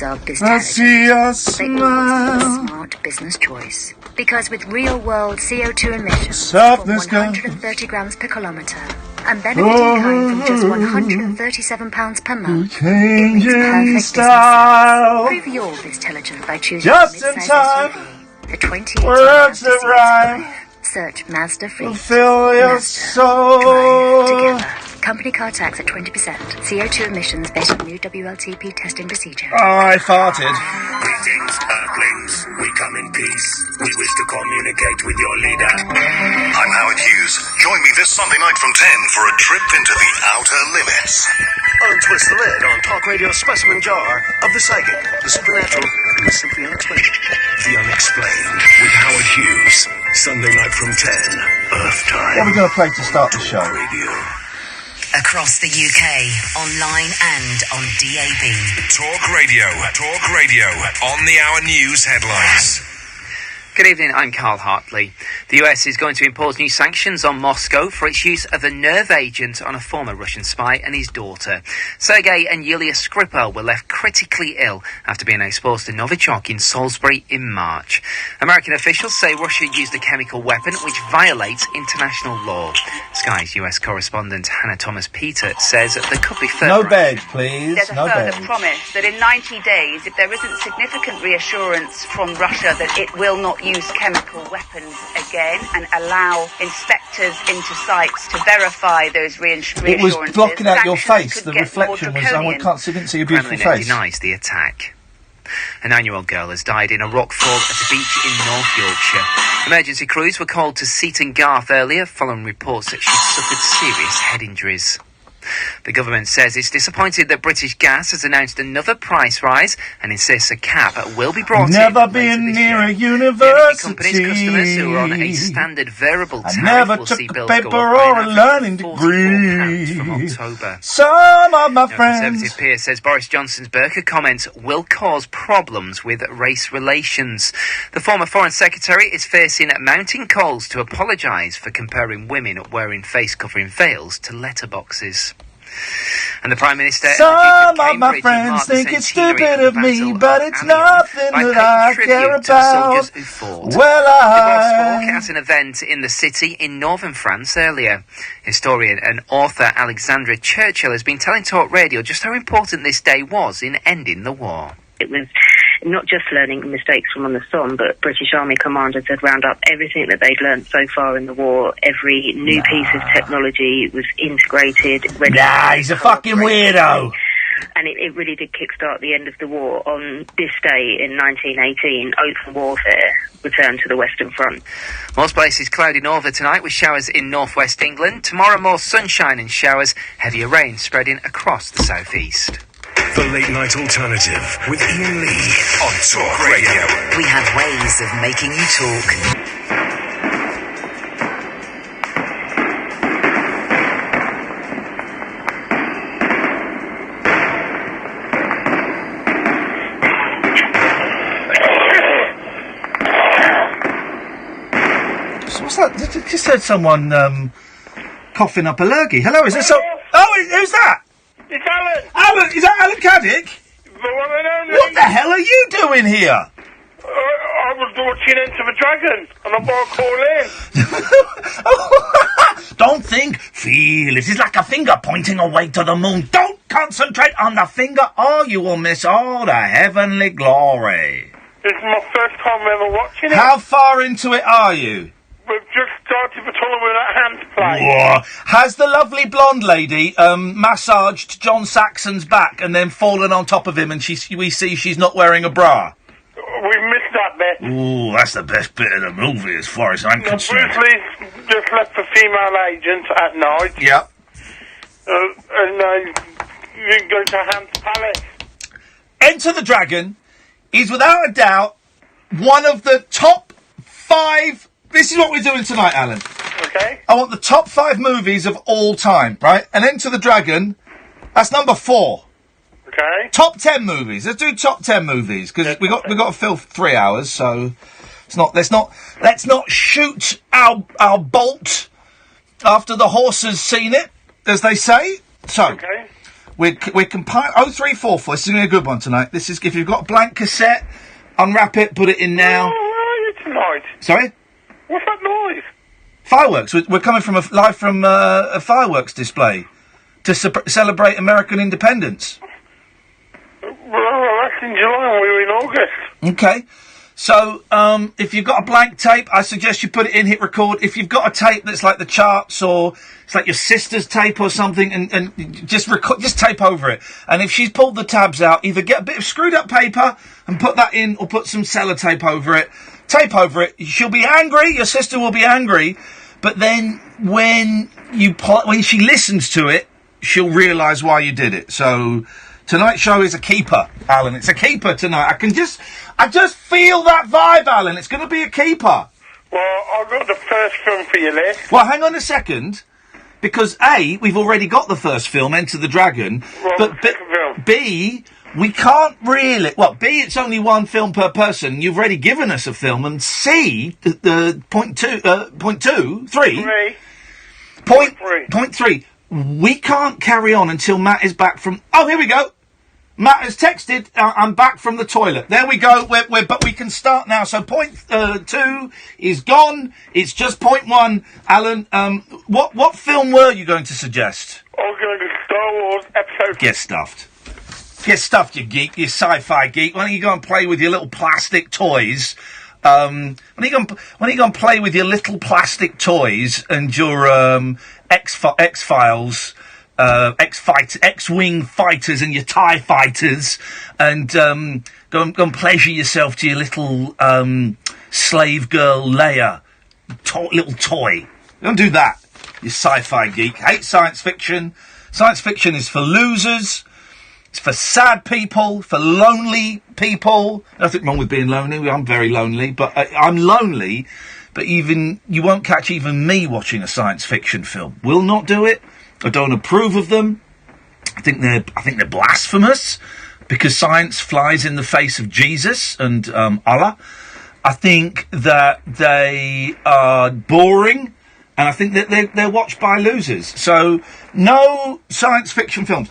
I see a smile. Smart business choice. Because with real-world CO2 emissions for 130 grams per kilometre and benefiting kind from just £137 per month, changing style. Prove you're this intelligent by choosing just a in time. SUV. The 2018 Words Mazda that rhyme. Search Mazda Free. Fill your soul. Drive together. Company car tax at 20%. CO2 emissions based on new WLTP testing procedure. Oh, I farted. Greetings, Earthlings. We come in peace. We wish to communicate with your leader. I'm Howard Hughes. Join me this Sunday night from 10 for a trip into the outer limits. Untwist the lid on talkRADIO's specimen jar of the psychic, the supernatural, and the simply unexplained. The Unexplained with Howard Hughes. Sunday night from 10, Earth time. What are we going to play to start the show? Radio. Across the UK, online and on DAB. Talk Radio, on the hour news headlines. Good evening, I'm Carl Hartley. The US is going to impose new sanctions on Moscow for its use of a nerve agent on a former Russian spy and his daughter. Sergei and Yulia Skripal were left critically ill after being exposed to Novichok in Salisbury in March. American officials say Russia used a chemical weapon which violates international law. Sky's US correspondent Hannah Thomas-Peter says there could be further... No bed, please. There's a no further bed. promise that in 90 days, if there isn't significant reassurance from Russia that it will not use chemical weapons again and allow inspectors into sites to verify those reassurances. It was blocking out your face. The reflection was... I didn't see your beautiful Kremlin face. denies the attack. A 9-year-old girl has died in a rockfall at a beach in North Yorkshire. Emergency crews were called to Seaton Garth earlier following reports that she'd suffered serious head injuries. The government says it's disappointed that British Gas has announced another price rise and insists a cap will be brought Never in been near a The university. company's customers who are on a standard variable I tariff never will took see a bills paper go up by or an a average learning of £44 degree. from October. Some of my A friends... Conservative peer says Boris Johnson's Burqa comments will cause problems with race relations. The former Foreign Secretary is facing mounting calls to apologise for comparing women wearing face-covering veils to letterboxes. And the Prime Minister... Some of my friends think it's stupid of me, but it's nothing that I care about. Well, at an event in the city in northern France earlier. Historian and author Alexandra Churchill has been telling Talk Radio just how important this day was in ending the war. It was not just learning mistakes from on the Somme, but British Army commanders had round up everything that they'd learned so far in the war. Every new piece of technology was integrated. He's a fucking weirdo. And it really did kickstart the end of the war. On this day in 1918, open warfare returned to the Western Front. Most places cloudy over tonight with showers in northwest England. Tomorrow more sunshine and showers, heavier rain spreading across the southeast. The Late Night Alternative with Iain Lee on Talk Radio. We have ways of making you talk. What's that? Just heard someone coughing up a lurgy. Hello, is there so... Oh, who's that? It's Alan! Alan, is that Alan Caddick? The one and only. What the hell are you doing here? I was watching Enter the Dragon, and I bought a call in. Don't think, feel. It is like a finger pointing away to the moon. Don't concentrate on the finger, or you will miss all the heavenly glory. This is my first time ever watching it. How far into it are you? We've just started the tournament at Hands Play. Whoa. Has the lovely blonde lady massaged John Saxon's back and then fallen on top of him and we see she's not wearing a bra? We missed that bit. Ooh, that's the best bit of the movie as far as I'm concerned. Bruce Lee's just left the female agent at night. Yep. And you go to Hands Palace. Enter the Dragon is without a doubt one of the top 5... This is what we're doing tonight, Alan. Okay. I want the top 5 movies of all time, right? And Enter the Dragon, that's number 4. Okay. Top 10 movies. Let's do top 10 movies because we got to fill 3 hours. So it's not. Let's not shoot our bolt after the horse has seen it, as they say. So, We're compiling 0344. This is going to be a good one tonight. This is if you've got a blank cassette, unwrap it, put it in now. Where are you tonight? Sorry? What's that noise? Fireworks. We're coming from live from a fireworks display to celebrate American independence. Well, that's in July and we were in August. Okay. So, if you've got a blank tape, I suggest you put it in, hit record. If you've got a tape that's like the charts or it's like your sister's tape or something, and just tape over it. And if she's pulled the tabs out, either get a bit of screwed up paper and put that in, or put some sellotape over it. Tape over it. She'll be angry. Your sister will be angry. But then when she listens to it, she'll realise why you did it. So tonight's show is a keeper, Alan. It's a keeper tonight. I just feel that vibe, Alan. It's going to be a keeper. Well, I've got the first film for your list. Well, hang on a second. Because A, we've already got the first film, Enter the Dragon. Well, but B, we can't really... Well, B, it's only one film per person. You've already given us a film. And C, point three. We can't carry on until Matt is back from... Oh, here we go. Matt has texted, I'm back from the toilet. There we go. But we can start now. So point 2 is gone. It's just point 1. Alan, what film were you going to suggest? I was going to Star Wars Episode... Get stuffed. Get stuffed, you geek, you sci-fi geek. Why don't you go and play with your little plastic toys? When are you going to play with your little plastic toys and your X-Files... X-Wing fighters and your TIE fighters, and go and pleasure yourself to your little slave girl Leia little toy. Don't do that, you sci-fi geek. Hate science fiction. Science fiction is for losers. It's for sad people, for lonely people. Nothing wrong with being lonely. I'm very lonely, but I'm lonely. But you won't catch even me watching a science fiction film. Will not do it. I don't approve of them. I think they're blasphemous because science flies in the face of Jesus and Allah. I think that they are boring, and I think that they're watched by losers. So no science fiction films.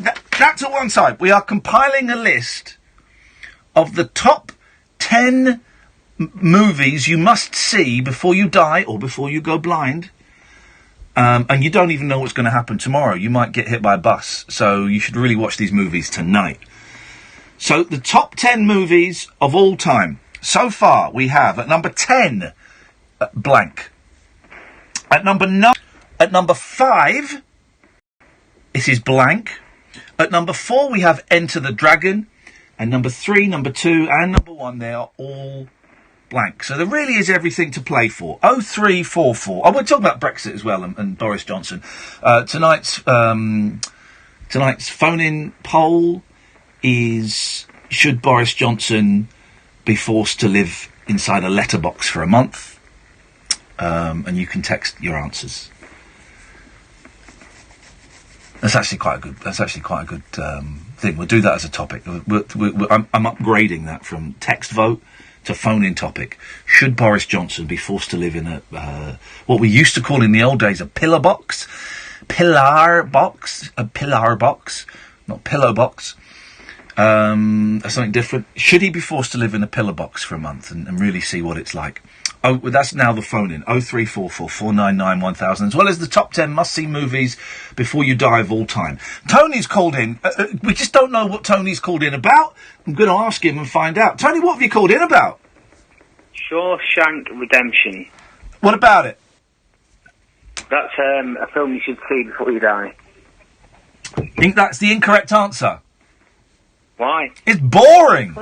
That to one side. We are compiling a list of the top 10 movies you must see before you die or before you go blind. And you don't even know what's going to happen tomorrow. You might get hit by a bus. So you should really watch these movies tonight. So the top 10 movies of all time. So far, we have at number 10, blank. At number 9, at number 5, it is blank. At number 4, we have Enter the Dragon. And number 3, number 2, and number 1, they are all blank. So there really is everything to play for. 0344. Oh, we'll talk about Brexit as well and Boris Johnson. Tonight's phone-in poll is: should Boris Johnson be forced to live inside a letterbox for a month? And you can text your answers. That's actually quite a good thing. We'll do that as a topic. I'm upgrading that from text vote to phone-in topic. Should Boris Johnson be forced to live in a what we used to call in the old days a pillar box, not pillow box. That's something different. Should he be forced to live in a pillar box for a month and really see what it's like? Oh, that's now the phone-in. 0344 499 1000, as well as the top 10 must-see movies before you die of all time. Tony's called in. We just don't know what Tony's called in about. I'm going to ask him and find out. Tony, what have you called in about? Shawshank Redemption. What about it? That's a film you should see before you die. I think that's the incorrect answer. Why? It's boring.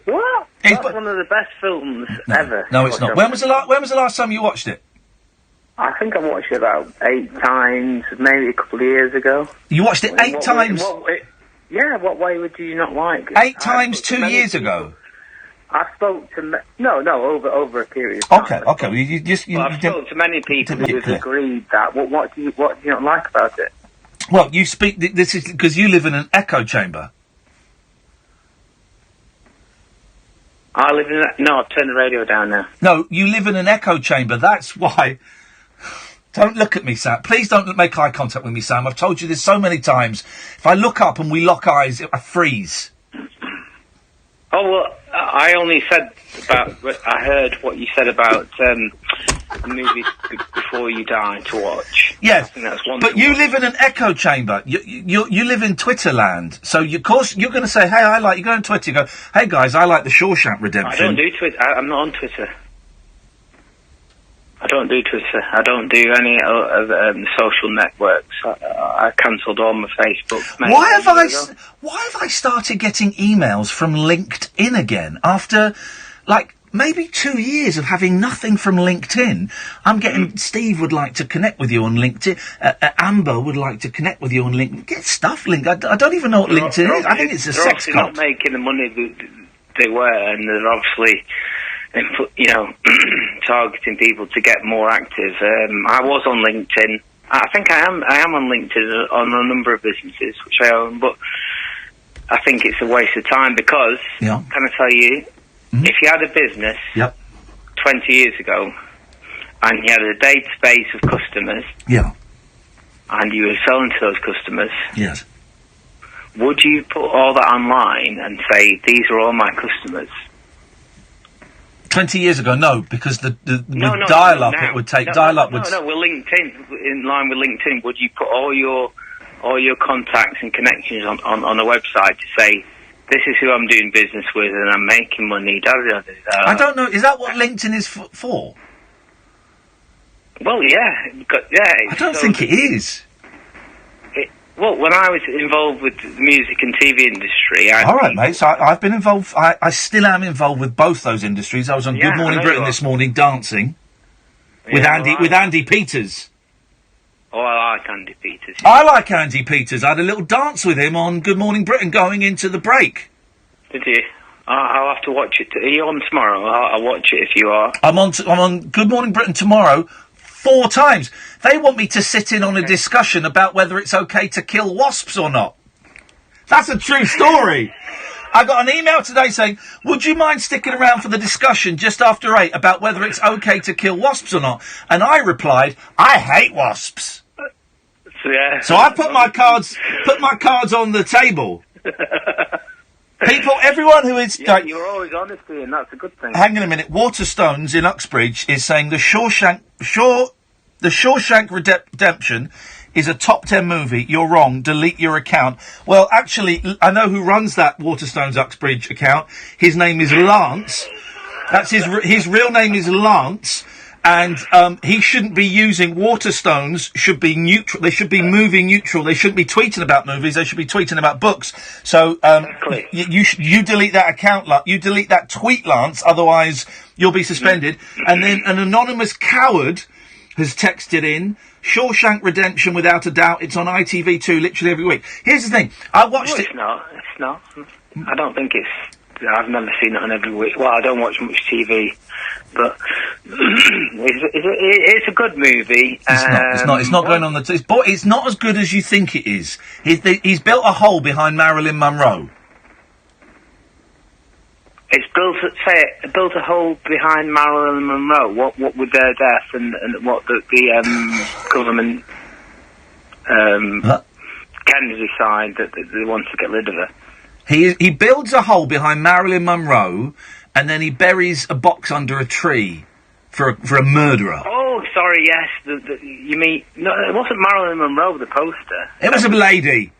What? That's one of the best films ever. No, it's not. When was the last time you watched it? I think I watched it about 8 times, maybe a couple of years ago. You watched it 8 times? What way would you not like? 8 times 2 years ago? I spoke to... No, over a period of time. Okay. I spoke to many people who have agreed that. What do you not like about it? Well, you speak... This is because you live in an echo chamber. I live in... No, I've turned the radio down now. No, you live in an echo chamber. That's why... Don't look at me, Sam. Please don't make eye contact with me, Sam. I've told you this so many times. If I look up and we lock eyes, I freeze. Oh, well, I only said about... I heard what you said about the movies before you die to watch. Yes, I think that's one but you live in an echo chamber. You live in Twitter land. So, of course, you're going to say, hey, you go on Twitter, you go, hey, guys, I like the Shawshank Redemption. I don't do Twitter. I'm not on Twitter. I don't do Twitter. I don't do any of social networks. I cancelled all my Facebook. Why have I started getting emails from LinkedIn again after, like, maybe 2 years of having nothing from LinkedIn? I'm getting Steve would like to connect with you on LinkedIn. Amber would like to connect with you on LinkedIn. Get stuff linked. I don't even know what LinkedIn is. I think it's a sex cult. They're obviously not making the money they were, and they're obviously, targeting people to get more active. I was on LinkedIn. I think I am on LinkedIn on a number of businesses which I own, but I think it's a waste of time because, can I tell you, if you had a business 20 years ago and you had a database of customers and you were selling to those customers, would you put all that online and say, these are all my customers? 20 years ago, no, because dial-up, it would take dial-up. With LinkedIn, in line with LinkedIn, would you put all your contacts and connections on a website to say, this is who I'm doing business with and I'm making money, I don't know, is that what LinkedIn is for? Well, yeah. I don't think it is. Well, when I was involved with the music and TV industry... All right, mate, so I've been involved... I still am involved with both those industries. I was on Good Morning Britain this morning dancing with Andy Peters. Oh, I like Andy Peters. I like Andy Peters. I had a little dance with him on Good Morning Britain going into the break. Did you? I'll have to watch it. Are you on tomorrow? I'll watch it if you are. I'm on Good Morning Britain tomorrow 4 times. They want me to sit in on a discussion about whether it's okay to kill wasps or not. That's a true story. I got an email today saying, would you mind sticking around for the discussion just after 8 about whether it's okay to kill wasps or not? And I replied, I hate wasps. So I put my cards on the table. People, everyone who is... you're always honest, Ian, that's a good thing. Hang on a minute. Waterstones in Uxbridge is saying the Shawshank Redemption is a top 10 movie. You're wrong. Delete your account. Well, actually, I know who runs that Waterstones Uxbridge account. His name is Lance. That's his real name is Lance. And he shouldn't be using Waterstones. Should be neutral. They should be movie neutral. They shouldn't be tweeting about movies. They should be tweeting about books. So you delete that account, you delete that tweet, Lance. Otherwise, you'll be suspended. And then an anonymous coward has texted in Shawshank Redemption. Without a doubt, it's on ITV2 literally every week. Here's the thing: I watched it. It's not. I don't think it's. I've never seen it on every week. Well, I don't watch much TV, but it's a good movie. It's not going on the... It's not as good as you think it is. He's built a hole behind Marilyn Monroe. It's built a hole behind Marilyn Monroe. What with their death and what the government Kennedy side that they want to get rid of her. He builds a hole behind Marilyn Monroe, and then he buries a box under a tree for a murderer. Oh, sorry, yes. You mean no? It wasn't Marilyn Monroe. The poster. It was a lady.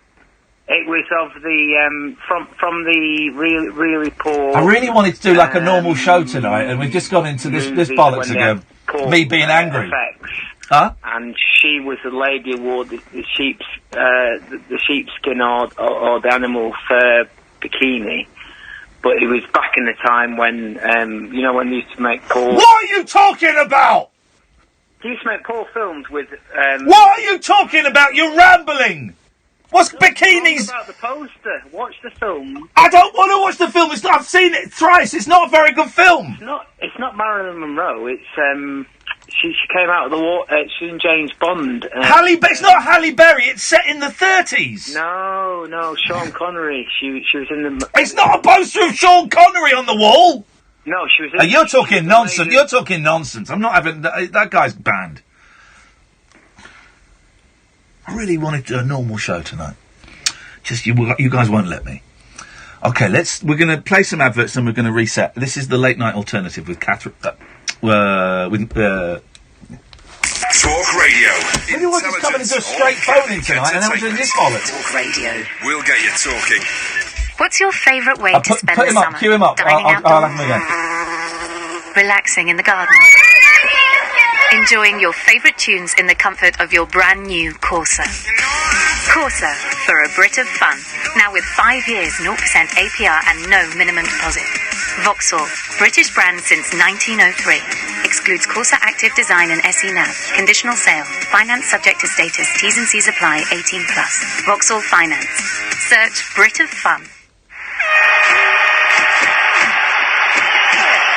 It was of the from the really poor. I really wanted to do like a normal show tonight, and we've just gone into this bollocks again. Me being angry. Effects. Huh? And she was the lady who wore the sheepskin or the animal fur bikini. But it was back in the time when when they used to make poor. What are you talking about? They used to make poor films with. What are you talking about? You're rambling. What's bikinis? About the poster. Watch the film. I don't want to watch the film. I've seen it thrice. It's not a very good film. It's not Marilyn Monroe. It's She came out of the war. She's in James Bond. It's not Halle Berry. It's set in the 30s. No, Sean Connery. She was in the. It's not a poster of Sean Connery on the wall. No, she was. You're talking nonsense. You're talking nonsense. I'm not having that guy's banned. I really wanted to do a normal show tonight. Just you guys won't let me. Okay, we're going to play some adverts and we're going to reset. This is the late night alternative with Catherine. Talk Radio. Maybe we'll just come in and do a straight phone-in tonight, and then we're doing this bollocks. Talk Radio. We'll get you talking. What's your favourite way to spend put the him summer? up, cue him up. Dining I'll have him again. Relaxing in the garden. Enjoying your favourite tunes in the comfort of your brand new Corsa. Corsa, for a Brit of fun. Now with 5 years, 0% APR and no minimum deposit. Vauxhall, British brand since 1903. Excludes Corsa Active Design and SE Nav. Conditional sale. Finance subject to status. T's and C's apply. 18+. Vauxhall Finance. Search Brit of Fun.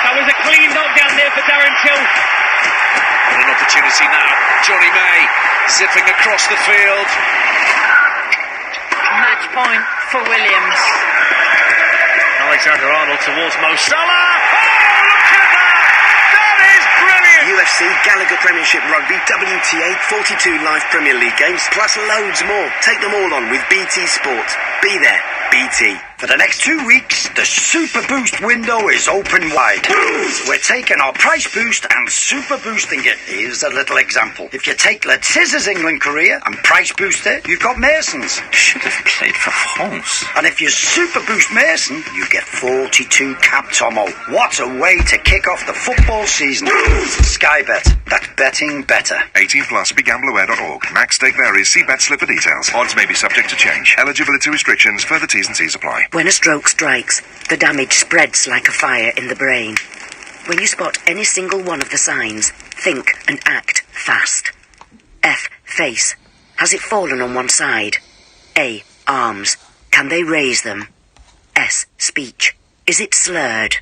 That was a clean knockdown there for Darren Till. And an opportunity now. Johnny May zipping across the field. Match point for Williams. Alexander-Arnold towards Mo Salah. Oh, look at that! That is brilliant! UFC, Gallagher Premiership Rugby, WTA, 42 live Premier League games, plus loads more. Take them all on with BT Sport. Be there, BT. For the next 2 weeks, the Super Boost window is open wide. We're taking our price boost and super boosting it. Here's a little example. If you take Letiz's England career and price boost it, you've got Mason's. Should have played for France. And if you super boost Mason, you get 42 cap Tomo. What a way to kick off the football season. Sky Bet. That's betting better. 18 plus. BeGambleAware.org. Max stake varies. See bet slip for details. Odds may be subject to change. Eligibility restrictions. Further T's and C's apply. When a stroke strikes, the damage spreads like a fire in the brain. When you spot any single one of the signs, think and act fast. F. Face. Has it fallen on one side? A. Arms. Can they raise them? S. Speech. Is it slurred?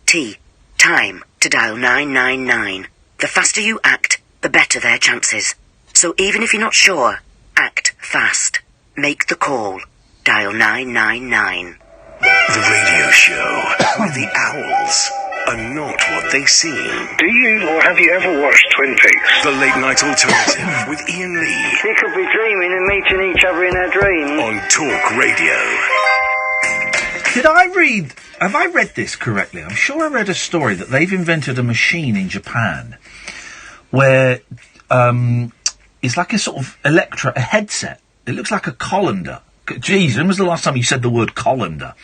T. Time to dial 999. The faster you act, the better their chances. So even if you're not sure, act fast. Make the call. Dial 999. The radio show where the owls are not what they seem. Do you or have you ever watched Twin Peaks? The late night alternative with Iain Lee. We could be dreaming and meeting each other in our dreams. On Talk Radio. Have I read this correctly? I'm sure I read a story that they've invented a machine in Japan where it's like a sort of a headset. It looks like a colander. Jeez, when was the last time you said the word colander?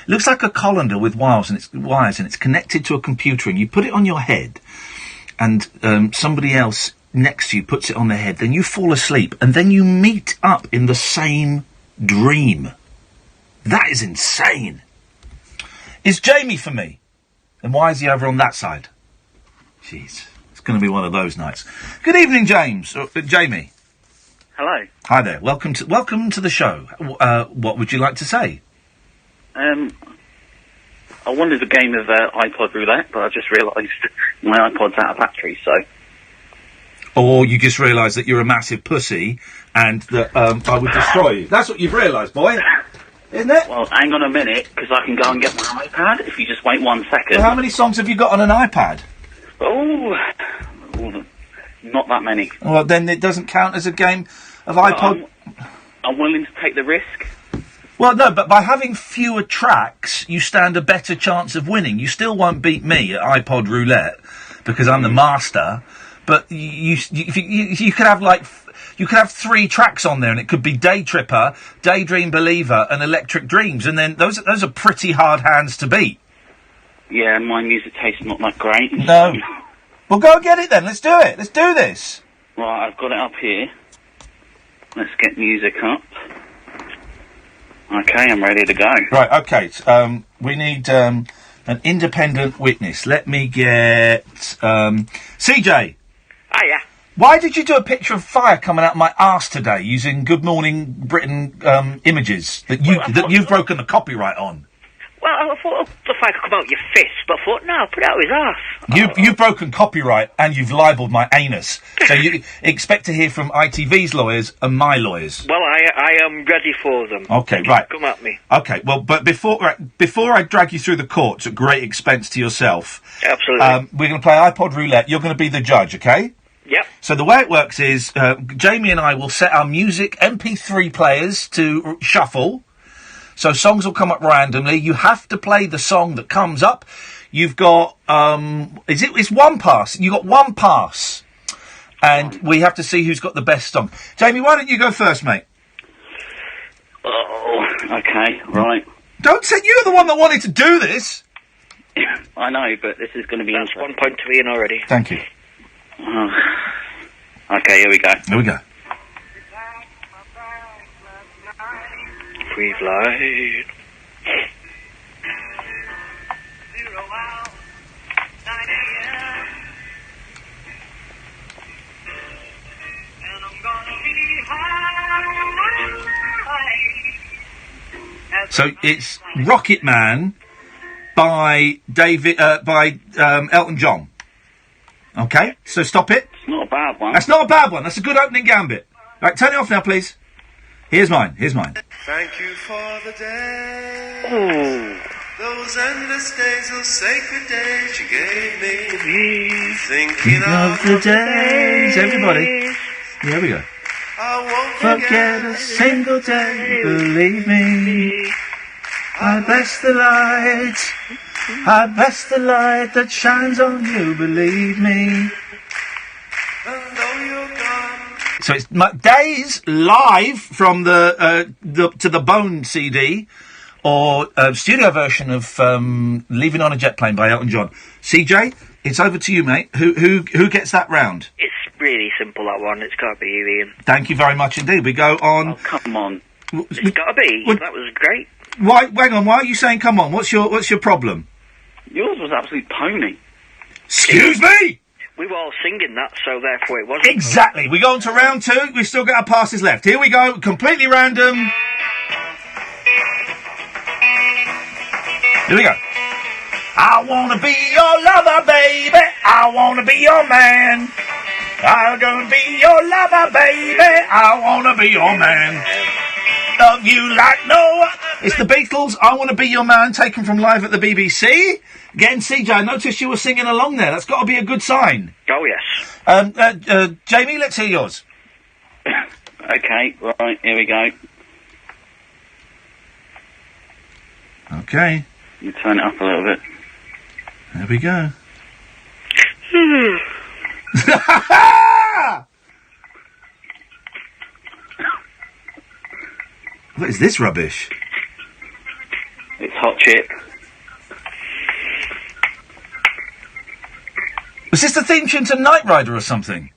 It looks like a colander with wires and it's connected to a computer, and you put it on your head, and somebody else next to you puts it on their head. Then you fall asleep, and then you meet up in the same dream. That is insane. Is Jamie for me? And why is he over on that side? Jeez, it's going to be one of those nights. Good evening, Jamie. Hello. Hi there. Welcome to the show. What would you like to say? I wanted a game of Ipod Roulette, but I just realised my iPod's out of battery, so... Or you just realised that you're a massive pussy and that I would destroy you. That's what you've realised, boy. Isn't it? Well, hang on a minute, because I can go and get my iPad if you just wait 1 second. Well, how many songs have you got on an iPad? Oh, not that many. Well, then it doesn't count as a game of iPod... I'm willing to take the risk. Well, no, but by having fewer tracks, you stand a better chance of winning. You still won't beat me at Ipod Roulette, because I'm the master, but you could have, you could have 3 tracks on there, and it could be Day Tripper, Daydream Believer, and Electric Dreams, and then those are pretty hard hands to beat. Yeah, my music taste's not that great. No. Well, go and get it then. Let's do it. Let's do this. Right, I've got it up here. Let's get music up. Okay, I'm ready to go. Right, okay. We need an independent witness. Let me get... CJ. Hiya. Why did you do a picture of fire coming out my arse today using Good Morning Britain images that you've broken the copyright on? Well, I thought the fire could come out your fist, but I thought, no, put it out his arse. You've broken copyright and you've libelled my anus. So you expect to hear from ITV's lawyers and my lawyers. Well, I am ready for them. Okay, right. Come at me. Okay, well, but before I drag you through the courts at great expense to yourself... Absolutely. We're going to play Ipod Roulette. You're going to be the judge, okay? Yep. So the way it works is, Jamie and I will set our music MP3 players to shuffle. So songs will come up randomly. You have to play the song that comes up. You've got, it's one pass. You've got one pass. And we have to see who's got the best song. Jamie, why don't you go first, mate? Oh, okay, right. Don't say you're the one that wanted to do this. I know, but this is going to be That's interesting. 1 point to Ian already. Thank you. Okay, here we go. Here we go. We've lied. So it's Rocket Man by Elton John. Okay, so stop it. It's not a bad one. That's not a bad one. That's a good opening gambit. Right, turn it off now, please. Here's mine. Thank you for the day. Those endless days, those sacred days you gave me. Thinking of the days. Everybody. Here we go. I won't Forget a single day, believe me. I bless the light. I bless the light that shines on you, believe me. So it's Days live from the To the Bone CD, or studio version of Leaving on a Jet Plane by Elton John. CJ, it's over to you, mate. Who gets that round? It's really simple, that one. It's got to be you, Ian. Thank you very much indeed. We go on. Oh, come on. It's got to be. That was great. Why? Hang on. Why are you saying come on? What's your problem? Yours was absolute pony. Excuse me. We were all singing that, so therefore it wasn't. Exactly. We go on to round 2. We've still got our passes left. Here we go. Completely random. Here we go. I wanna be your lover, baby. I wanna be your man. I'm gonna be your lover, baby. I wanna be your man. Love you like no. It's the Beatles. I wanna be your man. Taken from live at the BBC. Again, CJ, I noticed you were singing along there. That's got to be a good sign. Oh yes. Jamie, let's hear yours. Okay, right, here we go. Okay. You turn it up a little bit. There we go. What is this rubbish? It's Hot Chip. Was this the theme tune to Knight Rider or something?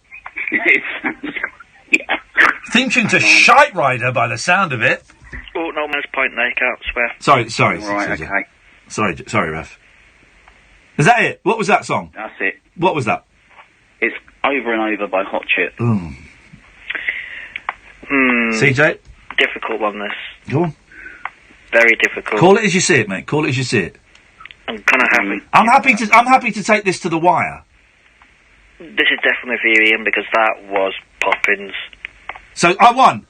Theme tune to Shite Rider by the sound of it. Oh, no man's point there, can't swear. Sorry. Right, okay. Sorry, Ref. Is that it? What was that song? That's it. What was that? It's Over and Over by Hot Chip. Ooh. CJ? Difficult one, this. Go on. Very difficult. Call it as you see it, mate. Call it as you see it. I'm kind of happy. I'm happy to take this to the wire. This is definitely for you, Ian, because that was Poppins. So, I won?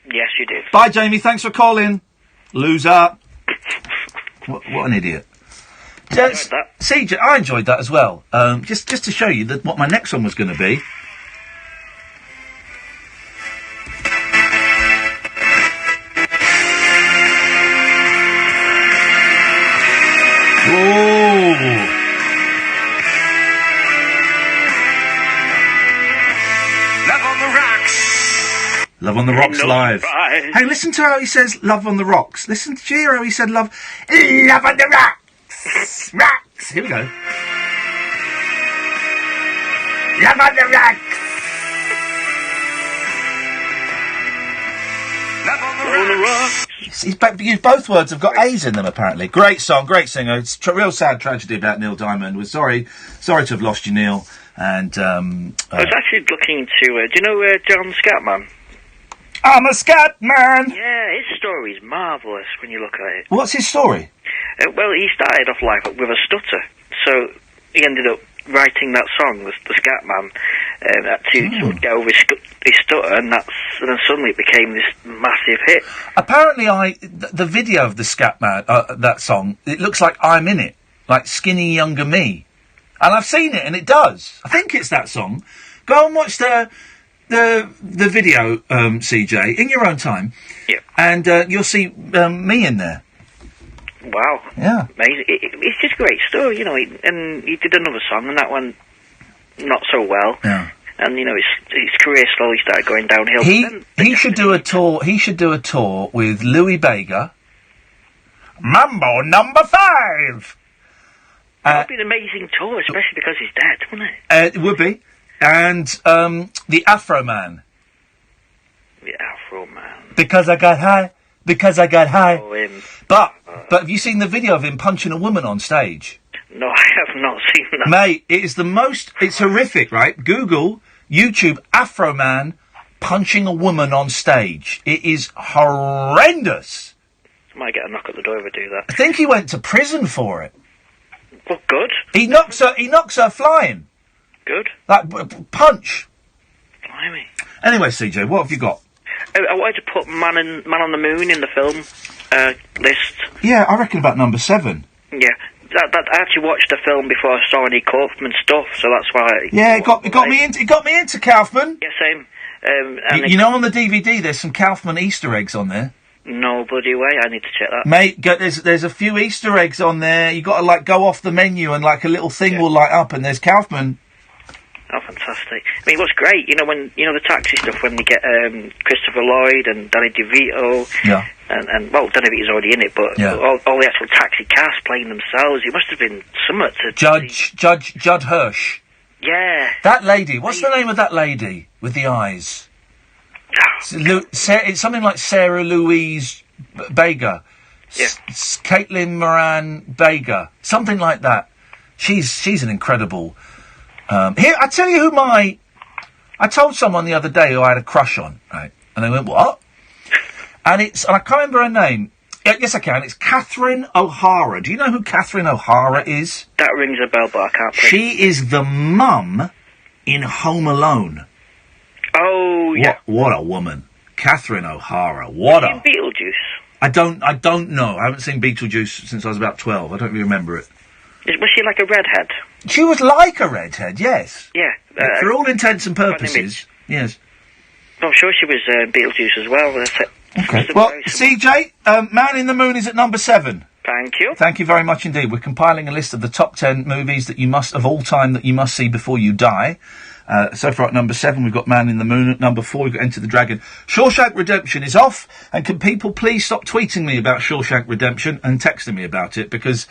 Yes, you did. Bye, Jamie. Thanks for calling. Loser. What an idiot. CJ, I enjoyed that as well. Just to show you what my next one was going to be. Whoa. Love on the Rocks. Love on the Rocks live. Hey, listen to how he says Love on the Rocks. Listen to how he said Love on the Rocks. Rocks. Here we go. Love on the Rocks. Love on the Rocks. Both words have got A's in them, apparently. Great song, great singer. It's a real sad tragedy about Neil Diamond. We're sorry to have lost you, Neil. And I was actually looking to. Do you know John Scatman? I'm a scat man. Yeah, his story is marvellous when you look at it. What's his story? Well, he started off life with a stutter, so he ended up writing that song, the Scat Man, to get over his stutter, and then suddenly it became this massive hit. Apparently, the video of the Scat Man, that song, it looks like I'm in it, like skinny younger me, and I've seen it, and it does. I think it's that song. Go and watch the video, CJ, in your own time. Yeah. And you'll see me in there. Wow. Yeah. Amazing. It's just a great story, you know. And he did another song, and that one not so well. Yeah. And you know, his career slowly started going downhill. He should do a tour. He should do a tour with Louis Bega. Mambo number 5. That would be an amazing tour, especially because he's dead, wouldn't it? It would be. And the Afro Man. The Afro Man. Because I got high. Oh, him. But have you seen the video of him punching a woman on stage? No, I have not seen that. Mate, it is the most... It's horrific, right? Google, YouTube, Afro Man punching a woman on stage. It is horrendous. Might get a knock at the door if I do that. I think he went to prison for it. Well, good. He knocks her flying. Good. Like, punch. Blimey. Anyway, CJ, what have you got? I wanted to put Man on the Moon in the film list. Yeah, I reckon about number 7. Yeah. That I actually watched the film before I saw any Kaufman stuff, so that's why. Yeah, it got me into Kaufman. Yeah, same. And You know, on the DVD, there's some Kaufman Easter eggs on there. No bloody way! I need to check that. Mate, there's a few Easter eggs on there. You got to go off the menu and a little thing will light up, and there's Kaufman. Oh, fantastic! I mean, what's great, when the taxi stuff when they get Christopher Lloyd and Danny DeVito. Yeah. And Danny DeVito's already in it, but all the actual taxi cast playing themselves. It must have been somewhat to Judd Hirsch. Yeah. That lady. What's the name of that lady with the eyes? It's something like Sarah Louise Bega. Yeah. Caitlin Moran Bega. Something like that. She's an incredible... Here, I tell you I told someone the other day who I had a crush on, right? And they went, what? And I can't remember her name. Yes, I can. It's Catherine O'Hara. Do you know who Catherine O'Hara is? That rings a bell, but I can't place. She is the mum in Home Alone. Oh, yeah. What a woman. Catherine O'Hara. What a... Beetlejuice. I don't know. I haven't seen Beetlejuice since I was about 12. I don't really remember it. Was she like a redhead? She was like a redhead, yes. Yeah. For all intents and purposes, yes. I'm sure she was Beetlejuice as well. Okay. Well, CJ, Man in the Moon is at number 7. Thank you. Thank you very much indeed. We're compiling a list of the top 10 movies that of all time that you must see before you die. So far at number 7, we've got Man in the Moon. At number 4, we've got Enter the Dragon. Shawshank Redemption is off. And can people please stop tweeting me about Shawshank Redemption and texting me about it, because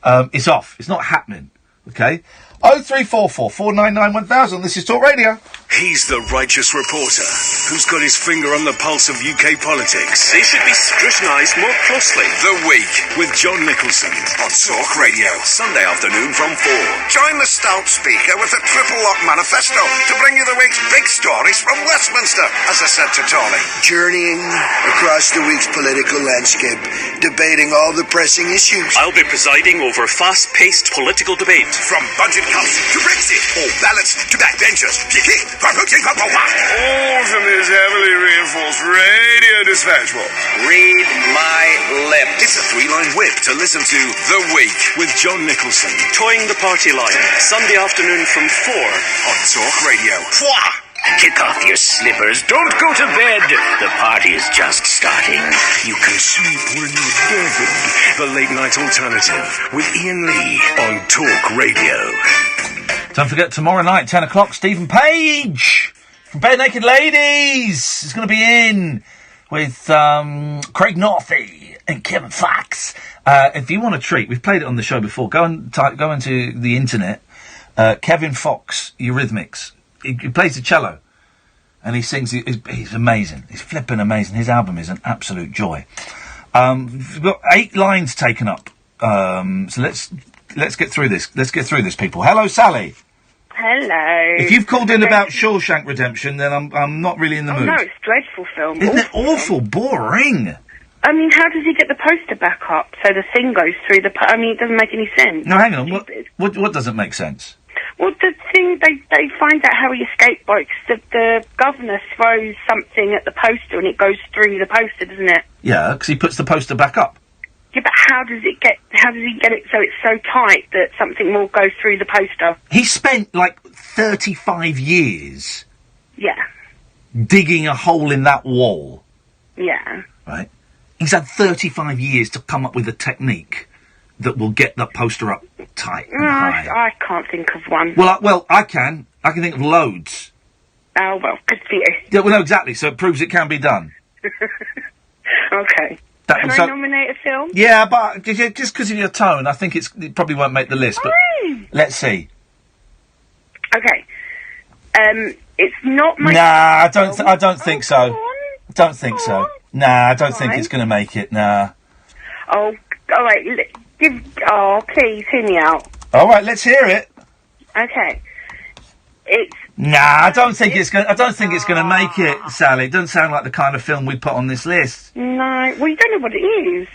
it's off. It's not happening. Okay? 0344 499 1000. This is Talk Radio. He's the righteous reporter who's got his finger on the pulse of UK politics. He should be scrutinised more closely. The Week with John Nicholson on Talk Radio, Sunday afternoon from 4. Join the stout speaker with a triple lock manifesto to bring you the week's big stories from Westminster, as I said to Tony. Journeying across the week's political landscape, debating all the pressing issues. I'll be presiding over fast-paced political debate. From budget cuts to Brexit, or ballots to backbenchers. All from this heavily reinforced radio dispatch box. Read my lips. It's a 3-line whip to listen to The Week with John Nicholson. Toying the party line, Sunday afternoon from 4 on Talk Radio. Kick off your slippers. Don't go to bed. The party is just starting. You can sleep when you're dead. The Late Night Alternative with Iain Lee on Talk Radio. Don't forget, tomorrow night, 10 o'clock, Stephen Page from Bare Naked Ladies is going to be in with Craig Northey and Kevin Fox. If you want a treat, we've played it on the show before. Go into the internet. Kevin Fox, Eurythmics. He plays the cello and he sings. He's amazing. He's flipping amazing. His album is an absolute joy. We've got 8 lines taken up. So let's get through this. Let's get through this, people. Hello, Sally. Hello. If you've called in about Shawshank Redemption, then I'm not really in the mood. No, it's a dreadful film. Isn't it awful? Boring. I mean, how does he get the poster back up so the thing goes through the... I mean, it doesn't make any sense. No, hang on. What doesn't make sense? Well, the thing, they find out how he escaped by... The governor throws something at the poster and it goes through the poster, doesn't it? Yeah, because he puts the poster back up. Yeah, but how does he get it so it's so tight that something will go through the poster? He spent, 35 years Yeah. digging a hole in that wall, Yeah. right? He's had 35 years to come up with a technique that will get that poster up tight and high. I can't think of one. Well, I can. I can think of loads. Oh, well, good for you. Yeah, well, no, exactly. So it proves it can be done. Okay. Can I nominate a film? Yeah, but just because of your tone, I think it probably won't make the list. But let's see. Okay. It's not my. Nah, I don't think so. Don't think so. Nah, I don't think it's going to make it. Nah. Oh, all right. Please hear me out. All right, let's hear it. Okay. It's. Nah, I don't think it's going. I don't think it's going to make it, Sally. It doesn't sound like the kind of film we'd put on this list. No, well, you don't know what it is.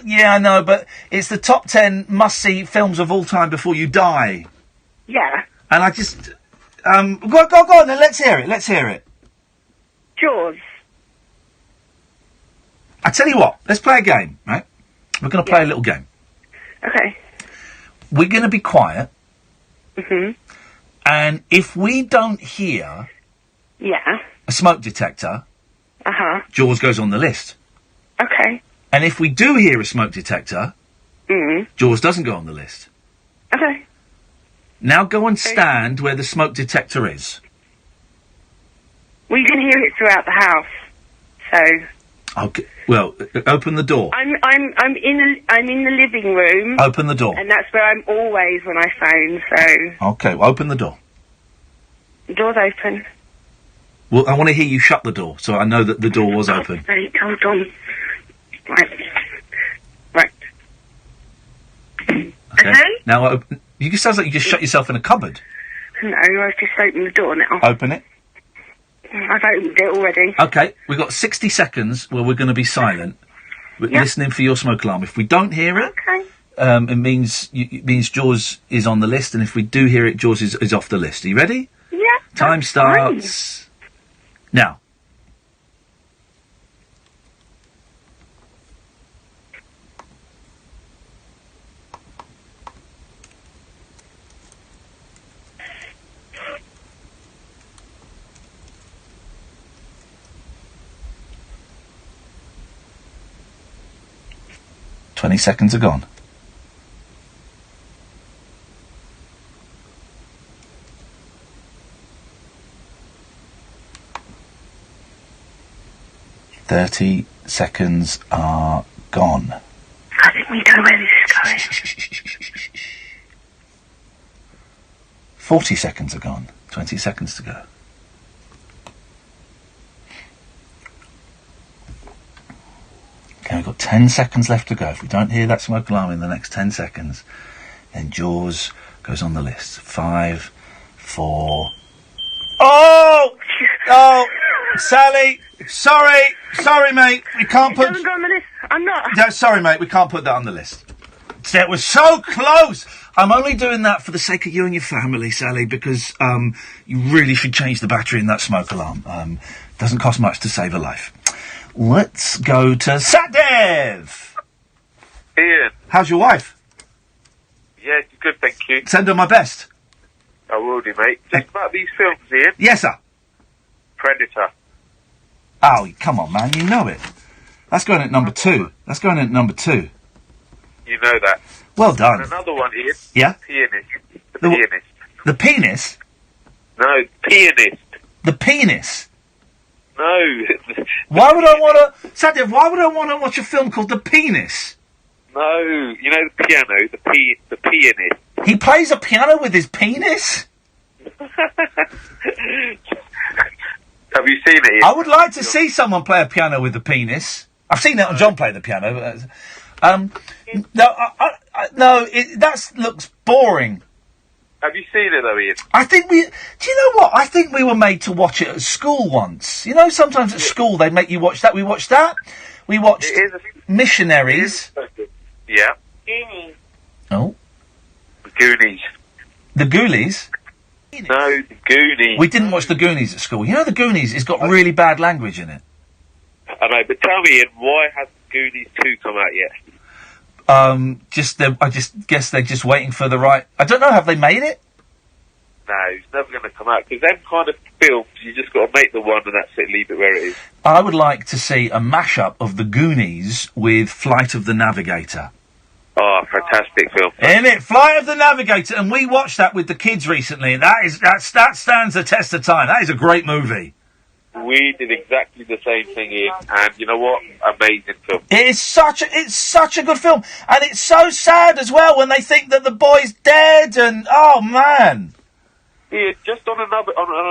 Yeah, I know, but it's the top 10 must-see films of all time before you die. Yeah. And I just, go on then. Let's hear it. Jaws. I tell you what. Let's play a game, right? We're going to play a little game. Okay. We're going to be quiet. Mhm. And if we don't hear Yeah. a smoke detector, Jaws goes on the list. Okay. And if we do hear a smoke detector, Jaws doesn't go on the list. Okay. Now go and stand where the smoke detector is. Well, you can hear it throughout the house. So. Okay. Well, open the door. I'm in the living room. Open the door. And that's where I'm always when I phone. So. Okay. Well, open the door. The door's open. Well, I want to hear you shut the door, so I know that the door was open. Wait, hold on. Right. Okay. Now, you sounds like you just shut yourself in a cupboard. No, I've just opened the door now. Open it. I've opened it already. Okay, we've got 60 seconds where we're going to be silent. We're listening for your smoke alarm. If we don't hear it, it means Jaws is on the list, and if we do hear it, Jaws is off the list. Are you ready? Yeah. Time starts now. Twenty seconds are gone. Thirty seconds are gone. I think we know where this is going. 40 seconds are gone. 20 seconds to go. Okay, we've got 10 seconds left to go. If we don't hear that smoke alarm in the next 10 seconds, then Jaws goes on the list. 5, 4... Oh! Oh! Sally! Sorry, mate. We can't put... It doesn't go on the list. I'm not... No, sorry, mate. We can't put that on the list. It was so close! I'm only doing that for the sake of you and your family, Sally, because you really should change the battery in that smoke alarm. Doesn't cost much to save a life. Let's go to Satdev! Ian. How's your wife? Yeah, good, thank you. Send her my best. I will do, mate. Just about these films, Ian. Yes, sir. Predator. Oh, come on, man. You know it. That's going at number 2. You know that. Well done. And another one, Ian. Yeah? Pianist. The pianist. The penis? No, pianist. The penis? No. Why would I want to... Satdev, why would I want to watch a film called The Penis? No, you know the piano, the pianist. He plays a piano with his penis? Have you seen it, Ian? I would like to see someone play a piano with a penis. I've seen Elton John play the piano. That looks boring. Have you seen it though, Ian? Do you know what? I think we were made to watch it at school once. You know, sometimes at school they'd make you watch that. We watched that. We watched Missionaries. Yeah. Goonies. Oh. Goonies. The Ghoulies? No, the Goonies. We didn't watch the Goonies at school. You know the Goonies has got really bad language in it. I know, but tell me, Ian, why hasn't Goonies 2 come out yet? I just guess they're just waiting for the right... I don't know, have they made it? No, it's never going to come out, because them kind of films, you just got to make the one and that's it, leave it where it is. I would like to see a mashup of The Goonies with Flight of the Navigator. Oh, fantastic film. Isn't it? Flight of the Navigator, and we watched that with the kids recently, and that stands the test of time. That is a great movie. We did exactly the same thing, Ian, and you know what? Amazing film. It's such a good film, and it's so sad as well when they think that the boy's dead, and oh man. Yeah, just on a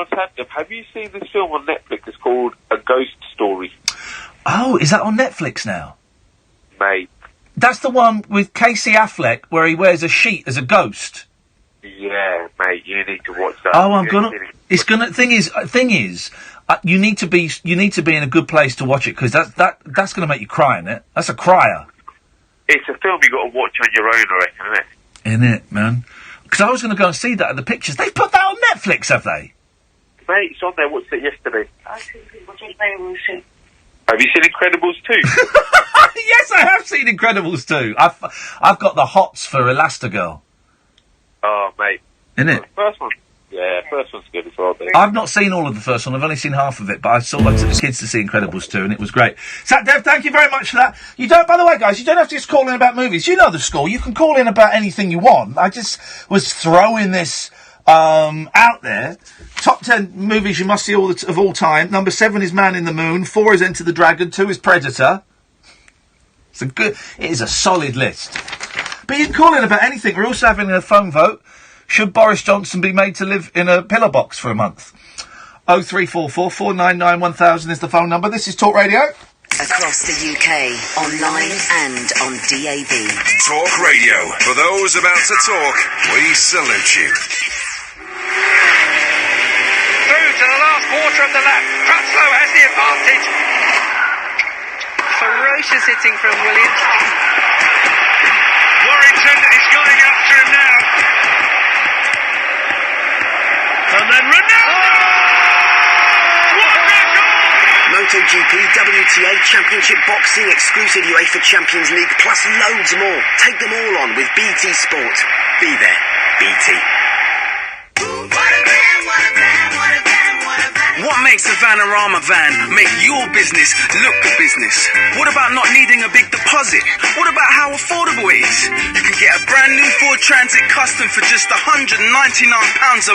tangent, have you seen this film on Netflix? It's called A Ghost Story. Oh, is that on Netflix now? Mate. That's the one with Casey Affleck where he wears a sheet as a ghost. Yeah, mate, you need to watch that. Oh, Thing is, you need to be in a good place to watch it, because that's gonna make you cry, isn't it? That's a crier. It's a film you got to watch on your own, I reckon, isn't it? Isn't it, man? Because I was going to go and see that at the pictures. They put that on Netflix, have they? Mate, it's on there. Watched it yesterday. Have you seen Incredibles 2? Yes, I have seen Incredibles 2. I've got the hots for Elastigirl. Oh, mate. Isn't it? First one. Yeah, first one's good as well, dude. I've not seen all of the first one. I've only seen half of it, but I took the kids to see Incredibles 2, and it was great. Sat Dev, thank you very much for that. You don't, by the way, guys, you don't have to just call in about movies. You know the score. You can call in about anything you want. I just was throwing this out there. Top 10 movies you must see of all time. Number 7 is Man in the Moon. 4 is Enter the Dragon. 2 is Predator. It is a solid list. But you can call in about anything. We're also having a phone vote. Should Boris Johnson be made to live in a pillar box for a month? 0344 499 1000 is the phone number. This is Talk Radio. Across the UK, online and on DAB. Talk Radio. For those about to talk, we salute you. Through to the last quarter of the lap. Crutslow has the advantage. Ferocious hitting from Williams. Warrington is going after him now. And then Ronaldo! MotoGP, WTA, Championship Boxing, exclusive UEFA Champions League, plus loads more. Take them all on with BT Sport. Be there, BT. What makes a Vanarama van make your business look business? What about not needing a big deposit? What about how affordable it is? You can get a brand new Ford Transit Custom for just £199 a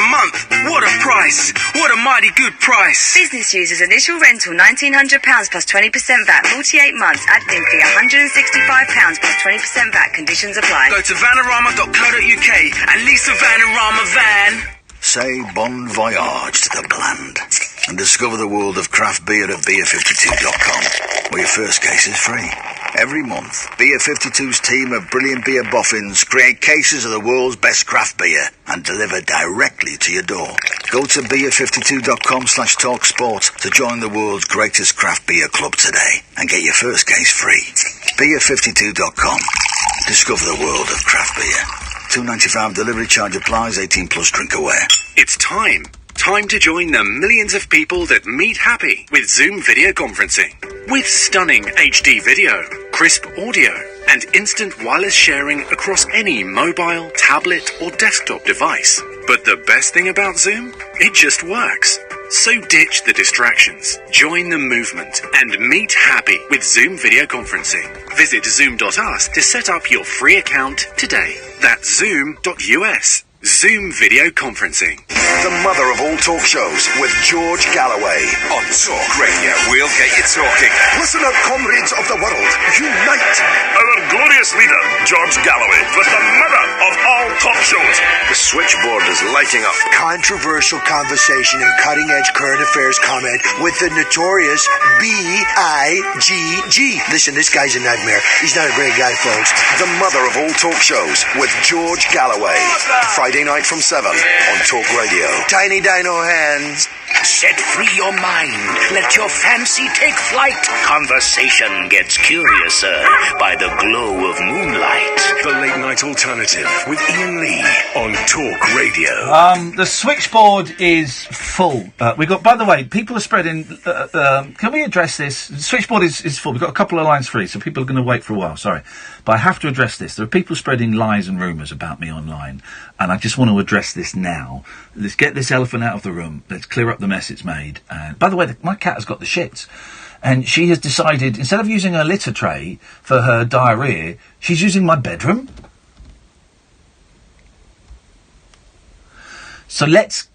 month. What a price! What a mighty good price! Business users initial rental £1,900 plus 20% VAT, 48 months. Admin fee £165 plus 20% VAT. Conditions apply. Go to vanarama.co.uk and lease a Vanarama van. Say bon voyage to the bland and discover the world of craft beer at beer52.com, where your first case is free. Every month, Beer 52's team of brilliant beer boffins create cases of the world's best craft beer and deliver directly to your door. Go to beer52.com/talksport to join the world's greatest craft beer club today and get your first case free. Beer52.com. Discover the world of craft beer. $2.95 delivery charge applies, 18 plus drink aware. It's time. Time to join the millions of people that meet happy with Zoom video conferencing. With stunning HD video, crisp audio, and instant wireless sharing across any mobile, tablet, or desktop device. But the best thing about Zoom? It just works. So ditch the distractions, join the movement, and meet happy with Zoom video conferencing. Visit zoom.us to set up your free account today. That's zoom.us. Zoom video conferencing. The mother of all talk shows with George Galloway on Talk Radio. We'll get you talking. Listen up, comrades of the world. Unite. Our glorious leader, George Galloway, with the mother of all talk shows. The switchboard is lighting up. Controversial conversation and cutting-edge current affairs comment with the notorious B.I.G.G. Listen, this guy's a nightmare. He's not a great guy, folks. The mother of all talk shows with George Galloway. Friday night from 7 on Talk Radio. Tiny dino hands. Set free your mind. Let your fancy take flight. Conversation gets curiouser by the glow of moonlight. The Late Night Alternative with Iain Lee on Talk Radio. The switchboard is full. We got, by the way, people are spreading. Can we address this? The switchboard is full. We've got a couple of lines free, so people are going to wait for a while. Sorry, but I have to address this. There are people spreading lies and rumours about me online, and I just want to address this now. Let's get this elephant out of the room. Let's clear up the mess it's made. And by the way, my cat has got the shits. And she has decided, instead of using her litter tray for her diarrhea, she's using my bedroom. So let's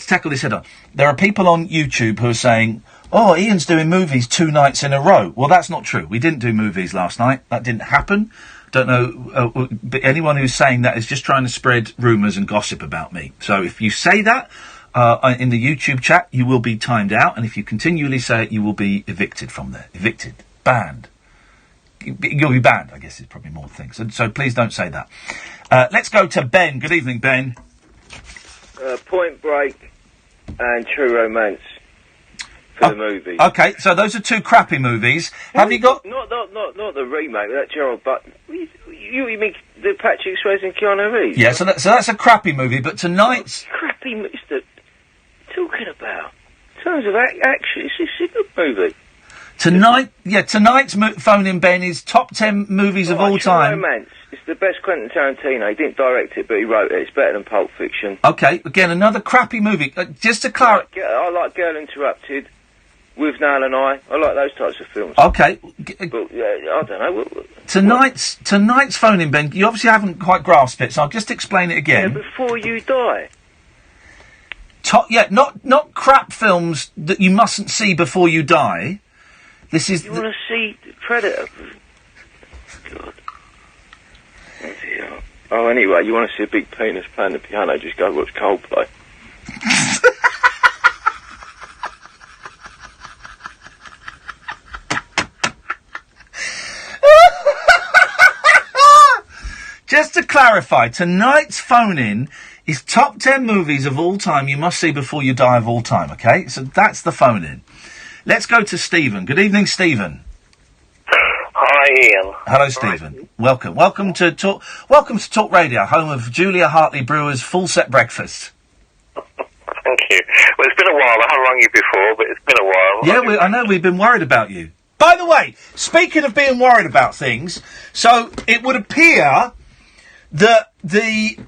tackle this head on. There are people on YouTube who are saying, "Oh, Ian's doing movies 2 nights in a row." Well, that's not true. We didn't do movies last night. That didn't happen. Don't know. But anyone who's saying that is just trying to spread rumours and gossip about me. So if you say that in the YouTube chat, you will be timed out, and if you continually say it, you will be evicted from there. Evicted, banned. You'll be banned, I guess, is probably more things. So please don't say that. Let's go to Ben. Good evening, Ben. Point Break and True Romance for the movies. Okay, so those are 2 crappy movies. Have you got... Not the remake, that Gerald Button. You mean the Patrick Swayze and Keanu Reeves? Yeah, so that's a crappy movie, but tonight's... Crappy movie? Talking about? In terms of action, it's a good movie. Tonight's phone-in, Ben, is top 10 movies of all time. Romance. It's the best Quentin Tarantino. He didn't direct it, but he wrote it. It's better than Pulp Fiction. Okay, again, another crappy movie. Just to clarify... I like Girl Interrupted, With Nail and I like those types of films. Okay. But, I don't know. Tonight's phone-in, Ben, you obviously haven't quite grasped it, so I'll just explain it again. Yeah, Before You Die. Not crap films that you mustn't see before you die. This is... You want to see Predator? God. Oh, anyway, you want to see a big penis playing the piano, just go watch Coldplay. Just to clarify, tonight's phone-in is top 10 movies of all time you must see before you die of all time, okay? So that's the phone-in. Let's go to Stephen. Good evening, Stephen. Hi, Ian. Hello, Stephen. Welcome. Welcome to Talk Radio, home of Julia Hartley Brewer's Full Set Breakfast. Thank you. Well, it's been a while. I haven't rung you before, but it's been a while. Yeah, I know. We've been worried about you. By the way, speaking of being worried about things, so it would appear that the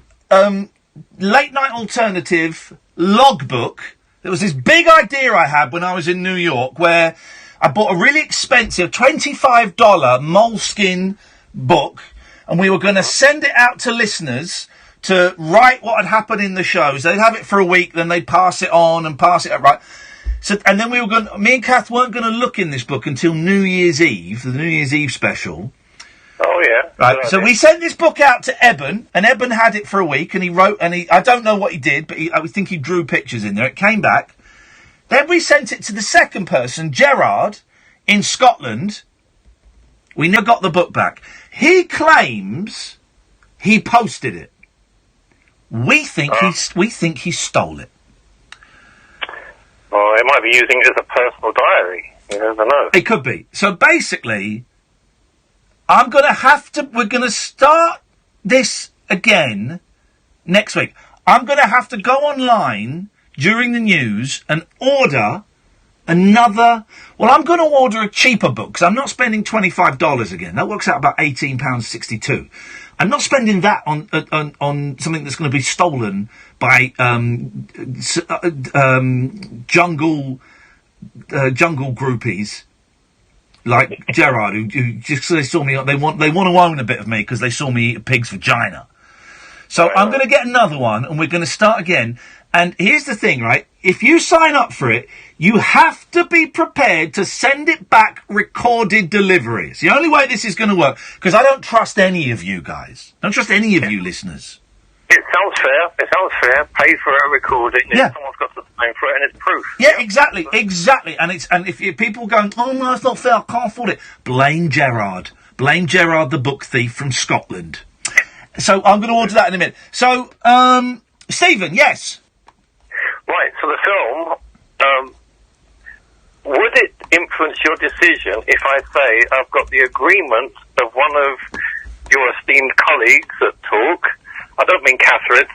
Late Night Alternative logbook, there was this big idea I had when I was in New York where I bought a really expensive $25 moleskin book, and we were going to send it out to listeners to write what had happened in the shows. They'd have it for a week, then they'd pass it on and pass it up, right? So, and then me and Kath weren't going to look in this book until New Year's Eve, the New Year's Eve special. Oh, yeah. Right, so we sent this book out to Eben, and Eben had it for a week, and he wrote, I don't know what he did, but I think he drew pictures in there. It came back. Then we sent it to the second person, Gerard, in Scotland. We never got the book back. He claims he posted it. We think he stole it. Well, it might be using it as a personal diary. You never know. It could be. So basically, we're going to start this again next week. I'm going to have to go online during the news and order I'm going to order a cheaper book, because I'm not spending $25 again. That works out about £18.62. I'm not spending that on something that's going to be stolen by jungle groupies like Gerard, who just they saw me. They want to own a bit of me because they saw me eat a pig's vagina. So I'm going to get another one, and we're going to start again. And here's the thing, right? If you sign up for it, you have to be prepared to send it back recorded delivery. It's the only way this is going to work, because I don't trust any of you guys. I don't trust any of you listeners. It sounds fair. Pay for a recording, and someone's got to sign for it, and it's proof. Yeah, exactly. And if people going, oh no, it's not fair, I can't afford it. Blame Gerard. Blame Gerard, the book thief from Scotland. So I'm going to order that in a minute. So, Stephen, yes. Right, so for the film, would it influence your decision if I say I've got the agreement of one of your esteemed colleagues at Talk? I don't mean Catherine,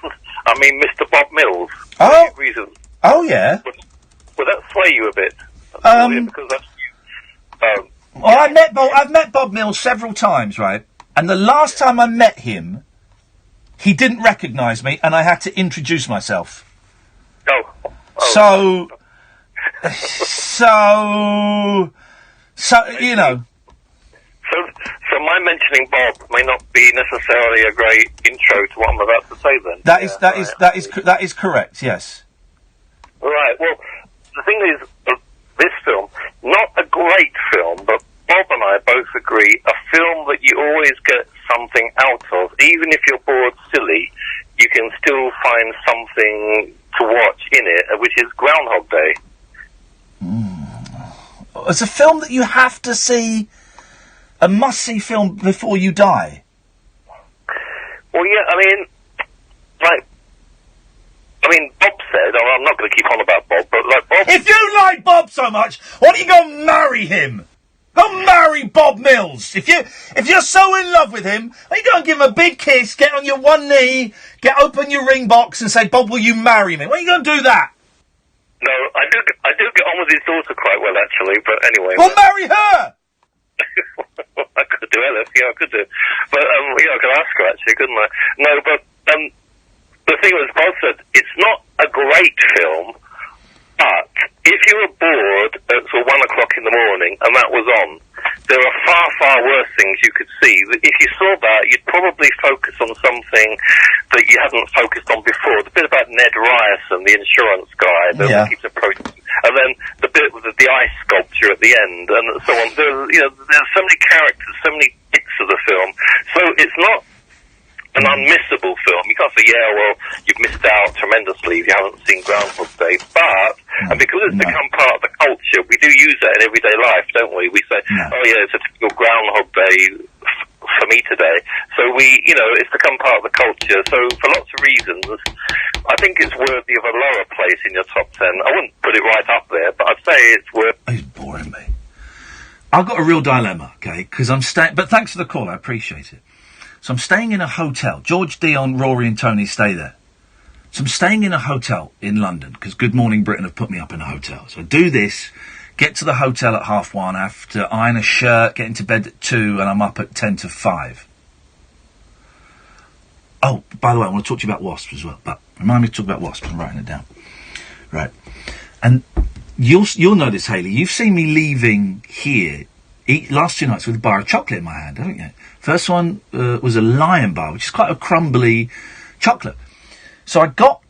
I mean Mr. Bob Mills. Oh. Reason. Oh, yeah. Would that sway you a bit? Because that's well, I've met Bob Mills several times, right? And the last time I met him, he didn't recognise me, and I had to introduce myself. So, you know. So my mentioning Bob may not be necessarily a great intro to what I'm about to say. Then that is correct. Yes. Right. Well, the thing is, this film, not a great film, but Bob and I both agree, a film that you always get something out of, even if you're bored silly, you can still find something to watch in it, which is Groundhog Day. It's a film that you have to see, a must-see film before you die. Well, yeah, Bob said, I'm not going to keep on about Bob, but like Bob... If you like Bob so much, why don't you go marry him? Go marry Bob Mills. If you're so in love with him, why don't you go and give him a big kiss, get on your one knee, open your ring box and say, Bob, will you marry me? Why are you going to do that? No, I do get on with his daughter quite well, actually, but anyway... Well, marry her! I could do Ellis, yeah, I could do. But, I could ask her, actually, couldn't I? No, but, the thing was, Bob said, it's not a great film, but if you were bored at sort of 1 o'clock in the morning and that was on, there are far, far worse things you could see. If you saw that, you'd probably focus on something that you hadn't focused on before. The bit about Ned Ryerson, the insurance guy, that keeps approaching, and then the bit with the ice sculpture at the end, and so on. There's so many characters, so many bits of the film. So it's not an unmissable film. You can't say, you've missed out tremendously if you haven't seen Groundhog Day. But, and because it's become part of the culture, we do use that in everyday life, don't we? We say, it's a typical Groundhog Day for me today. So it's become part of the culture. So for lots of reasons, I think it's worthy of a lower place in your top 10. I wouldn't put it right up there, but I'd say it's worth... He's boring me. I've got a real dilemma, okay? Because I'm staying... But thanks for the call, I appreciate it. So I'm staying in a hotel. George, Dion, Rory and Tony stay there. So I'm staying in a hotel in London, because Good Morning Britain have put me up in a hotel. So I do this, get to the hotel at 1:30, have to iron a shirt, get into bed at 2, and I'm up at 10 to 5. Oh, by the way, I want to talk to you about wasps as well, but remind me to talk about wasps. I'm writing it down. Right. And you'll know this, Hayley. You've seen me leaving here last 2 nights with a bar of chocolate in my hand, haven't you? First one was a Lion Bar, which is quite a crumbly chocolate. So I got,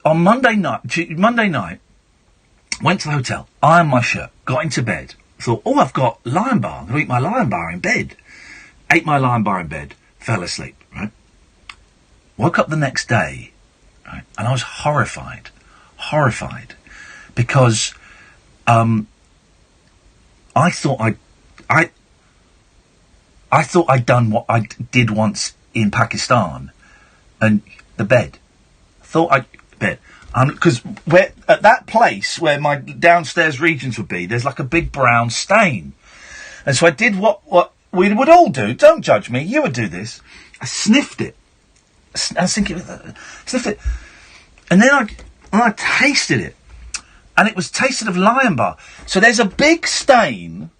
on Monday night, went to the hotel, ironed my shirt, got into bed, thought, I've got Lion Bar, I'm going to eat my Lion Bar in bed. Ate my Lion Bar in bed, fell asleep, right? Woke up the next day, right, and I was horrified, because I thought I'd done what I did once in Pakistan, and the bed. Because at that place where my downstairs regions would be, there's like a big brown stain, and so I did what we would all do. Don't judge me. You would do this. I sniffed it. I was thinking, sniffed it, and then I tasted it, and it was tasted of Lion Bar. So there's a big stain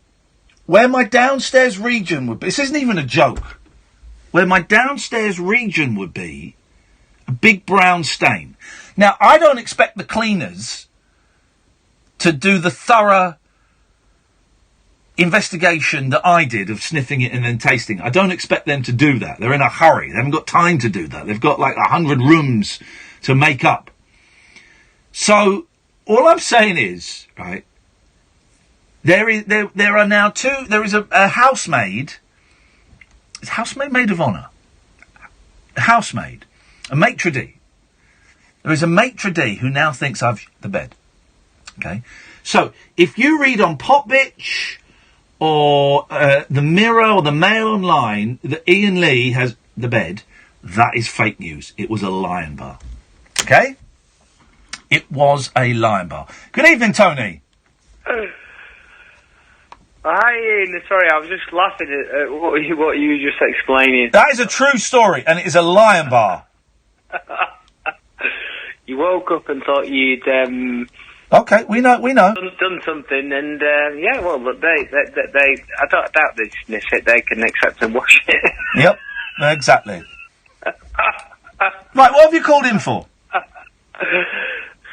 where my downstairs region would be. This isn't even a joke. Where my downstairs region would be, a big brown stain. Now, I don't expect the cleaners to do the thorough investigation that I did of sniffing it and then tasting it. I don't expect them to do that. They're in a hurry. They haven't got time to do that. They've got like 100 rooms to make up. So, all I'm saying is, right, there are now two. There is a housemaid. Is housemaid maid of honour? A housemaid, a maitre d'. There is a maitre d' who now thinks I've the bed. Okay, so if you read on Popbitch or the Mirror or the Mail Online that Iain Lee has the bed, that is fake news. It was a Lion Bar. Okay, It was a Lion Bar. Good evening, Tony. Hi, Ian. Sorry, I was just laughing at what you were just explaining. That is a true story, and it is a Lion Bar. You woke up and thought you'd Okay, we know. done something, and yeah, well, look, they I don't doubt they sniff it. They can accept and wash it. Yep, exactly. Right, what have you called in for?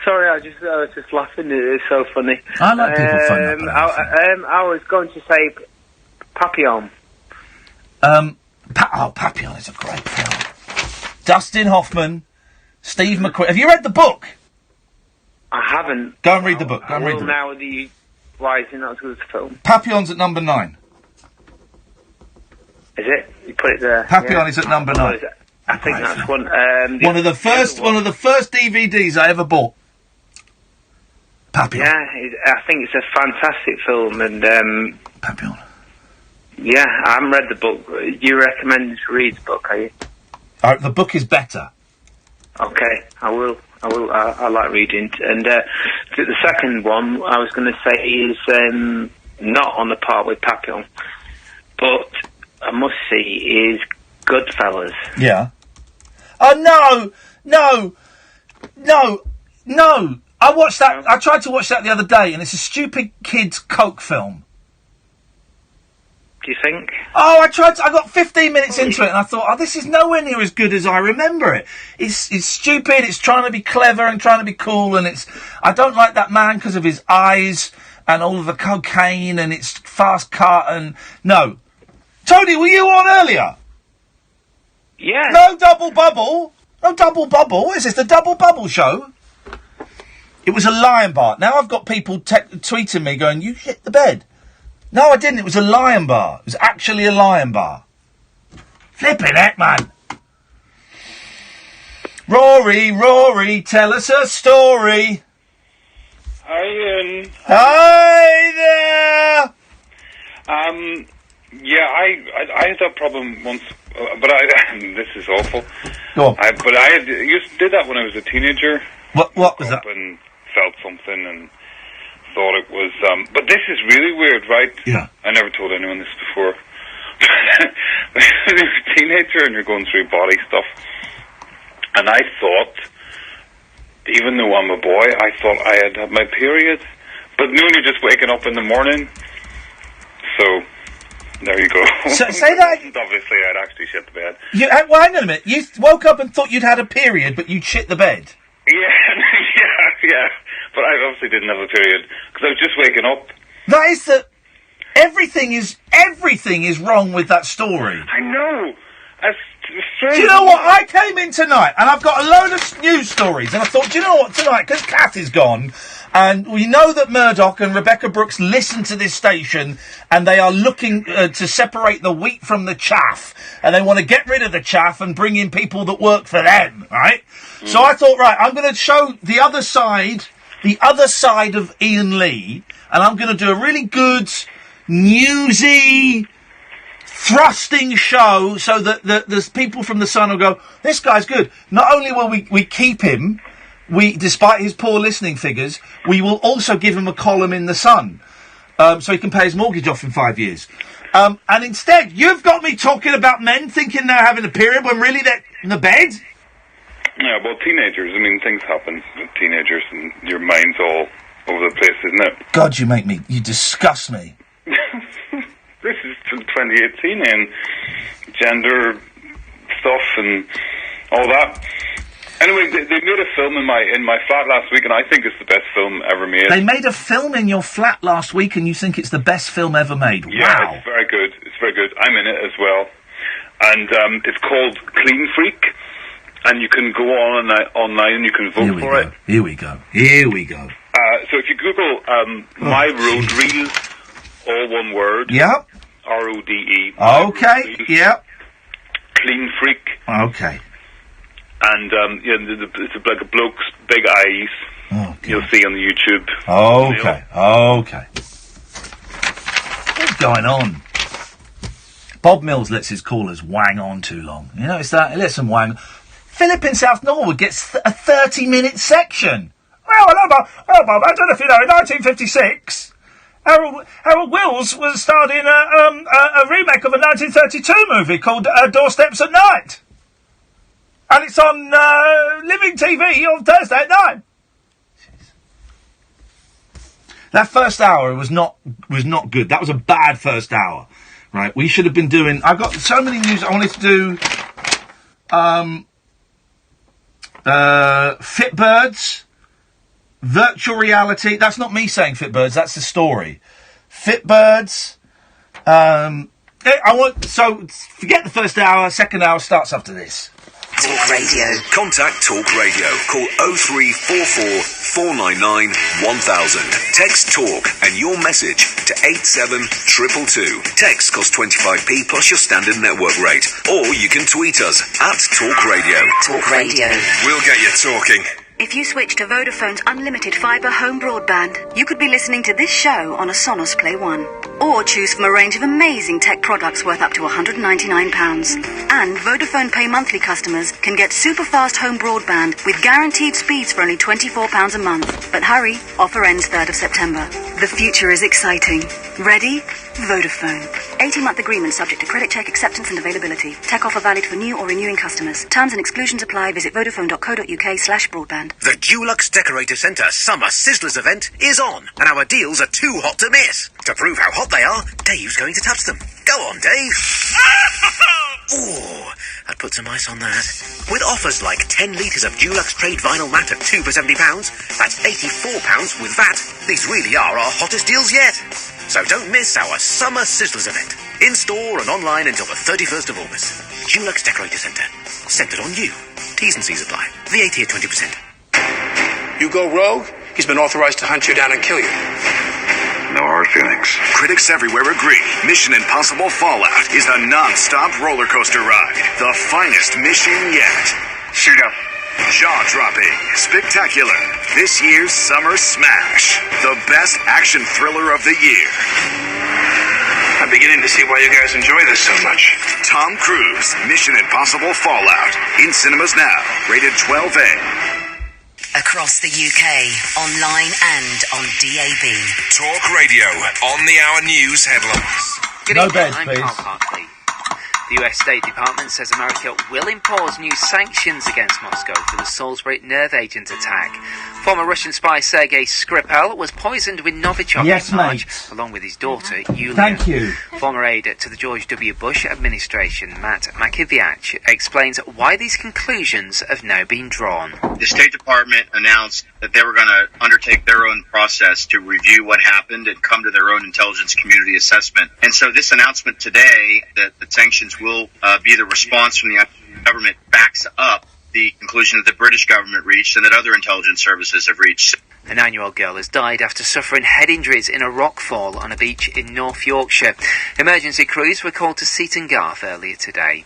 Sorry, I was just laughing. It's so funny. I like people phoning up. I was going to say Papillon. Papillon is a great film. Dustin Hoffman, Steve McQueen. Have you read the book? I haven't. Go and read the book. Go and read the book. Now why is it not as good as the film? Papillon's at number 9. Is it? You put it there. Papillon is at number 9. I think that's one. One of the first DVDs I ever bought. Papillon. Yeah, I think it's a fantastic film, and Papillon. Yeah, I haven't read the book. You recommend to read the book, are you? The book is better. Okay, I will. I like reading. And the second one I was going to say is not on the par with Papillon, but I must see is Goodfellas. Yeah. Oh, no! I watched that. I tried to watch that the other day, and it's a stupid kids' Coke film. Do you think? Oh, I got 15 minutes into it, and I thought, this is nowhere near as good as I remember it. It's stupid. It's trying to be clever and trying to be cool, and I don't like that man because of his eyes and all of the cocaine, and it's fast cut and no. Tony, were you on earlier? Yeah. No double bubble. What is this? The Double Bubble Show? It was a Lion Bar. Now I've got people tweeting me going, you hit the bed. No, I didn't. It was a Lion Bar. It was actually a Lion Bar. Flippin' heck, man. Rory, tell us a story. Hi, Ian. Hi there. Yeah, I had that problem once, but this is awful. Go on. But I did that when I was a teenager. What was that? And felt something and thought it was, but this is really weird, right? Yeah. I never told anyone this before. When you're a teenager and you're going through body stuff, and I thought, even though I'm a boy, I thought I had my period. But when you're just waking up in the morning, so there you go. So, say that. Obviously, I'd actually shit the bed. Well, hang on a minute. You woke up and thought you'd had a period, but you'd shit the bed. Yeah. But I obviously didn't have a period because I was just waking up. That is everything is wrong with that story. I know. That's strange. Do you know what? I came in tonight and I've got a load of news stories, and I thought, do you know what? Tonight, because Kath is gone, and we know that Murdoch and Rebecca Brooks listen to this station, and they are looking to separate the wheat from the chaff, and they want to get rid of the chaff and bring in people that work for them, right? So I thought, right, I'm going to show the other side of Iain Lee, and I'm going to do a really good, newsy, thrusting show so that the people from The Sun will go, this guy's good. Not only will we keep him, despite his poor listening figures, we will also give him a column in The Sun, so he can pay his mortgage off in 5 years. And instead, you've got me talking about men thinking they're having a period when really they're in the bed. Yeah, well, teenagers, I mean, things happen with teenagers and your mind's all over the place, isn't it? God, you disgust me. This is 2018 and gender stuff and all that. Anyway, they made a film in my flat last week, and I think it's the best film ever made. They made a film in your flat last week, and you think it's the best film ever made? Yeah, wow. It's very good. It's very good. I'm in it as well. And it's called Clean Freak. And you can go online and you can vote for it. Here we go. So if you Google My Road Reels, all one word. Yep. RODE. Okay. Yep. Clean Freak. Okay. And it's like a bloke's big eyes. You'll see on the YouTube. Okay. What's going on? Bob Mills lets his callers wang on too long. You notice that? He lets them wang. Philip in South Norwood gets a 30-minute section. Well, hello, Bob. I don't know if you know, in 1956, Harold Wills was starred in a remake of a 1932 movie called Doorsteps at Night. And it's on Living TV on Thursday at 9. That first hour was not good. That was a bad first hour. Right, we should have been doing... I've got so many news I wanted to do. Fitbirds, virtual reality. That's not me saying Fitbirds, that's the story. Fitbirds. So forget the first hour, second hour starts after this. Talk Radio. Contact Talk Radio. Call 0344 499 1000. Text Talk and your message to 87222. Text costs 25p plus your standard network rate. Or you can tweet us at Talk Radio. Talk Radio. We'll get you talking. If you switch to Vodafone's unlimited fibre home broadband, you could be listening to this show on a Sonos Play 1. Or choose from a range of amazing tech products worth up to £199. And Vodafone Pay monthly customers can get super fast home broadband with guaranteed speeds for only £24 a month. But hurry, offer ends 3rd of September. The future is exciting. Ready? Vodafone. 18-month agreement subject to credit check, acceptance and availability. Tech offer valid for new or renewing customers. Terms and exclusions apply. Visit vodafone.co.uk/broadband. The Dulux Decorator Centre Summer Sizzlers event is on, and our deals are too hot to miss. To prove how hot they are, Dave's going to touch them. Go on, Dave. Ooh, I'd put some ice on that. With offers like 10 litres of Dulux Trade Vinyl Mat at £2 for £70, that's £84 with VAT. These really are our hottest deals yet. So don't miss our Summer Sizzlers event. In store and online until the 31st of August. Dulux Decorator Centre. Centred on you. T's and C's apply. VAT at 20%. You go rogue, he's been authorized to hunt you down and kill you. No hard feelings. Critics everywhere agree Mission Impossible Fallout is a non-stop roller coaster ride. The finest mission yet. Shoot up. Jaw-dropping. Spectacular. This year's summer smash. The best action thriller of the year. I'm beginning to see why you guys enjoy this so much. Tom Cruise, Mission Impossible Fallout. In cinemas now. Rated 12A. Across the UK, online and on DAB. Talk Radio, on the hour news headlines. Good No evening, beds, I'm please. Carl Hartley. The US State Department says America will impose new sanctions against Moscow for the Salisbury nerve agent attack. Former Russian spy Sergei Skripal was poisoned with Novichok in March, along with his daughter, Yulia. Thank you. Former aide to the George W. Bush administration, Matt Makiviak, explains why these conclusions have now been drawn. The State Department announced that they were going to undertake their own process to review what happened and come to their own intelligence community assessment. And so this announcement today that the sanctions will be the response from the government backs up the conclusion that the British government reached and that other intelligence services have reached. A 9-year-old girl has died after suffering head injuries in a rockfall on a beach in North Yorkshire. Emergency crews were called to Seaton Garth earlier today.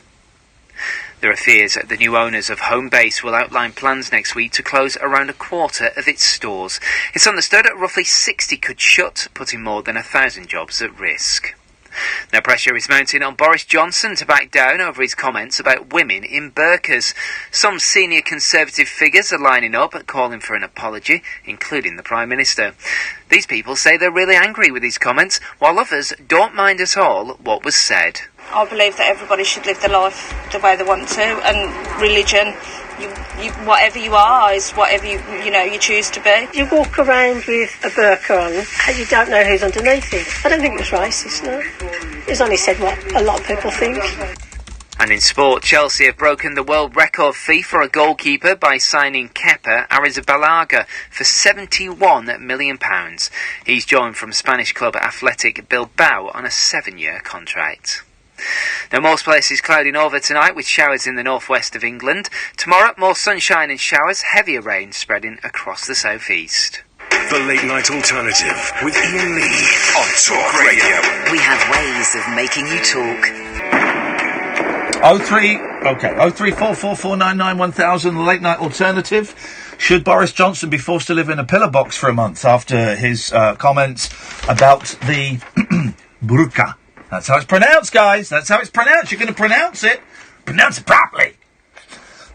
There are fears that the new owners of Homebase will outline plans next week to close around a quarter of its stores. It's understood that roughly 60 could shut, putting more than 1,000 jobs at risk. Now pressure is mounting on Boris Johnson to back down over his comments about women in burqas. Some senior Conservative figures are lining up calling for an apology, including the Prime Minister. These people say they're really angry with his comments, while others don't mind at all what was said. I believe that everybody should live their life the way they want to, and religion, you whatever you are is whatever you choose to be. You walk around with a burqa on and you don't know who's underneath it. I don't think it was racist, no. It's only said what a lot of people think. And in sport, Chelsea have broken the world record fee for a goalkeeper by signing Kepa Arrizabalaga for £71 million. He's joined from Spanish club Athletic Bilbao on a 7-year contract. Now, most places clouding over tonight with showers in the northwest of England. Tomorrow, more sunshine and showers, heavier rain spreading across the southeast. The Late Night Alternative with Iain Lee on Talk Radio. We have ways of making you talk. 03444991000, the Late Night Alternative. Should Boris Johnson be forced to live in a pillar box for a month after his comments about the burqa? That's how it's pronounced, guys. That's how it's pronounced. You're going to pronounce it. Pronounce it properly.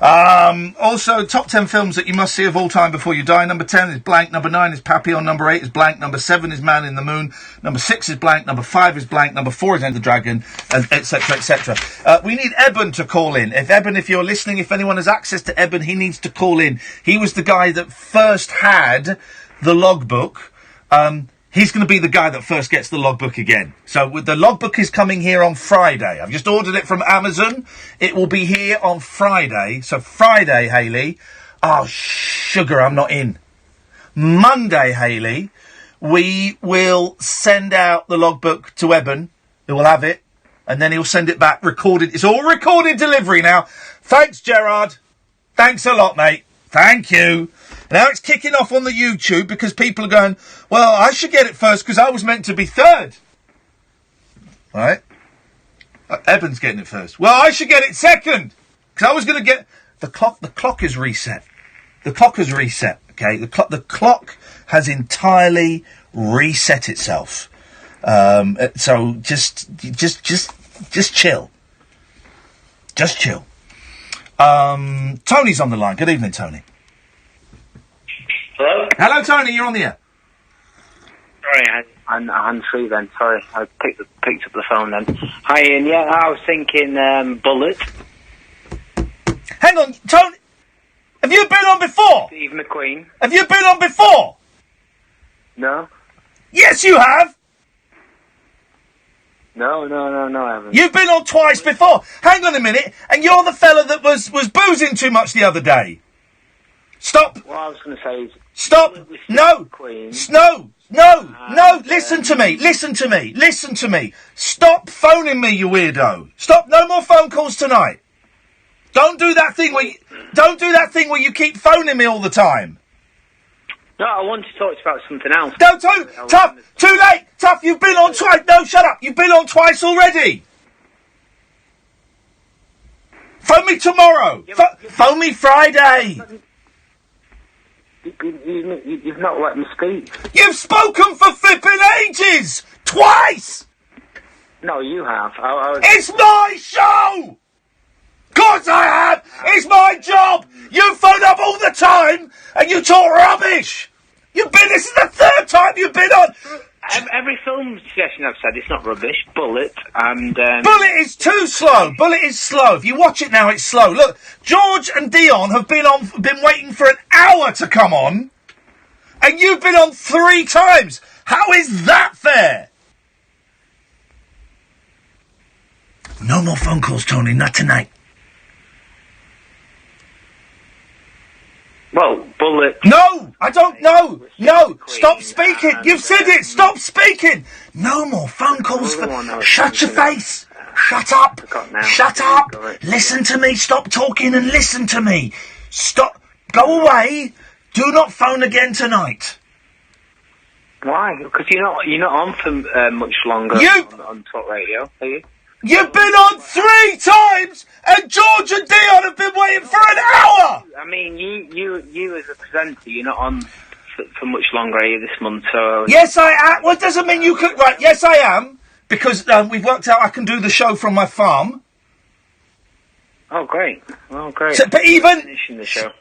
Also, top 10 films that you must see of all time before you die. Number 10 is blank. Number 9 is Papillon. Number 8 is blank. Number 7 is Man in the Moon. Number 6 is blank. Number 5 is blank. Number 4 is Enter the Dragon, etc., etc. We need Eben to call in. If you're listening, if anyone has access to Eben, he needs to call in. He was the guy that first had the logbook. He's going to be the guy that first gets the logbook again. So the logbook is coming here on Friday. I've just ordered it from Amazon. It will be here on Friday. So Friday, Hayley. Oh, sugar, I'm not in. Monday, Hayley, we will send out the logbook to Eben, who will have it, and then he'll send it back recorded. It's all recorded delivery now. Thanks, Gerard. Thanks a lot, mate. Thank you. Now it's kicking off on the YouTube because people are going, well, I should get it first because I was meant to be third. Right? Eben's getting it first. Well, I should get it second because I was going to get... The clock is reset. The clock has reset, okay? The clock has entirely reset itself. So just chill. Just chill. Tony's on the line. Good evening, Tony. Hello? Hello, Tony. You're on the air. Sorry, I'm hands-free then. Sorry, I picked up the phone then. Hi, Ian. Yeah, I was thinking Bullet. Hang on, Tony. Have you been on before? Steve McQueen. Have you been on before? No. Yes, you have. No, I haven't. You've been on twice before. Hang on a minute. And you're the fella that was boozing too much the other day. Stop. What I was going to say is... Stop. No. No. Listen to me. Stop phoning me, you weirdo. Stop. No more phone calls tonight. Don't do that thing where you keep phoning me all the time. No, I wanted to talk to you about something else. No, Tough, too late. Tough, you've been on twice. No, shut up. You've been on twice already. Phone me tomorrow. Phone me Friday. You've not let me speak. You've spoken for flipping ages! Twice! No, you have. It's my show! Course I have! It's my job! You phone up all the time and you talk rubbish! This is the third time you've been on! Every film suggestion I've said, it's not rubbish. Bullet and... Bullet is too slow. Bullet is slow. If you watch it now, it's slow. Look, George and Dion have been waiting for an hour to come on, and you've been on 3 times. How is that fair? No more phone calls, Tony. Not tonight. Well, Bullet... No! I don't know! No! Stop speaking! You've said it! Stop speaking! No more phone calls Shut your face! Shut up! Shut up! Listen to me! Stop talking and listen to me! Stop! Go away! Do not phone again tonight! Why? Because you're not on for much longer on Talk Radio, are you? You've been on 3 times, and George and Dion have been waiting for an hour! I mean, you as a presenter, you're not on for much longer, are you, this month, so... Yes, I am. Well, it doesn't mean you could... Right, yes, I am, because we've worked out I can do the show from my farm. Oh, great. Oh, great. So, but even... Finishing the show.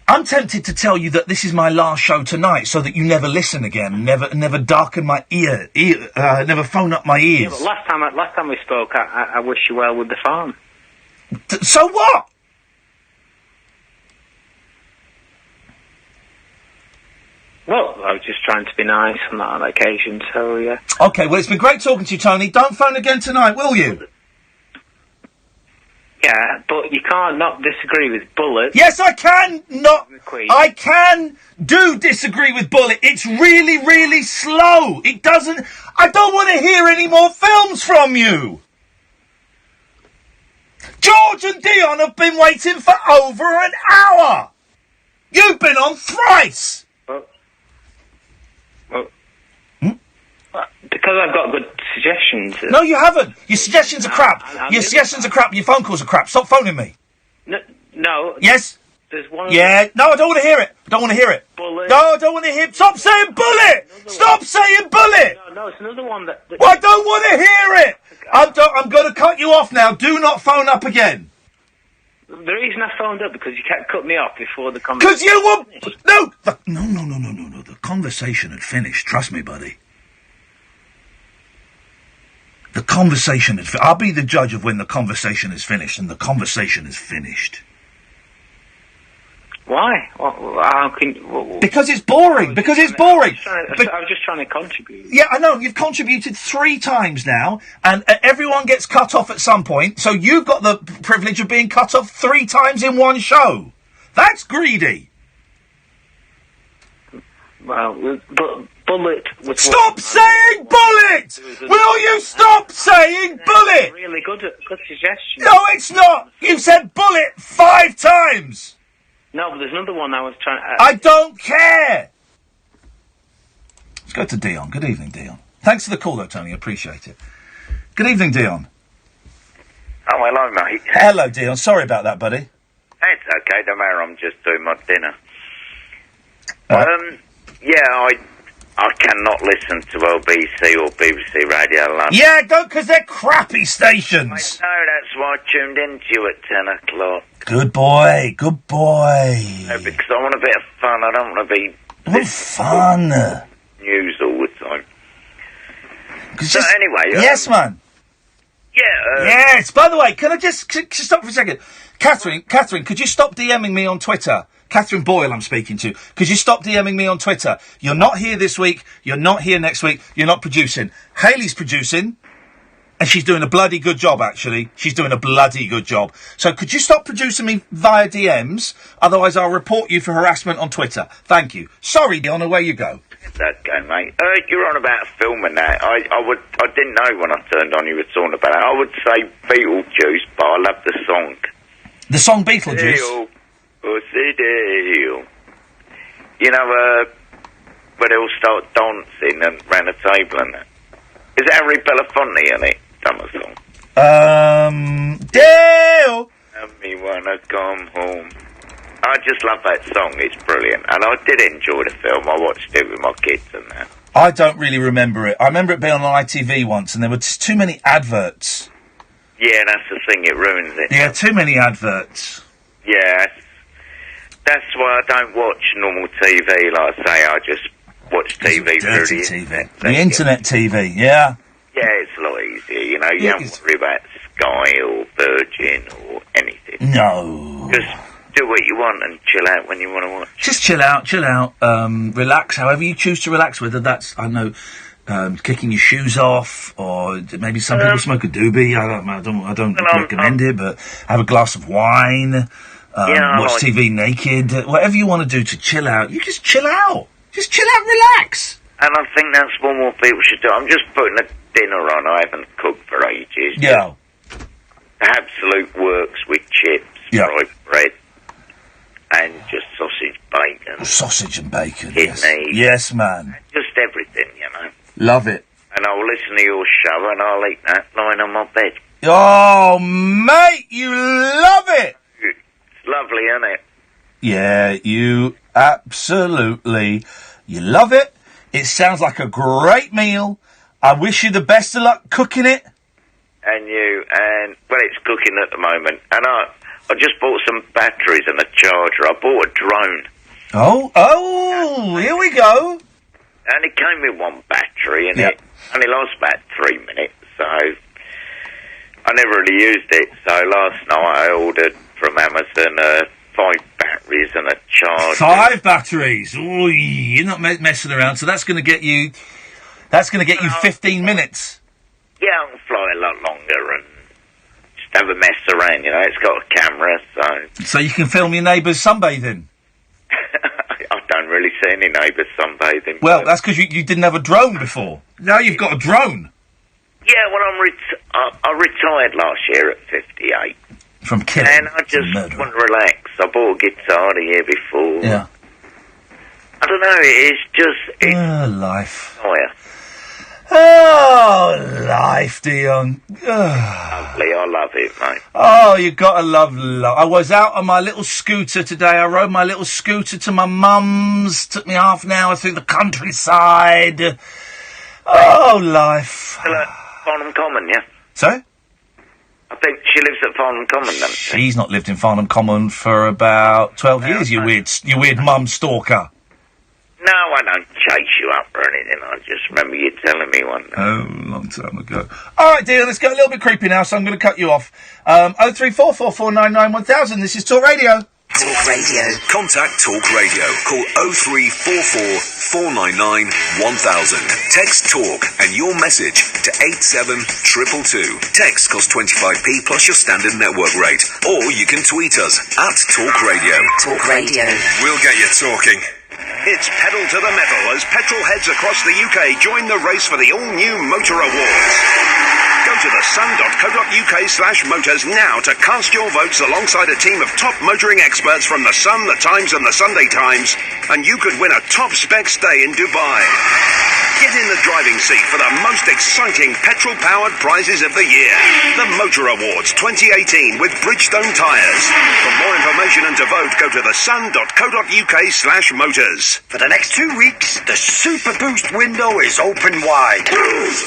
I'm tempted to tell you that this is my last show tonight, so that you never listen again, never darken my ear, never phone up my ears. Yeah, but last time we spoke, I wish you well with the farm. So what? Well, I was just trying to be nice on that occasion, so yeah. Okay, well, it's been great talking to you, Tony. Don't phone again tonight, will you? Yeah, but you can't not disagree with Bullet. Yes, I can not. I can disagree with Bullet. It's really, really slow. It doesn't... I don't want to hear any more films from you. George and Dion have been waiting for over an hour. You've been on thrice. Because I've got good suggestions. No, you haven't. Your suggestions are crap. Your suggestions are crap. Your phone calls are crap. Stop phoning me. No. Yes? There's one... Yeah. No, I don't want to hear it. Bullet. No, I don't want to hear... Stop saying Bullet! Stop saying Bullet! No, it's another one that... Well, I don't want to hear it! I'm going to cut you off now. Do not phone up again. the reason I phoned up because you kept cutting me off before the conversation. Because you were no. The conversation had finished. Trust me, buddy. The conversation had. I'll be the judge of when the conversation is finished, and the conversation is finished. Why? How can? Because it's boring. Because it's boring. I was just trying to contribute. Yeah, I know. You've contributed 3 times now, and everyone gets cut off at some point. So you've got the privilege of being cut off 3 times in one show. That's greedy. Well, bullet. Stop saying bullet! Will you stop saying bullet? Really good suggestion. No, it's not. You've said bullet 5 times. No, but there's another one I was trying. I don't care. Let's go to Dion. Good evening, Dion. Thanks for the call, though, Tony. Appreciate it. Good evening, Dion. Oh, hello, mate. Hello, Dion. Sorry about that, buddy. It's okay, don't matter. I'm just doing my dinner. Yeah, I cannot listen to LBC or BBC Radio London. Yeah, don't, because they're crappy stations. I know, that's why I tuned into you at 10 o'clock. Good boy, good boy. No, because I want a bit of fun. I don't want to be... What fun? News all the time. So anyway... yes, man. Yeah. Yes, by the way, can I just stop for a second? Catherine, could you stop DMing me on Twitter? Catherine Boyle I'm speaking to. Could you stop DMing me on Twitter? You're not here this week. You're not here next week. You're not producing. Hayley's producing. And she's doing a bloody good job, actually. She's doing a bloody good job. So could you stop producing me via DMs? Otherwise I'll report you for harassment on Twitter. Thank you. Sorry, Dion, away you go. Okay, mate. You're on about film and that. I didn't know when I turned on you were talking about it. I would say Beetlejuice, but I love the song. The song Beetlejuice? You know, where they all start dancing and round the table and that. Is Harry Belafonte in it? Done the song. Dale! Let me wanna come home. I just love that song. It's brilliant. And I did enjoy the film. I watched it with my kids and that. I don't really remember it. I remember it being on ITV once and there were just too many adverts. Yeah, that's the thing. It ruins it. Yeah, too many adverts. Yeah. That's why I don't watch normal TV. Like I say, I just watch TV through the TV. The internet TV, yeah. Yeah, it's a lot easier, you know. You don't worry about Sky or Virgin or anything. No. Just do what you want and chill out when you want to watch. Just chill out, relax, however you choose to relax, whether that's, I don't know, kicking your shoes off, or maybe some people smoke a doobie. I don't recommend it, but have a glass of wine, watch TV naked, whatever you want to do to chill out. You just chill out. Just chill out, relax. And I think that's what more people should do. I'm just putting a dinner on. I haven't cooked for ages. Yeah. Absolute works with chips, fried bread, and just sausage, bacon. Sausage and bacon, kidneys. Yes, man. Just everything, you know. Love it. And I'll listen to your show and I'll eat that lying on my bed. Oh, mate, you love it! It's lovely, isn't it? Yeah, you absolutely... You love it. It sounds like a great meal. I wish you the best of luck cooking it. And you, and, well, it's cooking at the moment. And I just bought some batteries and a charger. I bought a drone. Oh, here we go. And it came with one battery, and it only lasts about 3 minutes, so I never really used it. So last night I ordered from Amazon 5 batteries and a charger. 5 batteries? Oh, you're not messing around. So that's going to get you. That's going to get you 15 minutes. Yeah, I can fly a lot longer and just have a mess around. You know, it's got a camera, so you can film your neighbours sunbathing. I don't really see any neighbours sunbathing. Well, that's because you didn't have a drone before. Now you've got a drone. Yeah, well, I retired last year at 58. From killing. And I just want to relax. I bought a guitar the year before. Yeah. I don't know, it's just... life. Oh, yeah. Oh, life, Dion. Lovely, I love it, mate. Oh, you gotta love. I was out on my little scooter today. I rode my little scooter to my mum's. Took me half an hour through the countryside. Oh, life. Farnham Common, yeah? Sorry? I think she lives at Farnham Common, doesn't she? She's not lived in Farnham Common for about 12 years, you weird mum stalker. No, I don't chase you up or anything. I just remember you telling me one day. Oh, a long time ago. All right, dear, let's go a little bit creepy now, so I'm going to cut you off. 03444991000, this is Talk Radio. Talk Radio. Contact Talk Radio. Call 0344 499 1000. Text Talk and your message to 87222. Text costs 25p plus your standard network rate. Or you can tweet us at Talk Radio. Talk Radio. We'll get you talking. It's pedal to the metal as petrol heads across the UK join the race for the all-new Motor Awards. Go to thesun.co.uk/motors now to cast your votes alongside a team of top motoring experts from The Sun, The Times and The Sunday Times, and you could win a top-spec stay in Dubai. Get in the driving seat for the most exciting petrol-powered prizes of the year. The Motor Awards 2018 with Bridgestone tyres. For more information and to vote, go to thesun.co.uk/motors. For the next 2 weeks, the Super Boost window is open wide.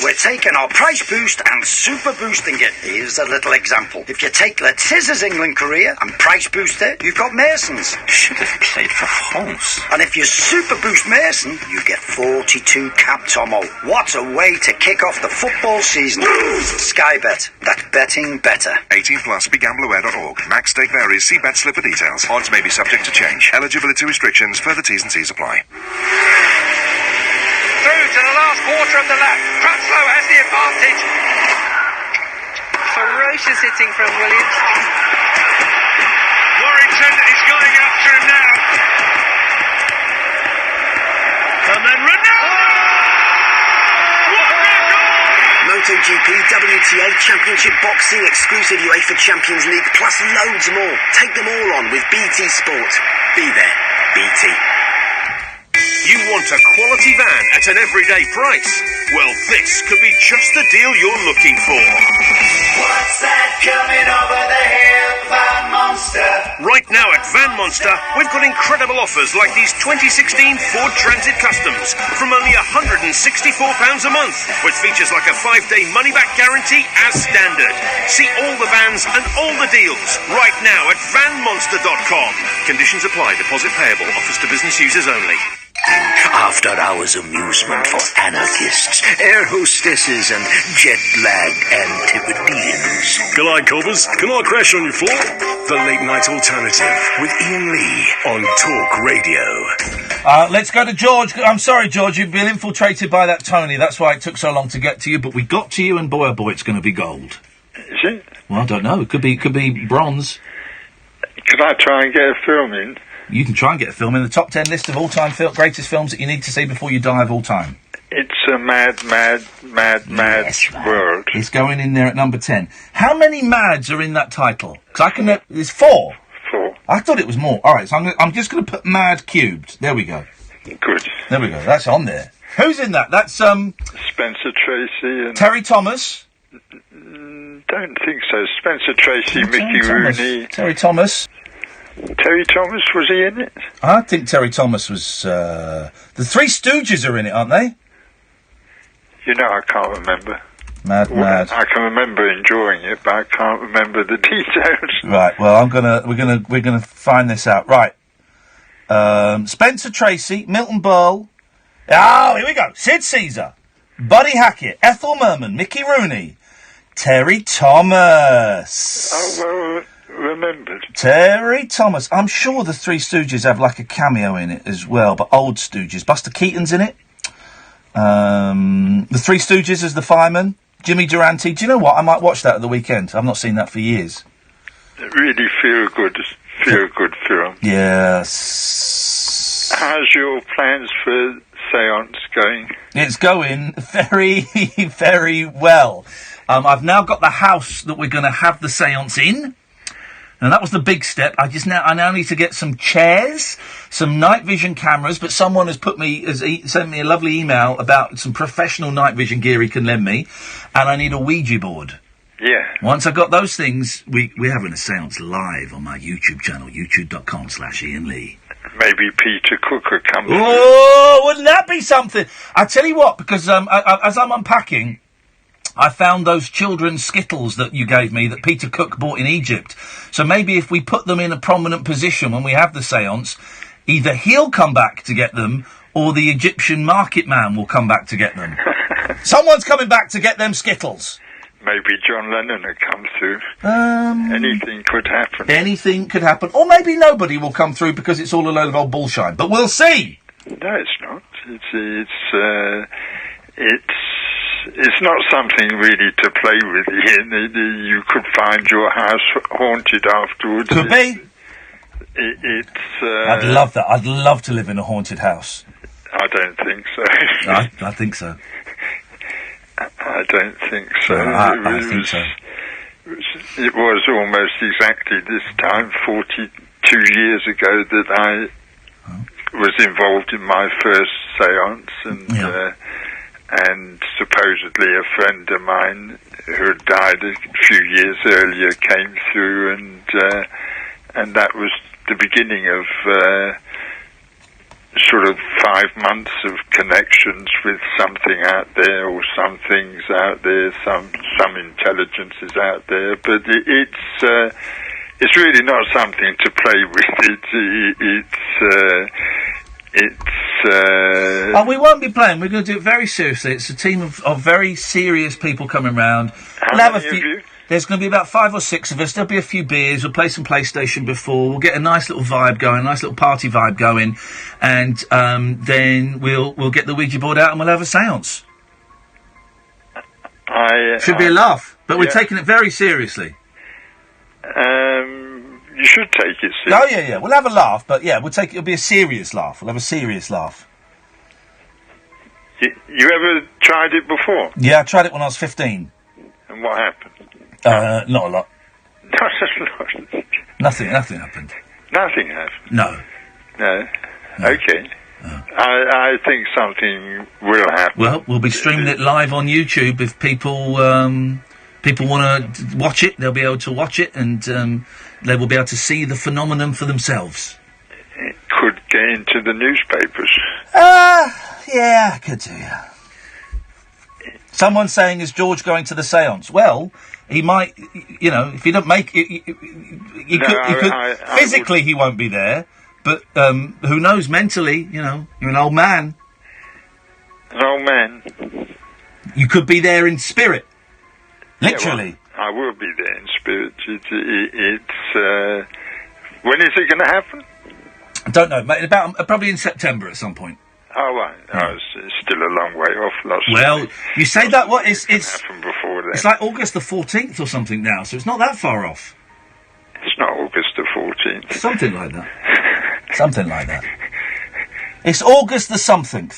We're taking our price boost and super boosting it. Here's a little example. If you take Letiz's England career and price boost it, you've got Mason's. Should have played for France. And if you super boost Mason, you get 42 cap Tomo. What a way to kick off the football season. Sky Bet. That's betting better. 18 plus. BeGambleAware.org. Max stake varies. See bet slip for details. Odds may be subject to change. Eligibility restrictions. Further T's and C's apply. Through to the last quarter of the lap. Crutslow has the advantage. Ferocious hitting from Williams. Warrington is going after him now. And then MotoGP, WTA, Championship Boxing, exclusive UEFA Champions League, plus loads more. Take them all on with BT Sport. Be there. BT. You want a quality van at an everyday price? Well, this could be just the deal you're looking for. What's that coming over the hill, Van Monster? Right now at Van Monster, we've got incredible offers like these 2016 Ford Transit Customs from only £164 a month, with features like a 5-day money-back guarantee as standard. See all the vans and all the deals right now at vanmonster.com. Conditions apply. Deposit payable. Offers to business users only. After-hours amusement for anarchists, air hostesses and jet-lagged Antipodeans. G'day, coppers. Can I crash on your floor? The Late Night Alternative with Iain Lee on Talk Radio. Let's go to George. I'm sorry, George, you've been infiltrated by that Tony. That's why it took so long to get to you, but we got to you, and boy, oh boy, it's going to be gold. Is it? Well, I don't know. It could be bronze. Could I try and get a film in? You can try and get a film in the top 10 list of all-time greatest films that you need to see before you die of all time. It's a mad world. It's going in there at number 10. How many mads are in that title? Because there's 4. 4. I thought it was more. All right, so I'm just going to put mad cubed. There we go. Good. There we go. That's on there. Who's in that? That's Spencer Tracy and Terry Thomas. Don't think so. Spencer Tracy, Mickey Rooney, Terry Thomas. Terry Thomas, was he in it? I think Terry Thomas was. The Three Stooges are in it, aren't they? You know, I can't remember. Mad. I can remember enjoying it, but I can't remember the details. Right. Well, we're gonna find this out. Right. Spencer Tracy, Milton Berle. Oh, here we go. Sid Caesar, Buddy Hackett, Ethel Merman, Mickey Rooney, Terry Thomas. Oh well. Remembered. Terry Thomas. I'm sure the Three Stooges have like a cameo in it as well, but old Stooges. Buster Keaton's in it. The Three Stooges as the fireman. Jimmy Durante. Do you know what? I might watch that at the weekend. I've not seen that for years. Really feel good film. Yes. How's your plans for seance going? It's going very, very well. I've now got the house that we're going to have the seance in. And that was the big step. I now need to get some chairs, some night vision cameras, but someone has sent me a lovely email about some professional night vision gear he can lend me, and I need a Ouija board. Yeah. Once I've got those things, we're having a seance live on my YouTube channel, youtube.com/Iain Lee. Maybe Peter Cook will come. Oh, wouldn't that be something? I tell you what, because as I'm unpacking, I found those children's Skittles that you gave me that Peter Cook bought in Egypt. So maybe if we put them in a prominent position when we have the séance, either he'll come back to get them or the Egyptian market man will come back to get them. Someone's coming back to get them Skittles. Maybe John Lennon will come through. Anything could happen. Anything could happen. Or maybe nobody will come through because it's all a load of old bullshine. But we'll see! No, it's not. It's not something really to play with, Ian. You could find your house haunted afterwards. Could be. I'd love that. I'd love to live in a haunted house. I don't think so. I think so. I don't think so. I think so. It was almost exactly this time, 42 years ago, that I was involved in my first séance, and supposedly a friend of mine who had died a few years earlier came through, and that was the beginning of sort of 5 months of connections with something out there, or some things out there, some intelligences out there, but it's really not something to play with. We won't be playing. We're going to do it very seriously. It's a team of very serious people coming round. We'll have a few. There's going to be about 5 or 6 of us. There'll be a few beers. We'll play some PlayStation before. We'll get a nice little vibe going, a nice little party vibe going, and then we'll get the Ouija board out and we'll have a séance. Should be a laugh, but we're taking it very seriously. You should take it seriously. Oh yeah. We'll have a laugh, but it'll be a serious laugh. We'll have a serious laugh. You ever tried it before? Yeah, I tried it when I was 15. And what happened? Not a lot. Not a lot. Nothing happened. Nothing happened? No. Okay. I think something will happen. Well, we'll be streaming it live on YouTube. If people want to watch it, they'll be able to watch it, and they will be able to see the phenomenon for themselves. It could get into the newspapers. Yeah, I could do, yeah. Someone's saying, is George going to the séance? Well, he might, if he don't make it, he could physically he won't be there, but who knows, mentally, you're an old man. An old man? You could be there in spirit. Literally. Yeah, I will be there in spirit. When is it going to happen? I don't know, mate, probably in September at some point. Oh, right. Yeah. It's still a long way off. Well, you say that, it's happened before then. It's like August the 14th or something now, so it's not that far off. It's not August the 14th. Something like that. Something like that. It's August the something.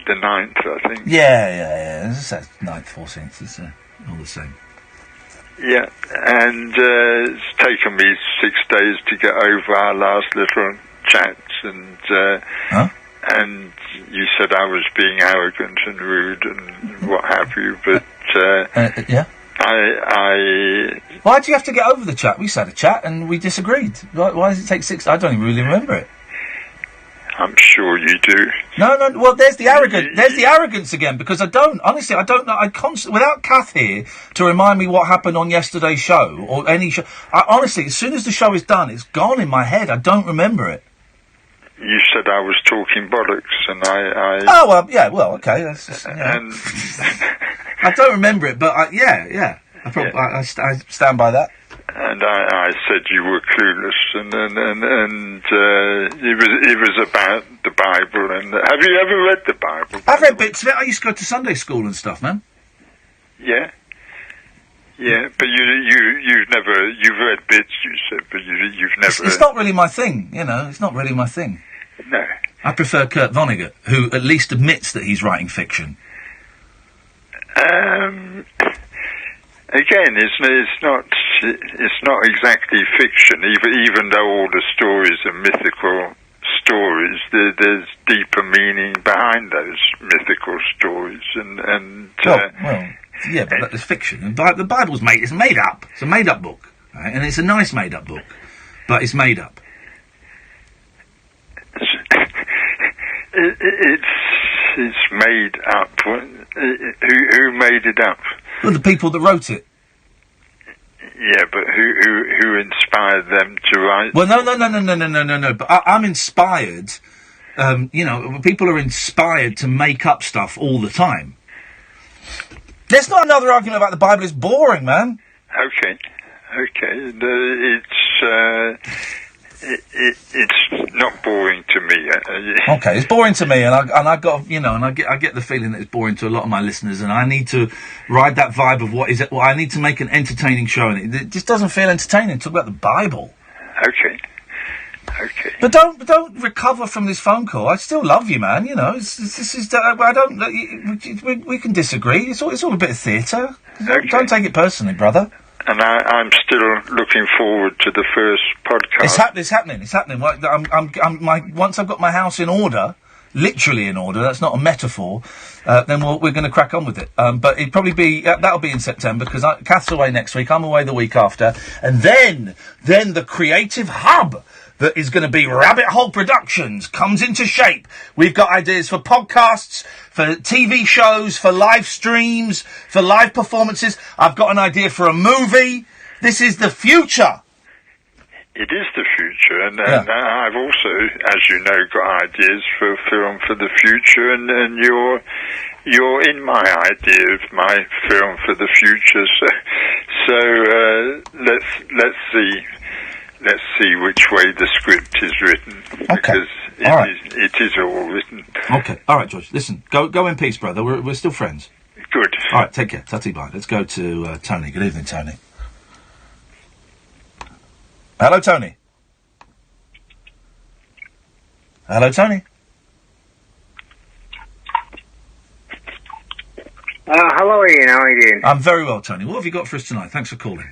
The 9th, I think. Yeah. It's 9th, 14th. It's all the same. Yeah, and it's taken me 6 days to get over our last little chat, and you said I was being arrogant and rude and what have you, but yeah. I Why do you have to get over the chat? We just had a chat and we disagreed. Why does it take 6? I don't even really remember it. I'm sure you do. No. Well, there's the arrogance. There's the arrogance again, because I don't know. I constantly, without Kath here to remind me what happened on yesterday's show or any show. Honestly, as soon as the show is done, it's gone in my head. I don't remember it. You said I was talking bollocks, and I... Oh, well, yeah, well, okay. That's just, and I don't remember it, but yeah. I stand by that. And I said you were clueless, and it was about the Bible. And have you ever read the Bible? I've read bits of it. I used to go to Sunday school and stuff, man. Yeah. Yeah, but you've read bits, you said, but you've never... It's not really my thing, it's not really my thing. No. I prefer Kurt Vonnegut, who at least admits that he's writing fiction. Again, it's not exactly fiction, even though all the stories are mythical stories. There's deeper meaning behind those mythical stories, yeah, but that is fiction. And the Bible's it's made up. It's a made-up book, right? And it's a nice made-up book, but it's made up. It's made up. Who made it up? Well, the people that wrote it. Yeah, but who inspired them to write? Well, no. But I'm inspired. People are inspired to make up stuff all the time. There's not another argument about the Bible. It's boring, man. Okay. It's not boring to me. Okay, it's boring to me, and I get the feeling that it's boring to a lot of my listeners, and I need to ride that vibe of what is it. Well, I need to make an entertaining show, and it just doesn't feel entertaining. Talk about the Bible. Okay. But don't recover from this phone call. I still love you, man. We can disagree. It's all a bit of theatre. Okay. Don't take it personally, brother. And I'm still looking forward to the first podcast. It's happening. Once I've got my house in order, literally in order, that's not a metaphor, then we're going to crack on with it. But it'd probably be, that'll be in September, because Kath's away next week, I'm away the week after, and then the creative hub that is going to be Rabbit Hole Productions comes into shape. We've got ideas for podcasts, for TV shows, for live streams, for live performances. I've got an idea for a movie. This is the future. It is the future, and I've also, as you know, got ideas for a film for the future, and you're in my idea of my film for the future. So let's see which way the script is written. Okay. Because it is all written. Okay. All right, George. Listen, go in peace, brother. We're still friends. Good. All right, take care. Tatty bye. Let's go to Tony. Good evening, Tony. Hello, Tony. Hello, Ian. How are you doing? I'm very well, Tony. What have you got for us tonight? Thanks for calling.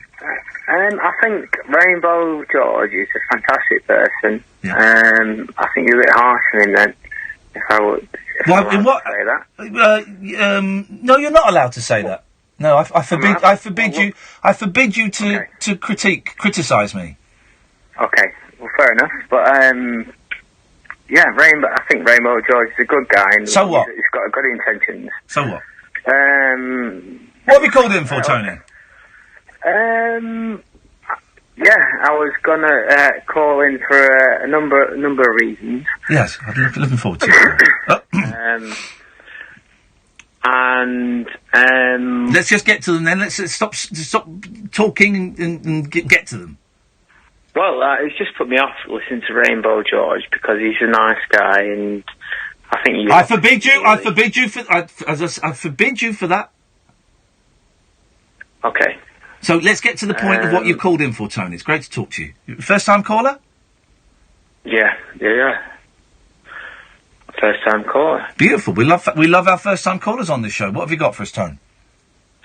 I think Rainbow George is a fantastic person. Yeah. I think you're a bit harsh on him then, if I would. Say that. No, you're not allowed to say that. No, I forbid you to criticise me. Okay, well, fair enough. But I think Rainbow George is a good guy. And so what? He's got good intentions. So what? What have you called in for, Tony? I was gonna call in for a number of reasons. Yes, I'm looking forward to it. Let's just get to them then. Let's stop talking and get to them. Well, it's just put me off listening to Rainbow George because he's a nice guy, and I think I forbid you for that. Okay. So let's get to the point of what you called in for, Tony. It's great to talk to you. First time caller? Yeah. First time caller. Beautiful. We love our first time callers on this show. What have you got for us, Tony?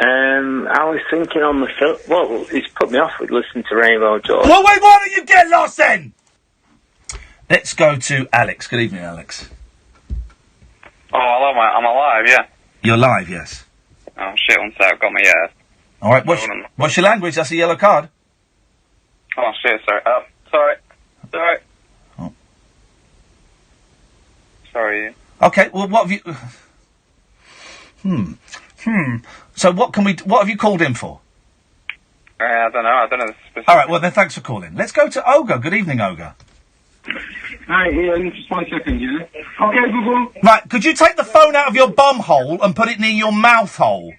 I was thinking on the film. Well, it's put me off with listening to Rainbow George. Well, wait, why don't you get lost then? Let's go to Alex. Good evening, Alex. Oh, hello, mate. I'm alive, yeah. You're live, yes. Oh, shit, one sec. I've got my ear. All right, what's your language? That's a yellow card. Oh, shit, sorry. Oh, sorry. Oh. Sorry. Okay, well, what have you... So what have you called in for? I don't know the specific... All right, well, then thanks for calling. Let's go to Olga. Good evening, Olga. Hi, Ian, just 1 second, yeah? Okay, Google. Right, could you take the phone out of your bum hole and put it near your mouth hole?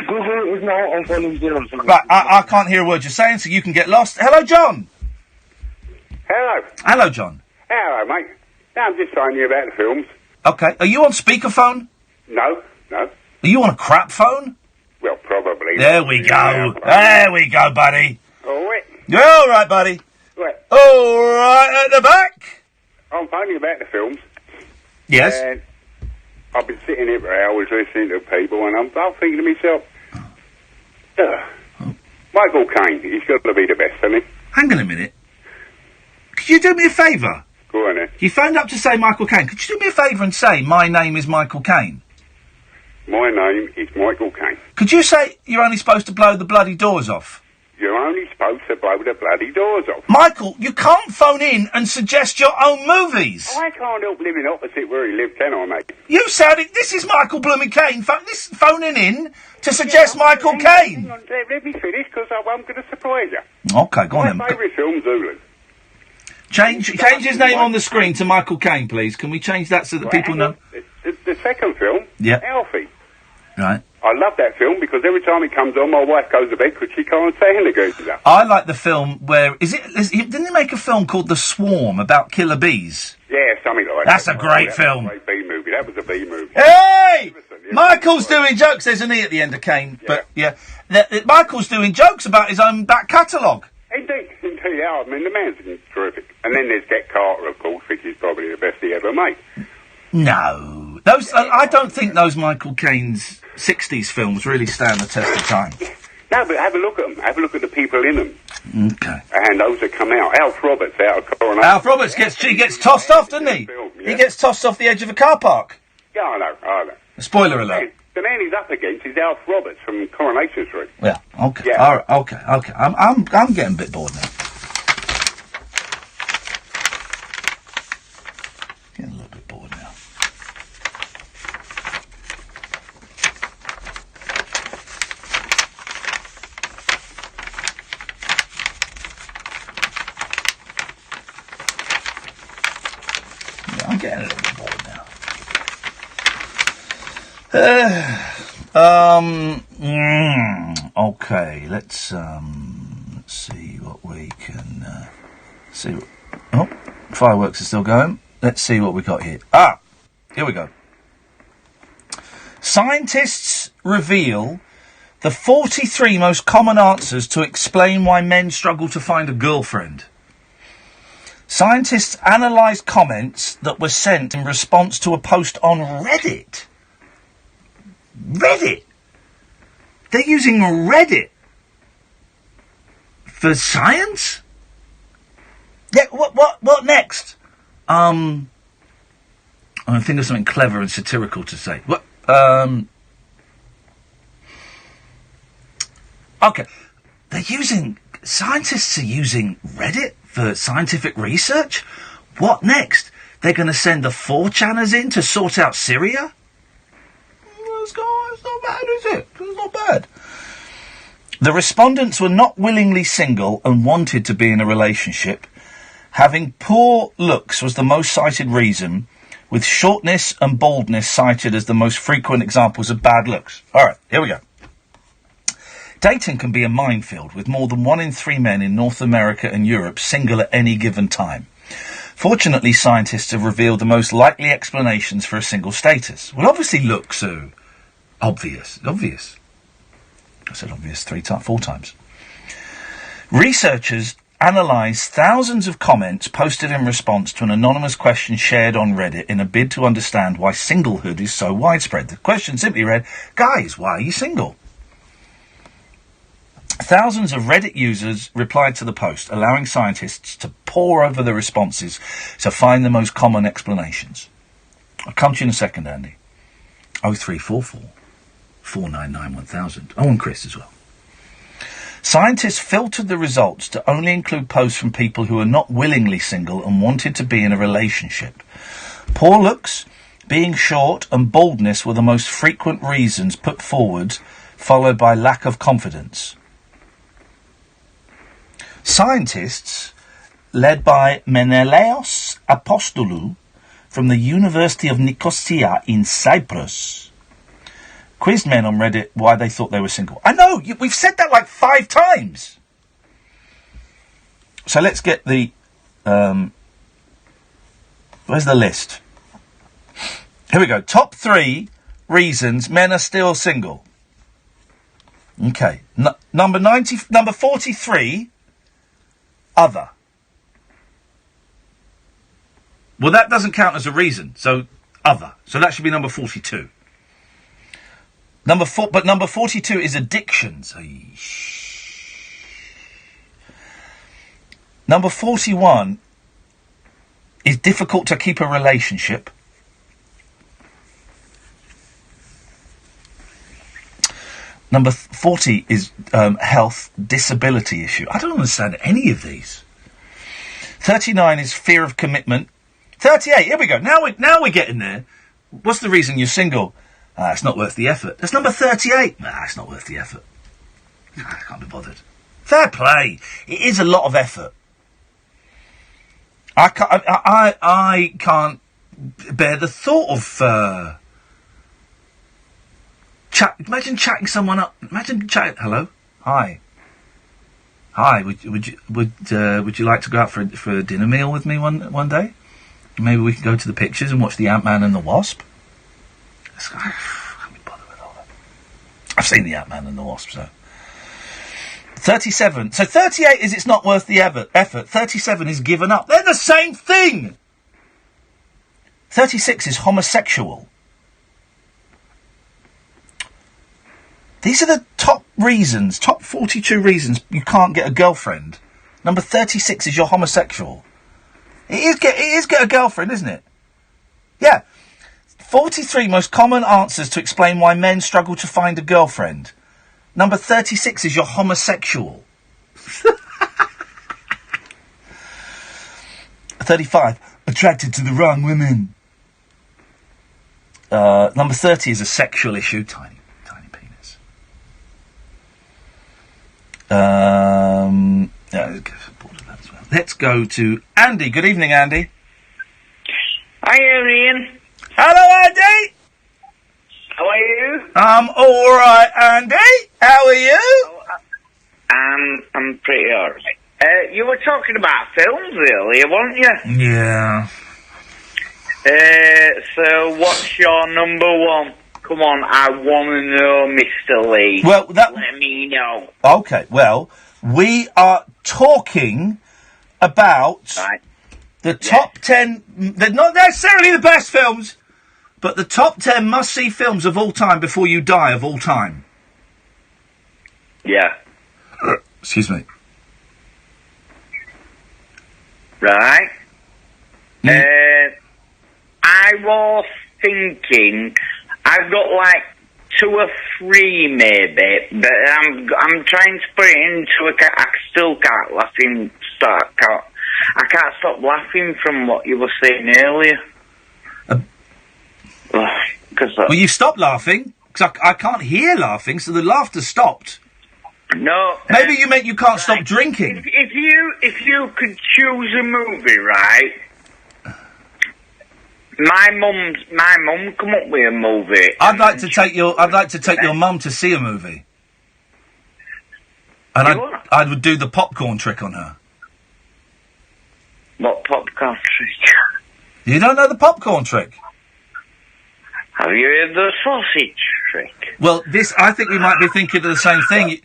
Google is now on volume 0. Right, I can't hear a word you're saying, so you can get lost. Hello, John. Hello. Hello, John. Hello, mate. No, I'm just phoning you about the films. Okay, are you on speakerphone? No. Are you on a crap phone? Well, probably. There we go. There we go, buddy. All right. You're all right, buddy. Right. All right, at the back. I'm phoning about the films. Yes. And I've been sitting here for hours listening to people, and I'm thinking to myself, Michael Caine, he's got to be the best, hasn't he? Hang on a minute. Could you do me a favour? Go on then. You phoned up to say Michael Caine. Could you do me a favour and say, my name is Michael Caine? My name is Michael Caine. Could you say you're only supposed to blow the bloody doors off? You're only supposed to blow the bloody doors off. Michael, you can't phone in and suggest your own movies. I can't help living opposite where he lived, can I, mate? You sounded... This is Michael Blooming Caine. Phoning in to suggest Michael Caine. Hang on, let me finish, because I'm going to surprise you. Okay, go on then. My favourite film, Zulu. Change his name on the screen to Michael Caine, please. Can we change that so that people know? The second film, Alfie. Right. I love that film because every time it comes on, my wife goes to bed because she can't stand the gooses up. I like the film where... Didn't he make a film called The Swarm about killer bees? Yeah, something like that. That's a great film. That was a great B-movie. That was a B-movie. Hey! Michael's doing jokes, isn't he, at the end of Caine? But, Michael's doing jokes about his own back catalogue. Indeed. Yeah, I mean, the man's terrific. And then there's Get Carter, of course, which is probably the best he ever made. No. Those, I don't think those Michael Caine's 60s films really stand the test of time. No, but have a look at them. Have a look at the people in them. Okay. And those that come out. Alf Roberts out of Coronation. Alf Roberts gets tossed off, doesn't he? He gets tossed off the edge of a car park. Yeah, I know. Spoiler alert. The man he's up against is Alf Roberts from Coronation Street. Yeah, okay. Yeah. All right, okay. I'm getting a bit bored now. Getting a little bit bored now. Yeah, I'm getting a little bit bored now. Okay, let's see what we can see. Oh, fireworks are still going. Let's see what we got here. Here we go. Scientists reveal the 43 most common answers to explain why men struggle to find a girlfriend. Scientists analysed comments that were sent in response to a post on Reddit. Reddit? They're using Reddit for science? Yeah, what next? I think of something clever and satirical to say. What? Okay. Scientists are using Reddit for scientific research? What next? They're going to send the 4chaners in to sort out Syria? It's not bad, is it? It's not bad. The respondents were not willingly single and wanted to be in a relationship. Having poor looks was the most cited reason, with shortness and baldness cited as the most frequent examples of bad looks. All right, here we go. Dating can be a minefield, with more than 1 in 3 men in North America and Europe single at any given time. Fortunately, scientists have revealed the most likely explanations for a single status. Well, obviously looks are obvious. I said obvious 4 times. Researchers analysed thousands of comments posted in response to an anonymous question shared on Reddit in a bid to understand why singlehood is so widespread. The question simply read, "Guys, why are you single?" Thousands of Reddit users replied to the post, allowing scientists to pore over the responses to find the most common explanations. I'll come to you in a second, Andy. 0344 499 1000. Oh, and Chris as well. Scientists filtered the results to only include posts from people who are not willingly single and wanted to be in a relationship. Poor looks, being short, and baldness were the most frequent reasons put forward, followed by lack of confidence. Scientists, led by Menelaos Apostolou from the University of Nicosia in Cyprus, quizzed men on Reddit why they thought they were single. I know, we've said that like 5 times. So let's get the... where's the list? Here we go. Top 3 reasons men are still single. Okay. Number 43... other. Well, that doesn't count as a reason, so other. So that should be number 42. Number 42 is addictions. Number 41 is difficult to keep a Number 40 is health disability issue. I don't understand any of these. 39 is fear of commitment. 38, here we go. Now we're getting there. What's the reason you're single? It's not worth the effort. That's number 38. It's not worth the effort. I can't be bothered. Fair play. It is a lot of effort. I can't bear the thought of imagine chatting someone up. Imagine chatting. Hello, hi. Would you like to go out for a dinner meal with me one day? Maybe we can go to the pictures and watch the Ant-Man and the Wasp. I can't be bothered with all that. I've seen the Ant-Man and the Wasp, so. 37. So 38 is it's not worth the effort. 37 is given up. They're the same thing! 36 is homosexual. These are the top 42 reasons you can't get a girlfriend. Number 36 is you're homosexual. It is get a girlfriend, isn't it? Yeah. 43 most common answers to explain why men struggle to find a girlfriend. Number 36 is you're homosexual. 35, attracted to the wrong women. Number 30 is a sexual issue. Tiny penis. Let's go to Andy. Good evening, Andy. Hi, Ian. Hello, Andy. How are you? I'm all right, Andy. How are you? I'm pretty all right. You were talking about films earlier, weren't you? Yeah. So what's your number one? Come on, I want to know, Mr. Lee. Well, let me know. Okay, well, we are talking about the top 10, they're not necessarily the best films, but the top 10 must-see films of all time before you die of all time. Yeah. Excuse me. Right. I was thinking, I've got like 2 or 3 maybe, but I'm trying to put it into I still can't I can't stop laughing from what you were saying earlier. Well, you stopped laughing, because I can't hear laughing, so the laughter stopped. No. Maybe you meant you can't stop drinking. If you could choose a movie, right? My mum come up with a movie. I'd like to take your mum to see a movie. And I would do the popcorn trick on her. What popcorn trick? You don't know the popcorn trick? Have you heard the sausage trick? Well, I think we might be thinking of the same thing. You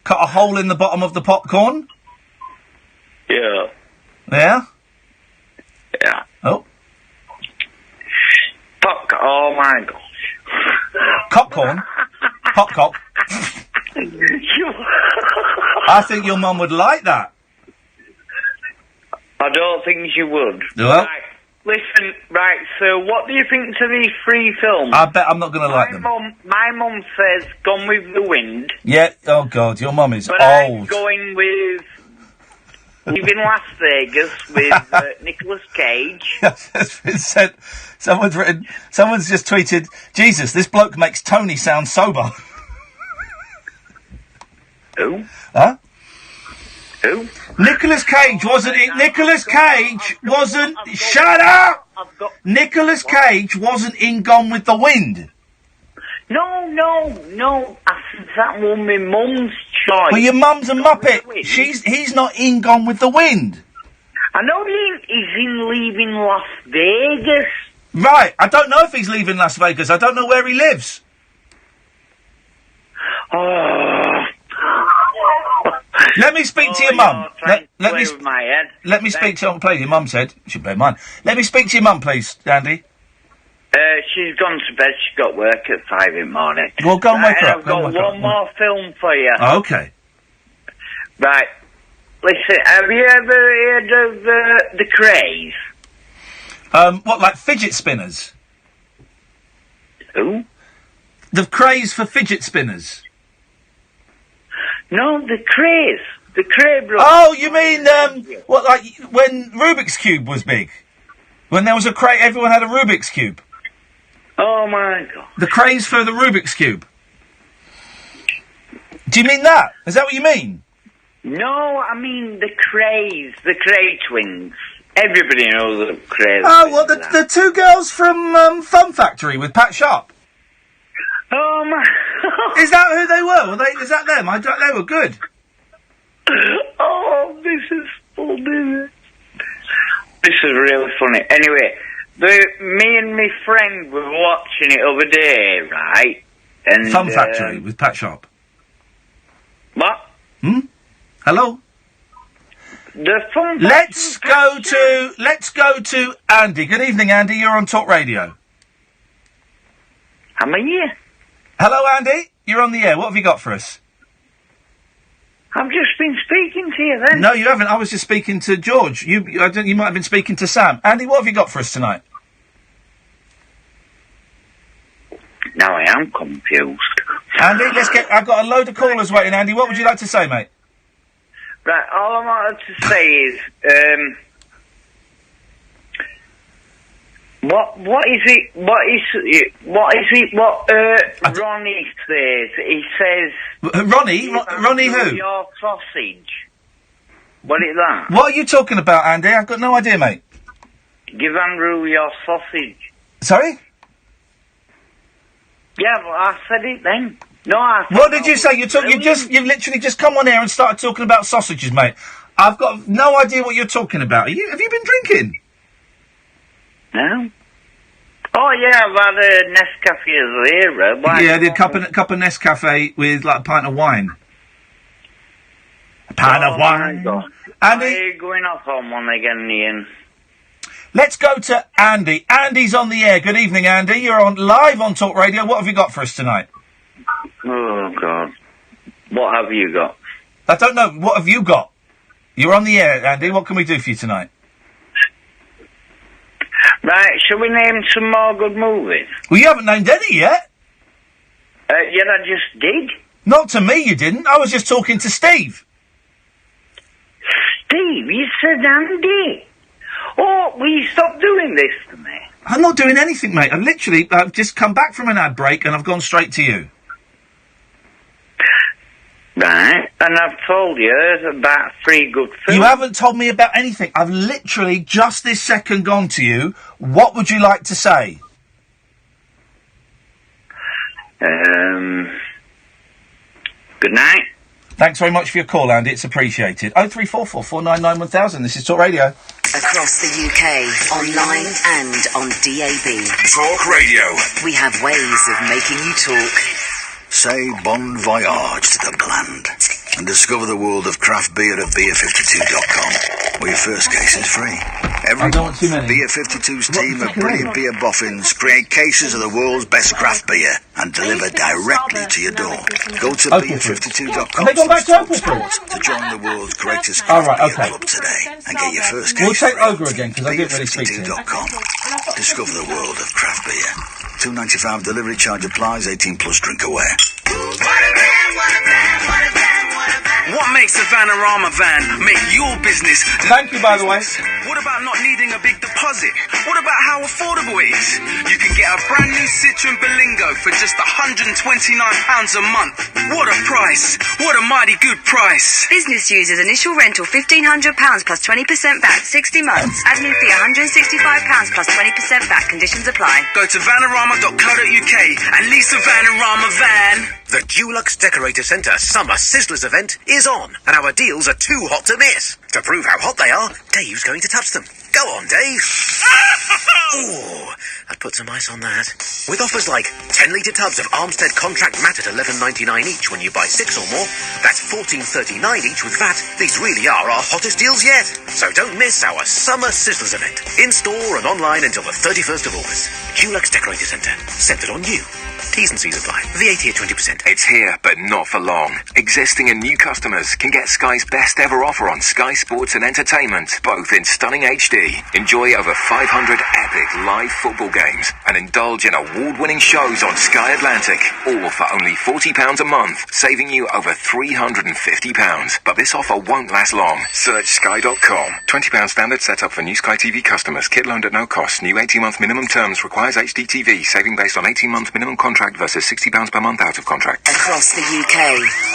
cut a hole in the bottom of the popcorn? Yeah. Yeah? Yeah. Oh. Oh my gosh. Popcorn? Popcock? I think your mum would like that. I don't think she would. Well, right, listen, right, so what do you think to these 3 films? I bet I'm not going to like them. My mum says Gone with the Wind. Yeah, oh God, your mum is but old. I'm going with Leaving Las Vegas with Nicolas Cage. Someone's just tweeted, Jesus, this bloke makes Tony sound sober. Who? Huh? Who? Nicolas Cage wasn't in... Nicolas Cage wasn't... Shut up! Nicolas Cage wasn't in Gone with the Wind. No. That was my mum's choice. Well, your mum's a muppet. He's not in Gone with the Wind. I know he's in Leaving Las Vegas. Right. I don't know if he's leaving Las Vegas. I don't know where he lives. Let me speak to your mum. Let me speak to your mum said. Should bear mine. Let me speak to your mum, please, Andy. She's gone to bed. She's got work at 5 in the morning. Well, go and wake her up. I've got one more film for you. Okay. Right. Listen, have you ever heard of the Craze? What, like fidget spinners? Who? The craze for fidget spinners. No, the craze. The craze. Oh, you mean, what, like, when Rubik's Cube was big? When there was a craze, everyone had a Rubik's Cube. Oh, my God. The craze for the Rubik's Cube. Do you mean that? Is that what you mean? No, I mean the Craze twins. Everybody knows the Craze. Oh, well, the two girls from Fun Factory with Pat Sharp. Oh, my... Is that who they were? Is that them? They were good. Oh, this is funny. This is really funny. Anyway, me and my friend were watching it over there, right? And Fun Factory with Pat Sharp. What? Hello? The Fun Let's go to Andy. Good evening, Andy. You're on Talk Radio. Am I here? Hello, Andy. You're on the air. What have you got for us? I've just been speaking to you then. No, you haven't. I was just speaking to George. You might have been speaking to Sam. Andy, what have you got for us tonight? Now I am confused. Andy, I've got a load of callers waiting, Andy. What would you like to say, mate? Right, all I wanted to say is, what Ronnie says? He says... Ronnie who? Your sausage. What is that? What are you talking about, Andy? I've got no idea, mate. Give Andrew your sausage. Sorry? Yeah, well, I said it then. No, What did you say? You've literally just come on air and started talking about sausages, mate. I've got no idea what you're talking about. Have you been drinking? No. Oh yeah, I've had a Nescafe Zero. Yeah, the cup of Nescafe with like a pint of wine. A pint of wine. Andy, are you going off on one again, Ian? Let's go to Andy. Andy's on the air. Good evening, Andy. You're live on Talk Radio. What have you got for us tonight? Oh, God. What have you got? I don't know. What have you got? You're on the air, Andy. What can we do for you tonight? Right, shall we name some more good movies? Well, you haven't named any yet. Yeah, I just did. Not to me, you didn't. I was just talking to Steve. Steve? You said Andy. Oh, will you stop doing this to me? I'm not doing anything, mate. I've just come back from an ad break and I've gone straight to you. Right, and I've told you about 3 good films. You haven't told me about anything. I've literally just this second gone to you. What would you like to say? Good night. Thanks very much for your call, Andy. It's appreciated. 0344 499 1000. This is Talk Radio. Across the UK, online and on DAB. Talk Radio. We have ways of making you talk. Say bon voyage to the gland and discover the world of craft beer at beer52.com, where your first case is free. Every month, Beer 52's team of brilliant beer boffins create cases of the world's best craft beer and deliver directly to your door. Go to beer52.com/sport to join the world's greatest craft beer club today and get your first case. We'll take Ogre again because I didn't really speak to him. Beer52.com. Discover the world of craft beer. $2.95 delivery charge applies. 18 plus. Drink aware. What makes a Vanarama van make your business? Thank you, by the way. What about not needing a big deposit? What about how affordable it is? You can get a brand new Citroen Berlingo for just £129 a month. What a price! What a mighty good price! Business users initial rental £1,500 plus 20% back, 60 months. Admin fee £165 plus 20% back. Conditions apply. Go to vanarama.co.uk and lease a Vanarama van. The Dulux Decorator Centre Summer Sizzlers event is on, and our deals are too hot to miss. To prove how hot they are, Dave's going to touch them. Go on, Dave. Ooh, I'd put some ice on that. With offers like 10-litre tubs of Armstead Contract Mat at $11.99 each when you buy 6 or more. That's $14.39 each with VAT. These really are our hottest deals yet. So don't miss our Summer Sizzlers event. In store and online until the 31st of August. Dulux Decorator Centre. Centred on you. T's and C's apply. VAT at 20%. It's here, but not for long. Existing and new customers can get Sky's best ever offer on Sky Sports and Entertainment, both in stunning HD. Enjoy over 500 epic live football games and indulge in award-winning shows on Sky Atlantic, all for only £40 a month, saving you over £350. But this offer won't last long. Search sky.com. £20 standard setup for new Sky TV customers. Kit loaned at no cost. New 18-month minimum terms requires HDTV. Saving based on 18-month minimum contract versus £60 per month out of contract. Across the UK,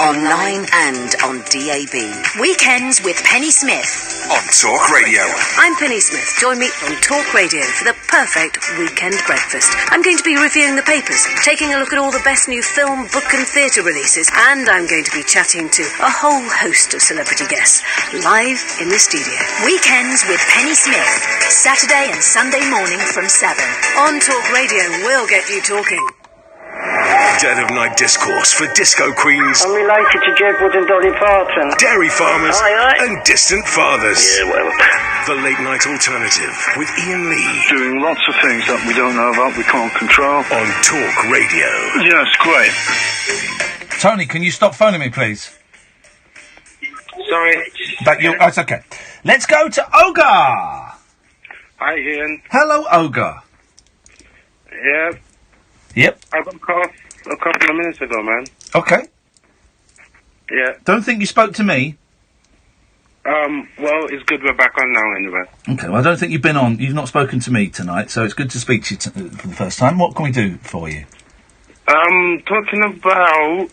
online and on DAB. Weekends with Penny Smith. On Talk Radio. I'm Penny Smith. Join me on Talk Radio for the perfect weekend breakfast. I'm going to be reviewing the papers, taking a look at all the best new film, book and theatre releases, and I'm going to be chatting to a whole host of celebrity guests live in the studio. Weekends with Penny Smith, Saturday and Sunday morning from 7. On Talk Radio, we'll get you talking. Dead of night discourse for disco queens. I'm related to Jed Wood and Dolly Parton. Dairy farmers. Aye. And distant fathers. Yeah, well. The late night alternative with Iain Lee. Doing lots of things that we don't know about, we can't control. On Talk Radio. Yes, great. Tony, can you stop phoning me, please? Sorry. Oh, it's okay. Let's go to Ogre. Hi, Ian. Hello, Ogre. Yeah. Yep. I got cut off a couple of minutes ago, man. Okay. Yeah. Don't think you spoke to me. Well, it's good we're back on now anyway. Okay, well, I don't think you've been on. You've not spoken to me tonight, so it's good to speak to you for the first time. What can we do for you? Talking about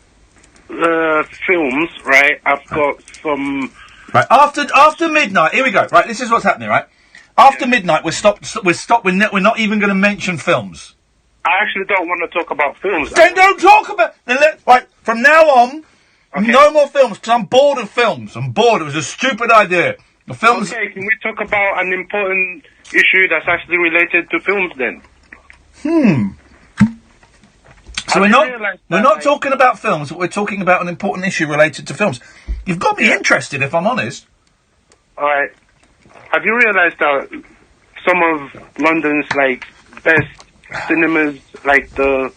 films, right? I've got some... Right, after midnight, here we go. Right, this is what's happening, right? After midnight, we're stopped, we're not even going to mention films. I actually don't want to talk about films. Then don't talk about... Right, from now on, no more films, because I'm bored of films. I'm bored. It was a stupid idea. The films... Okay, can we talk about an important issue that's actually related to films then? So we're not talking about films, but we're talking about an important issue related to films. You've got me interested, if I'm honest. Alright. Have you realised that some of London's, best cinemas, the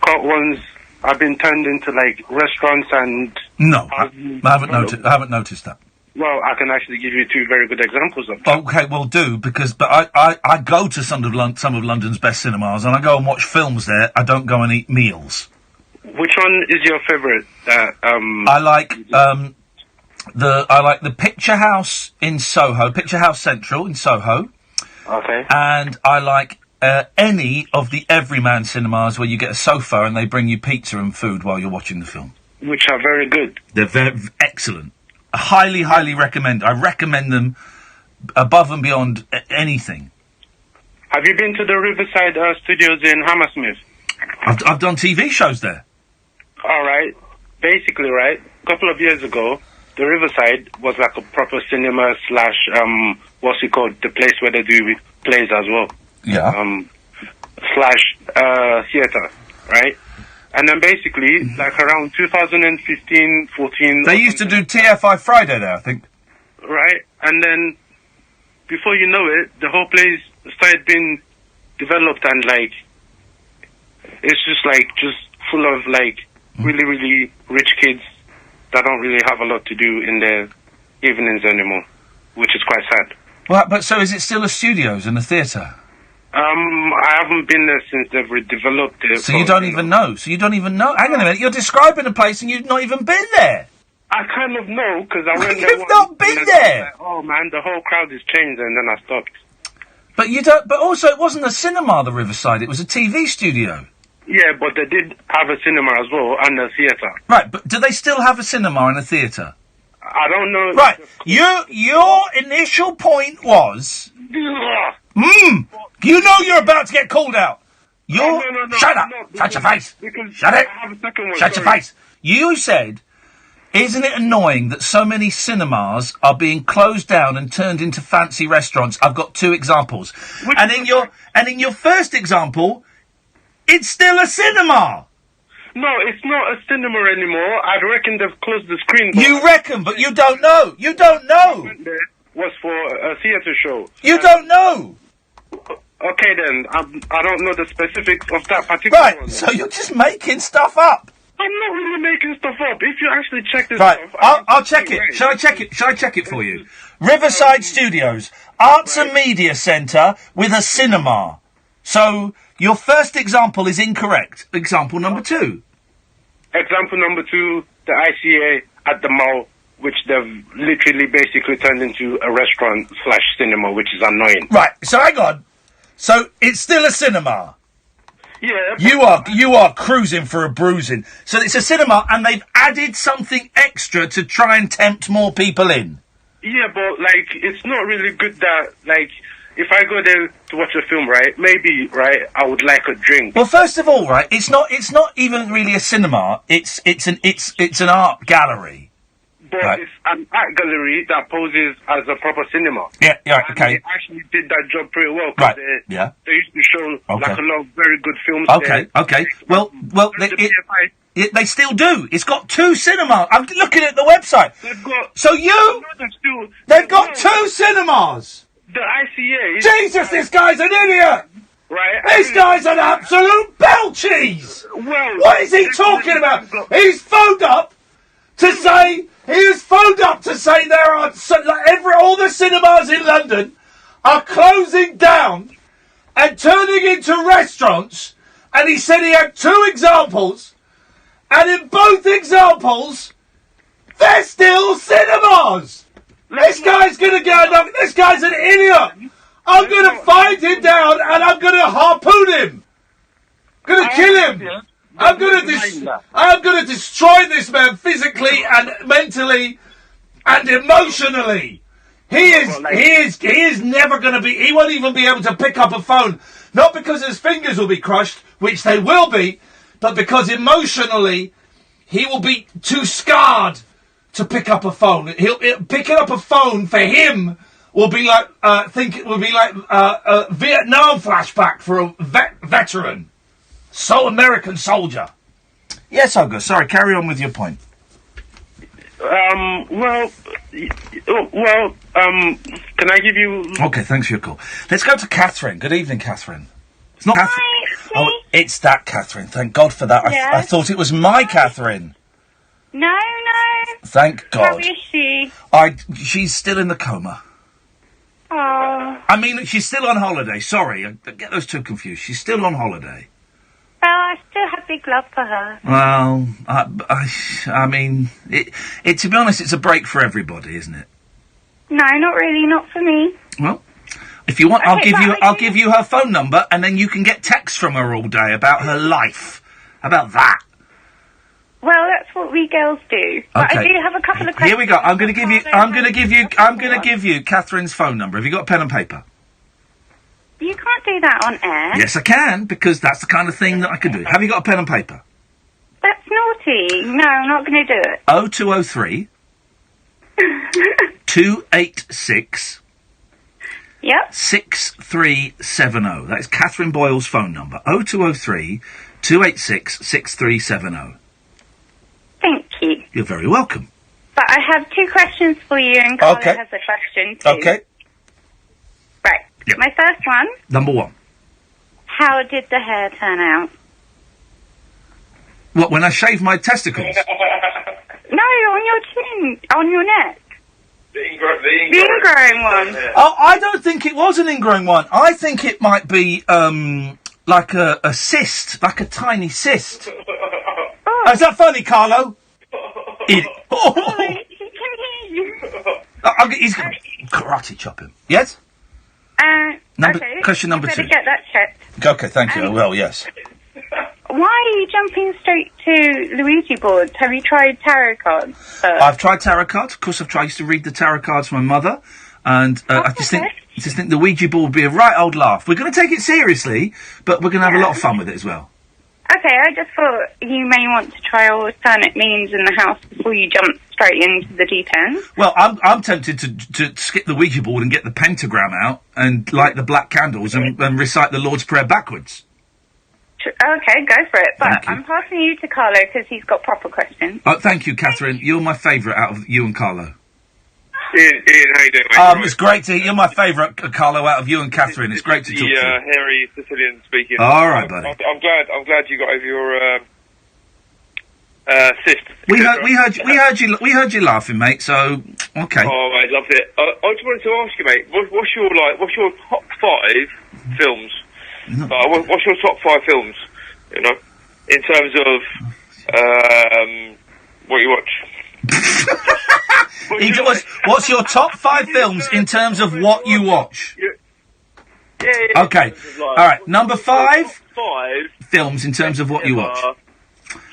cult ones, have been turned into, restaurants and... No, I haven't noticed that. Well, I can actually give you two very good examples of that. Okay, well, but I go to some of London's best cinemas, and I go and watch films there. I don't go and eat meals. Which one is your favourite? I like the Picture House in Soho, Picture House Central in Soho. Okay. And I like any of the Everyman cinemas where you get a sofa and they bring you pizza and food while you're watching the film. Which are very good. They're very excellent. Highly, highly recommend. I recommend them above and beyond anything. Have you been to the Riverside Studios in Hammersmith? I've done TV shows there. All right. Basically, right, a couple of years ago, the Riverside was like a proper cinema slash, what's it called, the place where they do plays as well. Yeah. Slash theatre, right? And then basically, around 2015, 14... They used to do TFI Friday there, I think. Right, and then, before you know it, the whole place started being developed and, it's just full of, really, really rich kids that don't really have a lot to do in their evenings anymore, which is quite sad. Well, but so is it still a studios and a theatre? I haven't been there since they've redeveloped it. So you don't even know? Hang on a minute, you're describing a place and you've not even been there! I kind of know, because I went there You've not been there! Oh man, the whole crowd has changed, and then I stopped. But you don't, but also it wasn't a cinema, the Riverside, it was a TV studio. Yeah, but they did have a cinema as well, and a theatre. Right, but do they still have a cinema and a theatre? I don't know. Right, your initial point was... You know you're about to get called out. No, Shut up! Shut your face! Shut it! Shut your face! You said, isn't it annoying that so many cinemas are being closed down and turned into fancy restaurants? I've got two examples. And in your first example, it's still a cinema! No, it's not a cinema anymore. I reckon they've closed the screen. You reckon, but you don't know. You don't know. Was for a theatre show. You don't know. Okay then, I don't know the specifics of that particular one. Right, so you're just making stuff up. I'm not really making stuff up. If you actually check this Right, stuff... I'll check it. Shall I check it? Shall I check it for you? Riverside Studios, Arts and Media Centre with a cinema. So, your first example is incorrect. Example number 2. Example number 2, the ICA at the mall, which they've literally basically turned into a restaurant/cinema, which is annoying. Right, so hang on. So, it's still a cinema. Yeah. You are cruising for a bruising. So it's a cinema and they've added something extra to try and tempt more people in. Yeah, but, like, it's not really good that, like, if I go there to watch a film, right, maybe, right, I would like a drink. Well, first of all, right, it's not even really a cinema. It's an art gallery. But right. It's an art gallery that poses as a proper cinema. Yeah, okay. And they actually did that job pretty well. Right, They used to show, like, a lot of very good films Okay, there. okay. Well, they still do. It's got 2 cinemas. I'm looking at the website. They've got... They've got 2 cinemas! The ICA... Jesus, this guy's an idiot! Right? This guy's an absolute bell cheese! Well... What is he talking about? He's phoned up to say... there are... all the cinemas in London are closing down and turning into restaurants, and he said he had 2 examples, and in both examples, they're still cinemas! This guy's an idiot! I'm gonna find him down and I'm gonna harpoon him! Gonna kill him! I'm gonna destroy this man physically and mentally and emotionally! He is never gonna be, he won't even be able to pick up a phone. Not because his fingers will be crushed, which they will be, but because emotionally, he will be too scarred to pick up a phone. Picking up a phone for him will be like a Vietnam flashback for a veteran. So American soldier. Yes, Olga. Sorry, carry on with your point. Can I give you... Okay, thanks for your call. Let's go to Catherine. Good evening, Catherine. It's not Catherine. Oh, it's that Catherine. Thank God for that. Yes. I thought it was my Catherine. No. Thank God. How is she? She's still in the coma. Oh. I mean, she's still on holiday. Sorry, I get those 2 confused. She's still on holiday. Well, I still have big love for her. Well, I mean, it. To be honest, it's a break for everybody, isn't it? No, not really. Not for me. Well, if you want, I'll give you her phone number, and then you can get texts from her all day about her life. How about that? Well, that's what we girls do. But Okay. I do have a couple of questions. Here we go. I'm going to give you Catherine's phone number. Have you got a pen and paper? You can't do that on air. Yes, I can, because that's the kind of thing that I can do. Have you got a pen and paper? That's naughty. No, I'm not going to do it. 0203 286 Yep. 6370. That is Catherine Boyle's phone number. 0203 286 6370. Thank you. You're very welcome. But I have 2 questions for you, and Carla Okay. has a question too. Okay. Right. Yep. My first one. Number 1. How did the hair turn out? What, when I shave my testicles? No, on your chin, on your neck. The ingrowing one. Oh, I don't think it was an ingrowing one. I think it might be, like a cyst, like a tiny cyst. Oh. Is that funny, Carlo? He's going to karate chop him. Yes? Okay. Question number Better 2. get that checked. Okay, thank you. Well, yes. Why are you jumping straight to Luigi boards? Have you tried tarot cards first? I've tried tarot cards. Of course, I used to read the tarot cards for my mother. And I just think the Ouija board would be a right old laugh. We're going to take it seriously, but we're going to have a lot of fun with it as well. Okay, I just thought you may want to try alternate means in the house before you jump straight into the deep end. Well, I'm tempted to skip the Ouija board and get the pentagram out and light the black candles and recite the Lord's Prayer backwards. Okay, go for it. But I'm passing you to Carlo because he's got proper questions. Oh, thank you, Catherine. You're my favourite out of you and Carlo. Ian, how you doing, mate? It's great to hear. You're my favourite, Carlo, out of you and Catherine. It's great to talk to you. Yeah, hairy Sicilian speaking. All right, buddy. I'm glad you got over your cyst. We heard you laughing, mate. So okay. Oh, mate, loved it. I just wanted to ask you, mate. What's your top 5 films? What's your top 5 films? You know, in terms of what you watch. What's your top 5 films in terms of what you watch? Yeah. Okay. All right. Number 5 films in terms of what you watch.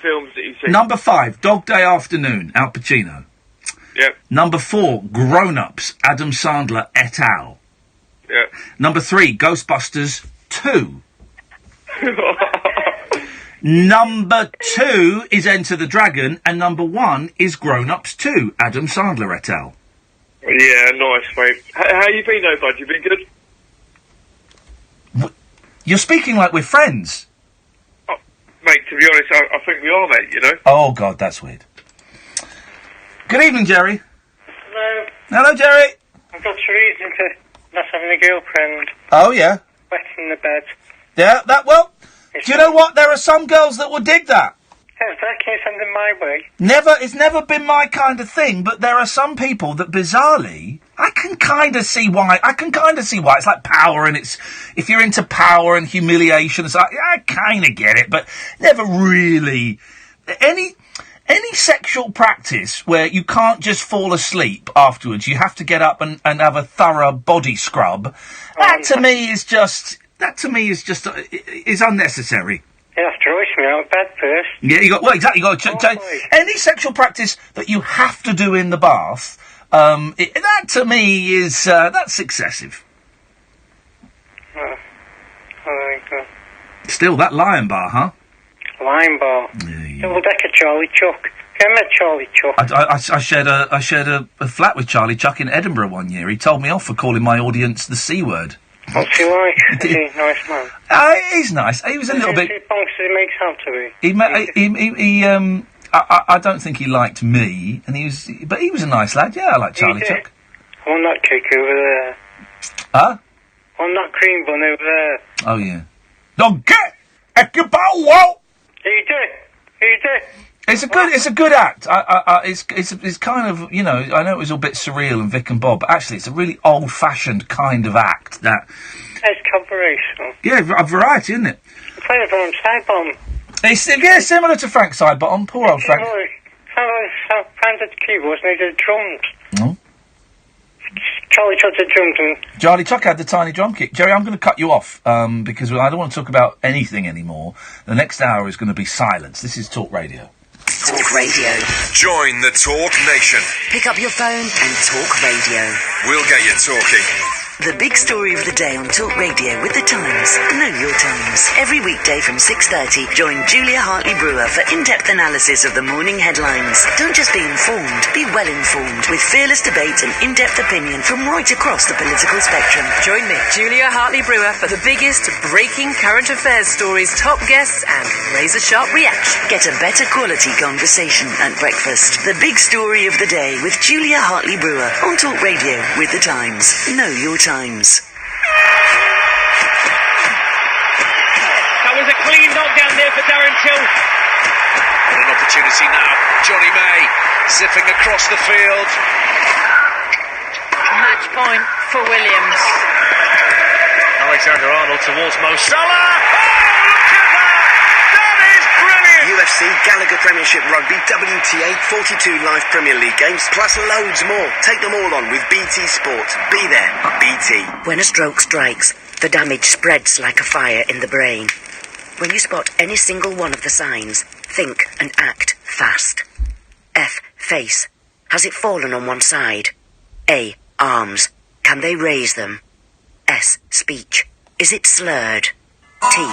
Films that you've seen. Number 5, Dog Day Afternoon, Al Pacino. Yep. Number 4, Grown Ups, Adam Sandler et al. Yep. Number 3, Ghostbusters 2. Number 2 is Enter the Dragon, and number 1 is Grown Ups 2, Adam Sandler et al. Yeah, nice, mate. How you been, though, bud? You been good? You're speaking like we're friends. Oh, mate, to be honest, I think we are, mate, you know? Oh, God, that's weird. Good evening, Jerry. Hello. Hello, Jerry. I've got a reason to not having a girlfriend. Oh, yeah. Wet in the bed. Yeah, do you know what? There are some girls that would dig that. Yeah, that can't send them my way. It's never been my kind of thing, but there are some people that bizarrely, I can kind of see why. It's like power, and if you're into power and humiliation, it's like, I kind of get it, but never really. Any sexual practice where you can't just fall asleep afterwards, you have to get up and have a thorough body scrub, that to me is unnecessary. You have to rush me out of bed first. Yeah, you got any sexual practice that you have to do in the bath. That to me is that's excessive. Still, that Lion Bar, huh? Lion Bar. Double-decker Charlie Chuck. Have you met Charlie Chuck? I shared a flat with Charlie Chuck in Edinburgh one year. He told me off for calling my audience the C word. What's he like? Is he a nice man? He's nice. He was a little bit. How many bonks he makes out to He I don't think he liked me, but he was a nice lad. Yeah, I like Charlie Chuck. On that cake over there. Huh? On that cream bun over there. Oh yeah. Don't get wow. You did. It's a good act. It's kind of, you know, I know it was all a bit surreal and Vic and Bob, but actually it's a really old-fashioned kind of act that. It's collaboration. Yeah, a variety, isn't it? I played it from Sidebomb. It's similar to Frank Sidebottom. Poor old Frank. Frank did the keyboards and he did drums. Oh. Charlie Chuck did drums and... Charlie Chuck had the tiny drum kit. Jerry, I'm going to cut you off because I don't want to talk about anything anymore. The next hour is going to be silence. This is Talk Radio. Talk Radio. Join the Talk Nation. Pick up your phone and Talk Radio. We'll get you talking. The big story of the day on Talk Radio with The Times. Know your times. Every weekday from 6:30, join Julia Hartley-Brewer for in-depth analysis of the morning headlines. Don't just be informed, be well informed, with fearless debate and in-depth opinion from right across the political spectrum. Join me, Julia Hartley-Brewer, for the biggest breaking current affairs stories, top guests and razor-sharp reaction. Get a better quality conversation at breakfast. The big story of the day with Julia Hartley-Brewer on Talk Radio with The Times. Know your times. That was a clean knockdown there for Darren Till. And an opportunity now. Johnny May zipping across the field. Match point for Williams. Alexander-Arnold towards Mo Salah. Oh, look at that! That is brilliant! UFC, Gallagher Premiership Rugby, WTA, 42 live Premier League games, plus loads more. Take them all on with BT Sport. Be there. BT. When a stroke strikes, the damage spreads like a fire in the brain. When you spot any single one of the signs, think and act fast. F. Face. Has it fallen on one side? A. Arms. Can they raise them? S. Speech. Is it slurred? T.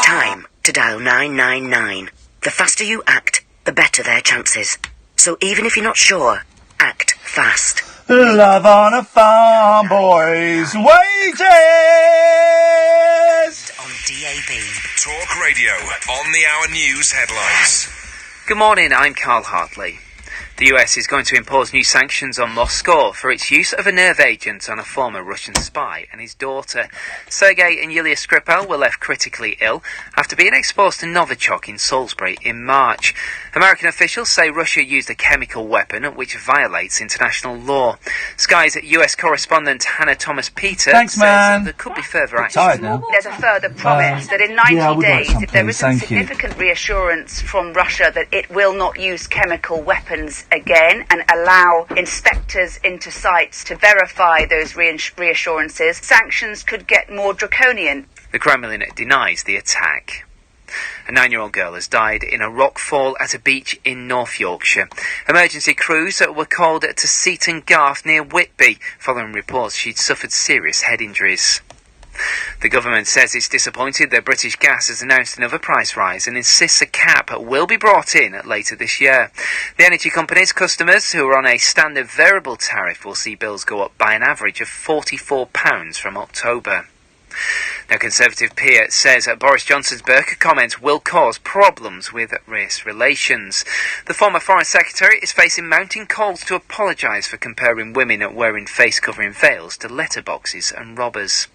Time to dial 999. The faster you act, the better their chances. So even if you're not sure, act fast. Love on a farm, boys. Wages! On DAB. Talk Radio. On the hour news headlines. Good morning, I'm Carl Hartley. The US is going to impose new sanctions on Moscow for its use of a nerve agent on a former Russian spy and his daughter. Sergei and Yulia Skripal were left critically ill after being exposed to Novichok in Salisbury in March. American officials say Russia used a chemical weapon which violates international law. Sky's US correspondent Hannah Thomas-Peter says there could be further action. There's a further promise that in 90 days, if there isn't Thank you. significant reassurance from Russia that it will not use chemical weapons again and allow inspectors into sites to verify those reassurances, sanctions could get more draconian. The Kremlin denies the attack. A 9-year-old girl has died in a rock fall at a beach in North Yorkshire. Emergency crews were called to Seaton Garth near Whitby following reports she'd suffered serious head injuries. The government says it's disappointed that British Gas has announced another price rise and insists a cap will be brought in later this year. The energy company's customers who are on a standard variable tariff will see bills go up by an average of £44 from October. Now, Conservative peer says Boris Johnson's burqa comment will cause problems with race relations. The former Foreign Secretary is facing mounting calls to apologise for comparing women wearing face-covering veils to letterboxes and robbers.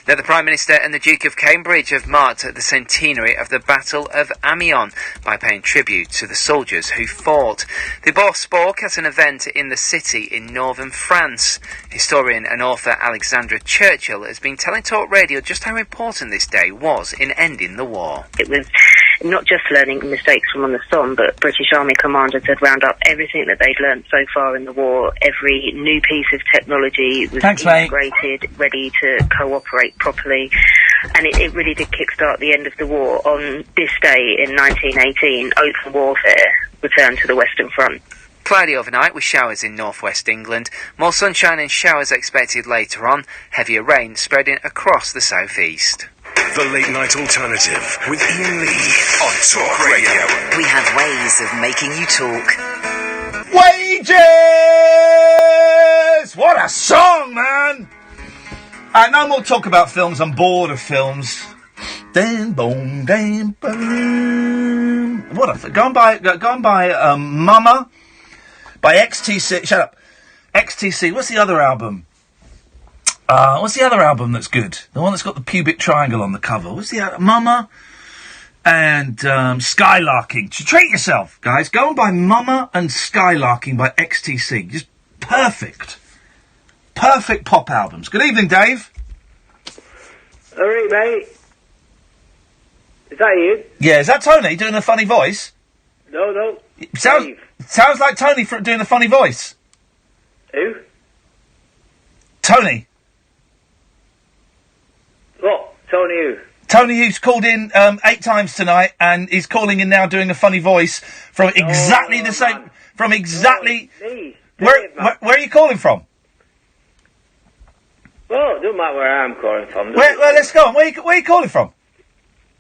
Now, the Prime Minister and the Duke of Cambridge have marked the centenary of the Battle of Amiens by paying tribute to the soldiers who fought. They both spoke at an event in the city in northern France. Historian and author Alexandra Churchill has been telling Talk Radio just how important this day was in ending the war. It was not just learning mistakes from on the Somme, but British Army commanders had round up everything that they'd learnt so far in the war. Every new piece of technology was integrated, ready to cooperate properly, and it really did kickstart the end of the war. On this day in 1918, open warfare returned to the Western Front. Cloudy overnight with showers in northwest England. More sunshine and showers expected later on. Heavier rain spreading across the southeast. The Late Night Alternative with Iain Lee on Talk Radio. We have ways of making you talk. Wages! What a song, man! No more talk about films. I'm bored of films. Then boom, then boom. What a go and buy Mama by XTC. Shut up. XTC. What's the other album? What's the other album that's good? The one that's got the pubic triangle on the cover. What's the other? Mama and Skylarking. Treat yourself, guys. Go and buy Mama and Skylarking by XTC. Just perfect. Perfect pop albums. Good evening, Dave. All right, mate. Is that you? Yeah, is that Tony doing a funny voice? No. Sounds like Tony doing a funny voice. Who? Tony. What? Tony who? Tony, who's called in 8 times tonight, and is calling in now doing a funny voice from exactly the same. Man. From exactly. Where are you calling from? Well, it doesn't matter where I'm calling from. Well, let's go on. Where are you calling from?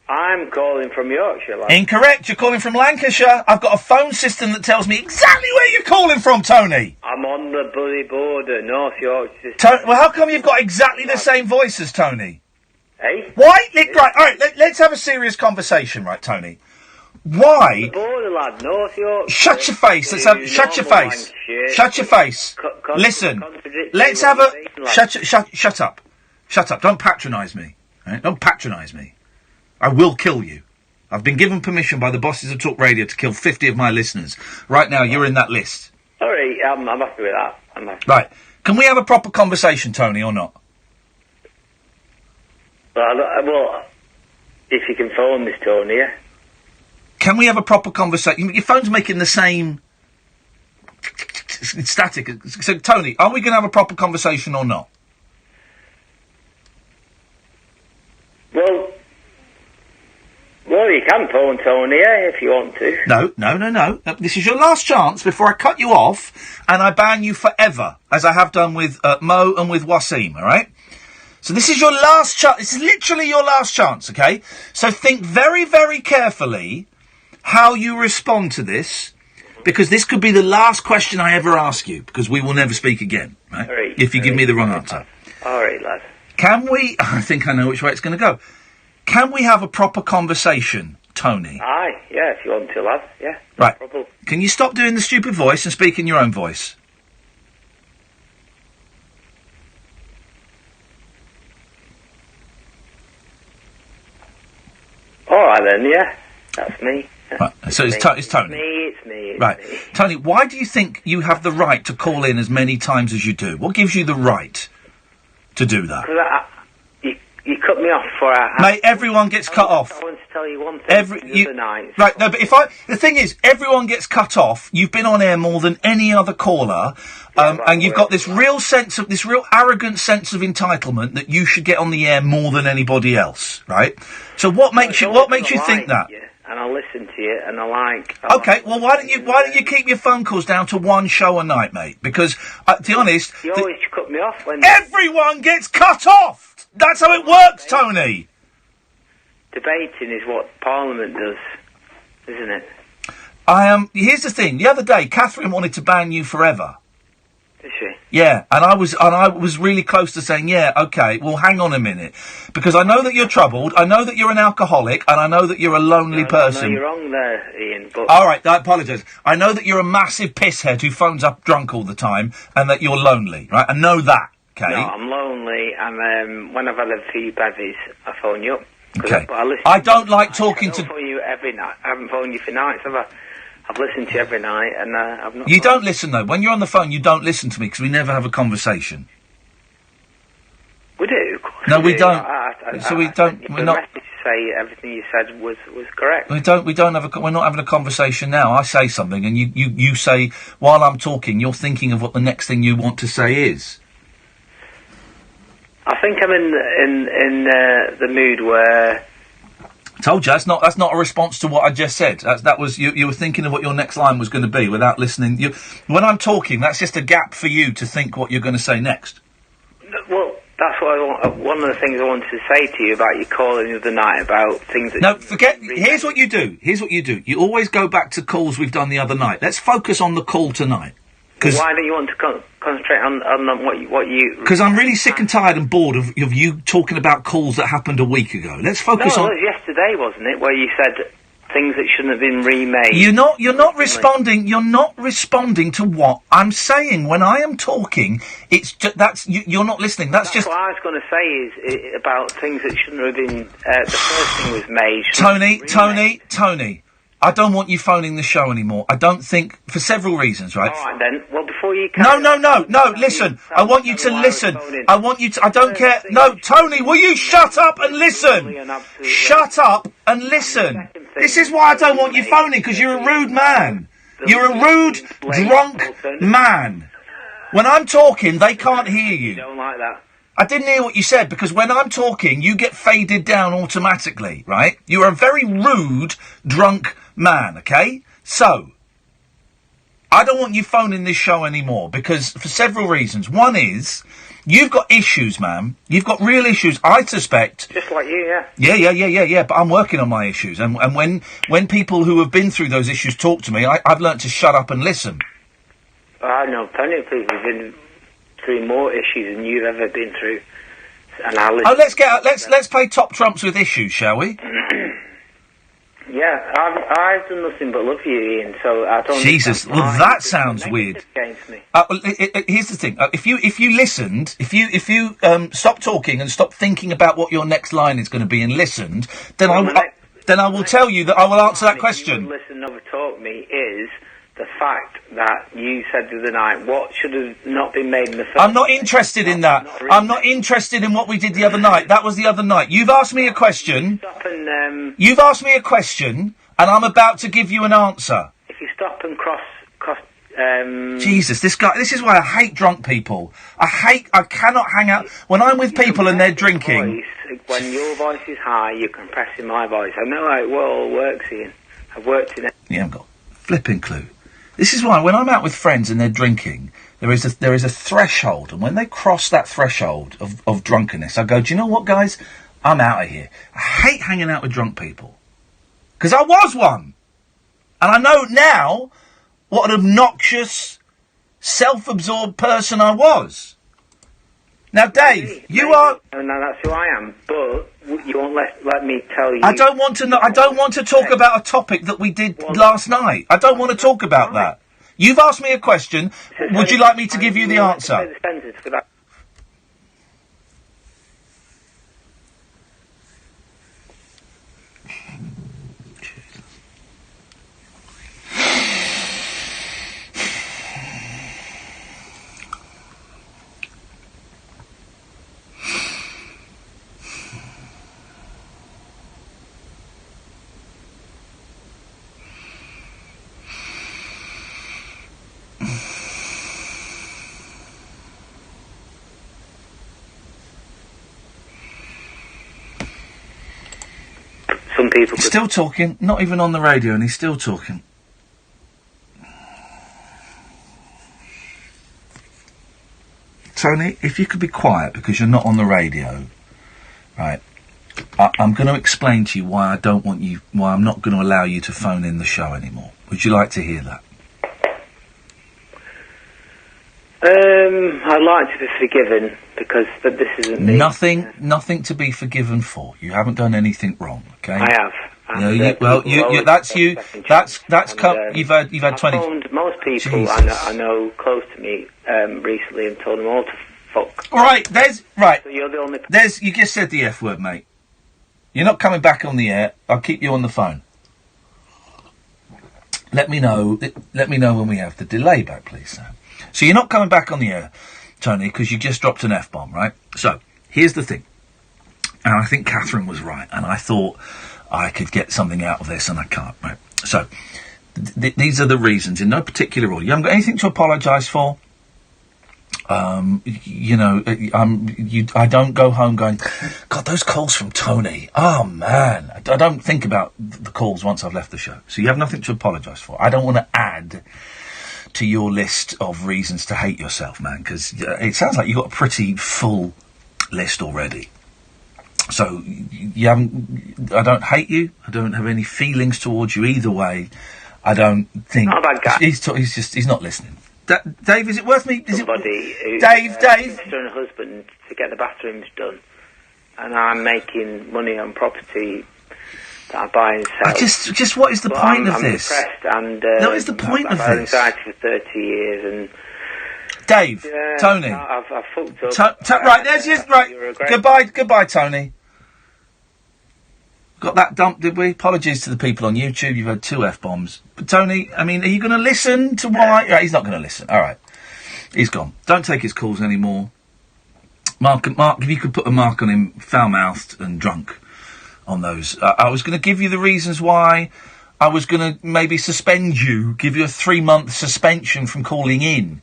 I'm calling from Yorkshire, lad. Incorrect. You're calling from Lancashire. I've got a phone system that tells me exactly where you're calling from, Tony. I'm on the bloody border, North Yorkshire. Well, how come you've got exactly the same voice as Tony? Hey? Why? Right, all right, let's have a serious conversation, right, Tony? Why? The border, lad, North Yorkshire. Shut your face. Shut your face. Shut your face. Listen. Let's have a... Shut up. Shut up. Don't patronise me. Right? Don't patronise me. I will kill you. I've been given permission by the bosses of Talk Radio to kill 50 of my listeners. Right now, you're in that list. All right, I'm happy with that. Right. Can we have a proper conversation, Tony, or not? Well, if you can phone this, Tony, yeah? Can we have a proper conversation? Your phone's making the same... It's static. So, Tony, are we going to have a proper conversation or not? Well, you can phone Tony, yeah, if you want to. No. This is your last chance before I cut you off and I ban you forever, as I have done with Mo and with Wasim, all right? So this is your last chance. This is literally your last chance, okay? So think very, very carefully how you respond to this, because this could be the last question I ever ask you, because we will never speak again, right? If you give me the wrong answer. All right, lad. Can we... I think I know which way it's going to go. Can we have a proper conversation, Tony. Aye, yeah, if you want to, lad, yeah. Right. No problem. Can you stop doing the stupid voice and speak in your own voice? Alright then, yeah. That's me. Right. So it's Tony. It's me. Right. Tony, why do you think you have the right to call in as many times as you do? What gives you the right to do that? Because you cut me off for a... Mate, everyone gets cut off. I want to tell you one thing the other night. Right, no, but the thing is, everyone gets cut off. You've been on air more than any other caller, and you've got this real arrogant sense of entitlement that you should get on the air more than anybody else, right? So what makes you think that? And I listen to you, and I like... Okay, well, why don't you keep your phone calls down to one show a night, mate? Because, to be honest... You always cut me off when... Everyone gets cut off! That's how it works, Tony! Debating is what Parliament does, isn't it? Here's the thing. The other day, Catherine wanted to ban you forever. Did she? Yeah, and I was really close to saying, yeah, okay, well, hang on a minute. Because I know that you're troubled, I know that you're an alcoholic, and I know that you're a lonely person. No, you're wrong there, Ian, but... Alright, I apologise. I know that you're a massive pisshead who phones up drunk all the time, and that you're lonely, right? I know that, okay? No, I'm lonely, and when I've had a few bevies, I phone you up. Okay. I don't like talking to... I don't phone you every night. I haven't phoned you for nights, have I? I've listened to you every night, and I've not... You don't listen, though. When you're on the phone, you don't listen to me, because we never have a conversation. We do, of course. No, we don't. We're not... The message say everything you said was correct. We're not having a conversation now. I say something, and you say, while I'm talking, you're thinking of what the next thing you want to say is. I think I'm in the mood where... Told you, that's not a response to what I just said. That was you were thinking of what your next line was going to be without listening. When I'm talking, that's just a gap for you to think what you're going to say next. Well, that's what one of the things I wanted to say to you about your calling the other night about things that... No, forget... Here's what you do. You always go back to calls we've done the other night. Let's focus on the call tonight. Why don't you want to concentrate on what you... Because I'm really sick and tired and bored of you talking about calls that happened a week ago. Let's focus on... No, it was yesterday, wasn't it, where you said things that shouldn't have been remade. You're not responding to what I'm saying. When I am talking, it's just, you're not listening. That's just what I was going to say is about things that shouldn't have been. The first thing was made. Tony. I don't want you phoning the show anymore. I don't think, for several reasons, right? All right then. Well, before you... No, listen. I want you to listen. I don't care. No, Tony, will you shut up and listen? Shut up and listen. This is why I don't want you phoning, because you're a rude man. You're a rude, drunk man. When I'm talking, they can't hear you. Don't like that. I didn't hear what you said, because when I'm talking, you get faded down automatically, right? You're a very rude, drunk man, okay? So, I don't want you phoning this show anymore, because for several reasons. One is, you've got issues, man. You've got real issues, I suspect. Just like you, yeah. Yeah, but I'm working on my issues. And when people who have been through those issues talk to me, I've learnt to shut up and listen. I know plenty of people who've been through more issues than you've ever been through. And let's play top trumps with issues, shall we? Yeah, I've done nothing but love you, Ian. So I don't. Jesus, well that sounds weird. Against me. Here's the thing: if you listened, if you stopped talking and stopped thinking about what your next line is going to be and listened, then I will tell you that I will answer that question. You would listen, never talk me is the fact that you said the other night what should have not been made in the first... I'm not interested in that. I'm not interested in what we did the other night. That was the other night. You've asked me a question. You've asked me a question, and I'm about to give you an answer. If you stop and cross... Jesus, this is why I hate drunk people. I cannot hang out... When I'm with people and they're drinking... When your voice is high, you're compressing my voice. I know how it all works, Ian. I've worked in it. You haven't got a flipping clue. This is why, when I'm out with friends and they're drinking, there is a threshold, and when they cross that threshold of drunkenness, I go, do you know what, guys? I'm out of here. I hate hanging out with drunk people. Because I was one! And I know now what an obnoxious, self-absorbed person I was. Now, Dave, you are... No, that's who I am, but you won't let me tell you... I don't want to talk about a topic that we did last night. I don't want to talk about that. You've asked me a question. Would you like me to give you the answer? Some people... He's still talking, not even on the radio, and he's still talking. Tony, if you could be quiet because you're not on the radio, right, I'm going to explain to you why I'm not going to allow you to phone in the show anymore. Would you like to hear that? I'd like to be forgiven because this isn't me. Nothing to be forgiven for. You haven't done anything wrong, okay? I have. You've had 20. I phoned most people I know close to me recently and told them all to fuck. All right, right. So you're the only. You just said the F word, mate. You're not coming back on the air. I'll keep you on the phone. Let me know when we have the delay back, please, Sam. So you're not coming back on the air, Tony, because you just dropped an F-bomb, right? So, here's the thing. And I think Catherine was right, and I thought I could get something out of this, and I can't, right? So, these are the reasons, in no particular order. You haven't got anything to apologise for. I don't go home going, God, those calls from Tony. Oh, man. I don't think about the calls once I've left the show. So you have nothing to apologise for. I don't want to add to your list of reasons to hate yourself, man, because it sounds like you've got a pretty full list already. So I don't hate you. I don't have any feelings towards you either way. I don't think... Not a bad guy. He's not listening. Dave, is it worth me... Dave, sister and husband to get the bathrooms done, and I'm making money on property that I buy and sell. Just what is the point of this? I'm depressed and... what is the point of this? I've had anxiety for 30 years and... Dave, Tony. I've fucked up. Right, there's just... Right, goodbye, Tony. Got that dumped, did we? Apologies to the people on YouTube. You've had 2 F-bombs. But Tony, I mean, are you going to listen to why... Right, he's not going to listen. All right. He's gone. Don't take his calls anymore. Mark, if you could put a mark on him, foul-mouthed and drunk on those. I was going to give you the reasons why. I was going to maybe suspend you, give you a 3-month suspension from calling in.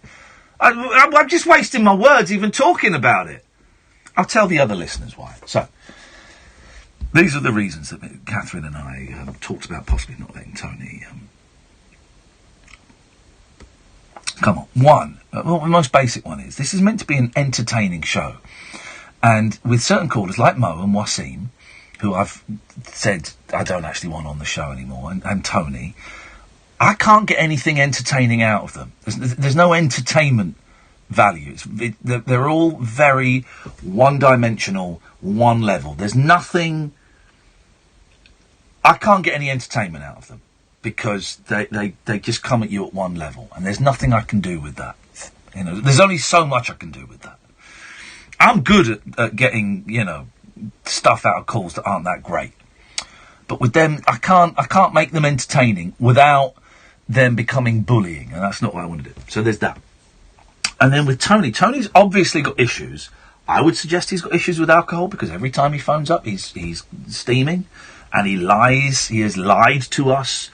I'm just wasting my words even talking about it. I'll tell the other listeners why. So... these are the reasons that Catherine and I talked about possibly not letting Tony... Come on. One, the most basic one is, this is meant to be an entertaining show. And with certain callers like Mo and Wasim, who I've said I don't actually want on the show anymore, and Tony, I can't get anything entertaining out of them. There's no entertainment value. They're all very one-dimensional, one level. There's nothing... I can't get any entertainment out of them because they just come at you at one level, and there's nothing I can do with that. You know, there's only so much I can do with that. I'm good at getting, stuff out of calls that aren't that great, but with them, I can't make them entertaining without them becoming bullying, and that's not what I want to do. So there's that. And then with Tony's obviously got issues. I would suggest he's got issues with alcohol because every time he phones up, he's steaming. And he lies. He has lied to us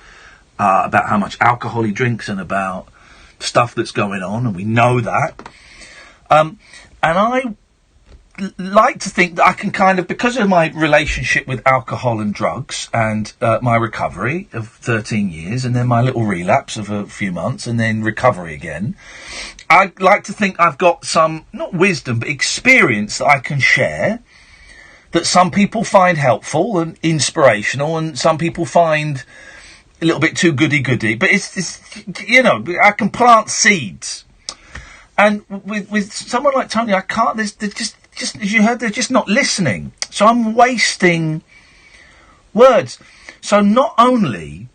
about how much alcohol he drinks and about stuff that's going on, and we know that. And I like to think that I can kind of, because of my relationship with alcohol and drugs and my recovery of 13 years and then my little relapse of a few months and then recovery again, I like to think I've got some, not wisdom, but experience that I can share that some people find helpful and inspirational, and some people find a little bit too goody-goody. But it's I can plant seeds. And with someone like Tony, I can't. They're just as you heard, they're just not listening. So I'm wasting words. So not only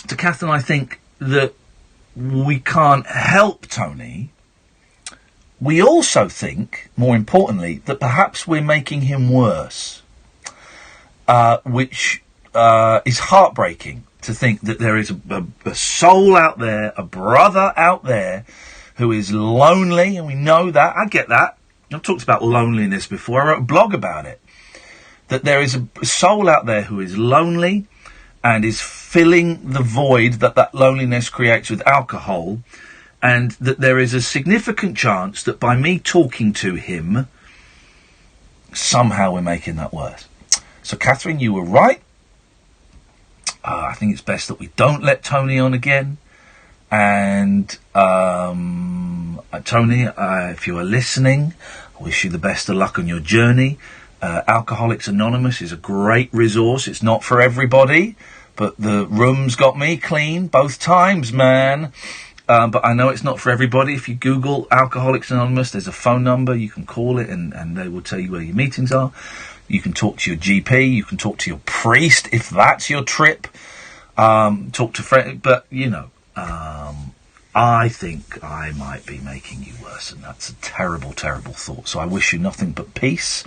do Kath and I think that we can't help Tony, we also think, more importantly, that perhaps we're making him worse, which is heartbreaking to think that there is a soul out there, a brother out there who is lonely, and we know that. I get that. I've talked about loneliness before. I wrote a blog about it. That there is a soul out there who is lonely and is filling the void that loneliness creates with alcohol, and that there is a significant chance that by me talking to him, somehow we're making that worse. So, Catherine, you were right. I think it's best that we don't let Tony on again. And, Tony, if you are listening, I wish you the best of luck on your journey. Alcoholics Anonymous is a great resource. It's not for everybody, but the room's got me clean both times, man. But I know it's not for everybody. If you Google Alcoholics Anonymous, there's a phone number. You can call it and they will tell you where your meetings are. You can talk to your GP. You can talk to your priest if that's your trip. Talk to friends. But, you know, I think I might be making you worse, and that's a terrible, terrible thought. So I wish you nothing but peace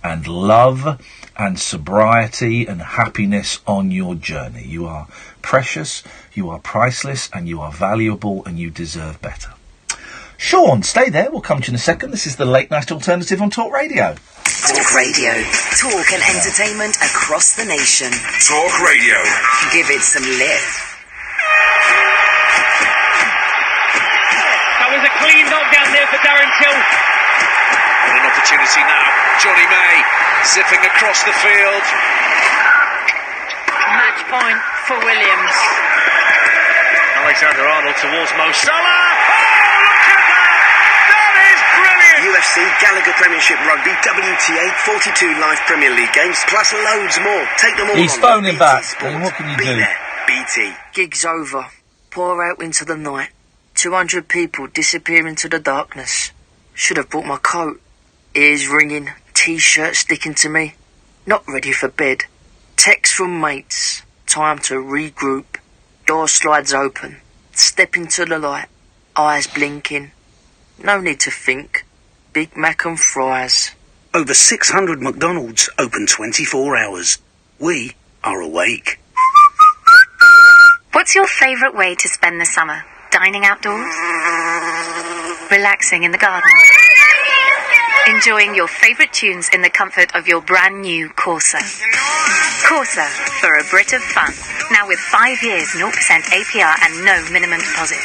and love and sobriety and happiness on your journey. You are precious, you are priceless, and you are valuable, and you deserve better. Sean, stay there. We'll come to you in a second. This is the Late Night Alternative on Talk Radio. Talk Radio. Talk and entertainment across the nation. Talk Radio. Give it some lift. That was a clean knockdown there for Darren Till. And an opportunity now. Johnny May zipping across the field. Match point for Williams. Alexander-Arnold towards Mo Salah. UFC, Gallagher Premiership Rugby, WTA, 42 live Premier League games, plus loads more. Take them all. He's phoning back. And what can you do? BT. Gig's over. Pour out into the night. 200 people disappear into the darkness. Should have brought my coat. Ears ringing. T-shirt sticking to me. Not ready for bed. Text from mates. Time to regroup. Door slides open. Step into the light. Eyes blinking. No need to think. Big Mac and fries. Over 600 McDonald's open 24 hours. We are awake. What's your favourite way to spend the summer? Dining outdoors? Relaxing in the garden? Enjoying your favourite tunes in the comfort of your brand new Corsa? Corsa, for a Brit of fun. Now with 5 years, 0% APR and no minimum deposit.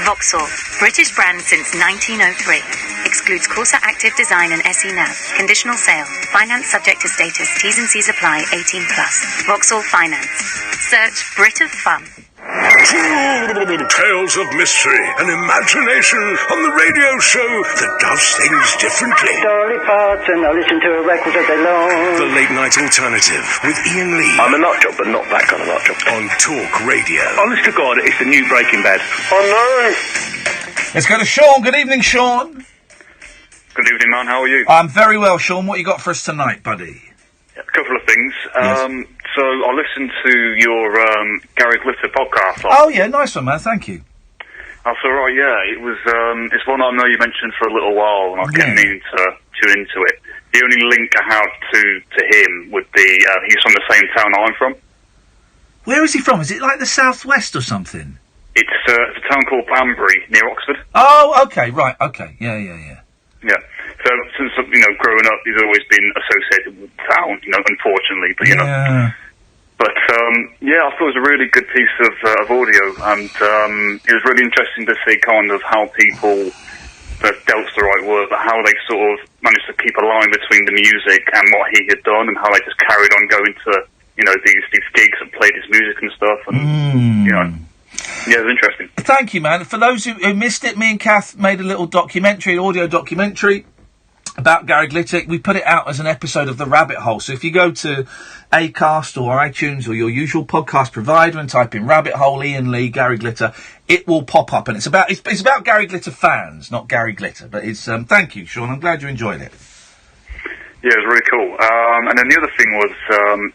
Vauxhall, British brand since 1903. Excludes Corsa Active Design and SE Nav. Conditional sale. Finance subject to status. T's and C's apply. 18+. Vauxhall Finance. Search Brit of Fun. Tales of mystery and imagination on the radio show that does things differently. Dolly Parton, I listen to a record all day long. The Late Night Alternative with Iain Lee. I'm a nut job, but not that kind of nut job. On Talk Radio. Honest to God, it's the new Breaking Bad. Oh no! Let's go to Sean. Good evening, Sean. Good evening, man. How are you? I'm very well, Sean. What you got for us tonight, buddy? A couple of things. Yes. So I listened to your Gary Glitter podcast. Oh, yeah, nice one, man. Thank you. That's all right, yeah. It was, it's one I know you mentioned for a little while, and I kept meaning to tune into it. The only link I have to him would be, he's from the same town I'm from. Where is he from? Is it like the southwest or something? It's a town called Banbury, near Oxford. Oh, okay, right, okay. Yeah. Yeah. So, since, growing up, he's always been associated with the town, unfortunately, but, Yeah. But, I thought it was a really good piece of audio, and it was really interesting to see kind of how people, delt's the right word, but how they sort of managed to keep a line between the music and what he had done, and how they just carried on going to, these gigs and played his music and stuff, and, yeah, it was interesting. Thank you, man. For those who missed it, me and Kath made a little audio documentary, about Gary Glitter. We put it out as an episode of The Rabbit Hole. So if you go to Acast or iTunes or your usual podcast provider and type in Rabbit Hole, Iain Lee, Gary Glitter, it will pop up. And it's about Gary Glitter fans, not Gary Glitter. But it's, thank you, Sean. I'm glad you enjoyed it. Yeah, it was really cool. And then the other thing was,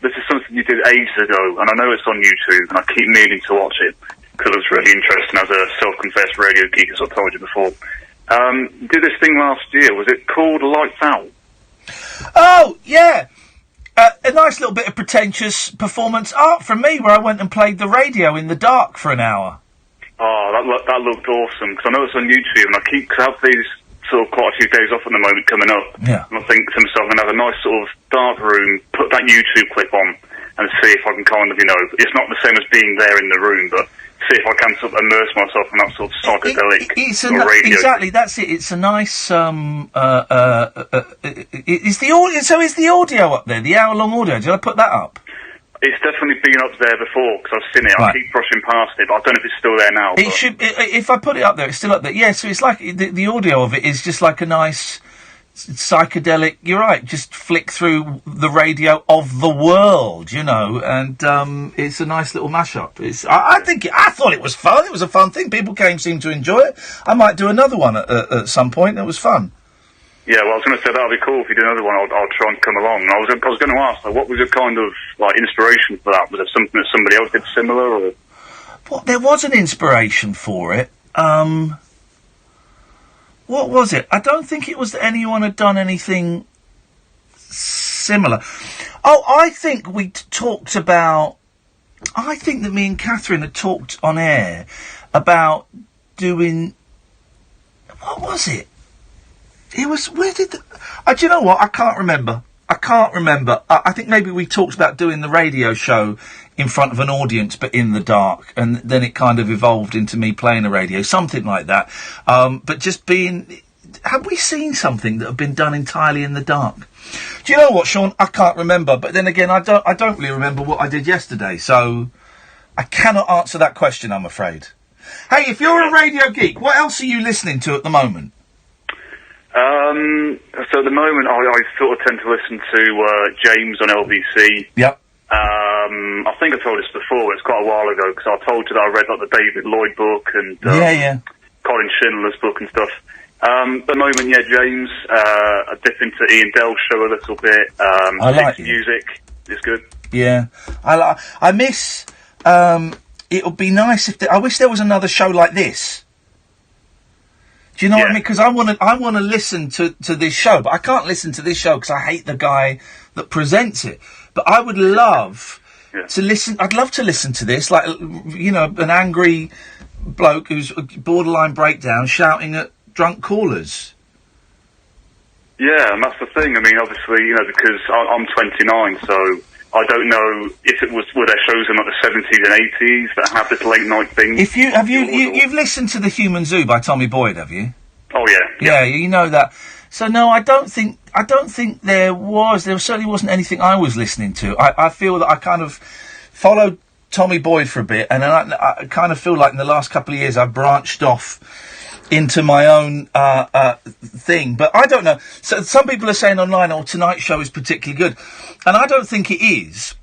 this is something you did ages ago, and I know it's on YouTube, and I keep meaning to watch it, because it was really interesting as a self-confessed radio geek, as I told you before. Did this thing last year. Was it called Lights Out? Oh, yeah. A nice little bit of pretentious performance art from me, where I went and played the radio in the dark for an hour. Oh, that looked awesome, because I know it's on YouTube, and cause I have these sort of quite a few days off at the moment coming up. Yeah. And I think to myself, I'm going to have a nice sort of dark room, put that YouTube clip on, and see if I can kind of, it's not the same as being there in the room, but see if I can sort of immerse myself in that sort of psychedelic radio. Exactly, that's it. It's a nice, is the audio up there? The hour-long audio? Did I put that up? It's definitely been up there before, because I've seen it. Right. I keep brushing past it, but I don't know if it's still there now. It should. If I put it up there, it's still up there. Yeah, so it's like the audio of it is just like a nice psychedelic. You're right. Just flick through the radio of the world, and it's a nice little mashup. I thought it was fun. It was a fun thing. People seemed to enjoy it. I might do another one at some point. It was fun. Yeah, well, I was going to say that'd be cool if you do another one. I'll try and come along. And I was going to ask, what was your kind of inspiration for that? Was it something that somebody else did similar, or? Well, there was an inspiration for it. What was it? I don't think it was that anyone had done anything similar. Oh, I think we talked about. I think that me and Catherine had talked on air about doing. What was it? It was, where did do you know what? I can't remember. I think maybe we talked about doing the radio show in front of an audience, but in the dark. And then it kind of evolved into me playing a radio, something like that. But just have we seen something that had been done entirely in the dark? Do you know what, Sean? I can't remember. But then again, I don't really remember what I did yesterday. So I cannot answer that question, I'm afraid. Hey, if you're a radio geek, what else are you listening to at the moment? So at the moment, I sort of tend to listen to James on LBC. Yep. I think I told this before. It's quite a while ago because I told you that I read the David Lloyd book and Colin Schindler's book and stuff. At the moment, James. I dip into Ian Dell's show a little bit. I like his music. It's good. Yeah, I miss. It would be nice if I wish there was another show like this. Do you know what I mean? Because I want to listen to this show, but I can't listen to this show because I hate the guy that presents it. But I would love to listen. I'd love to listen to this, like an angry bloke who's borderline breakdown shouting at drunk callers. Yeah, and that's the thing. I mean, obviously, because I'm 29, so I don't know if were there shows in like the 70s and 80s that have this late night thing. If you've listened to The Human Zoo by Tommy Boyd, have you? Oh yeah. Yeah, you know that. So no, I don't think there certainly wasn't anything I was listening to. I feel that I kind of followed Tommy Boyd for a bit, and then I kind of feel like in the last couple of years I've branched off into my own thing. But I don't know. So some people are saying online, Tonight Show is particularly good. And I don't think it is.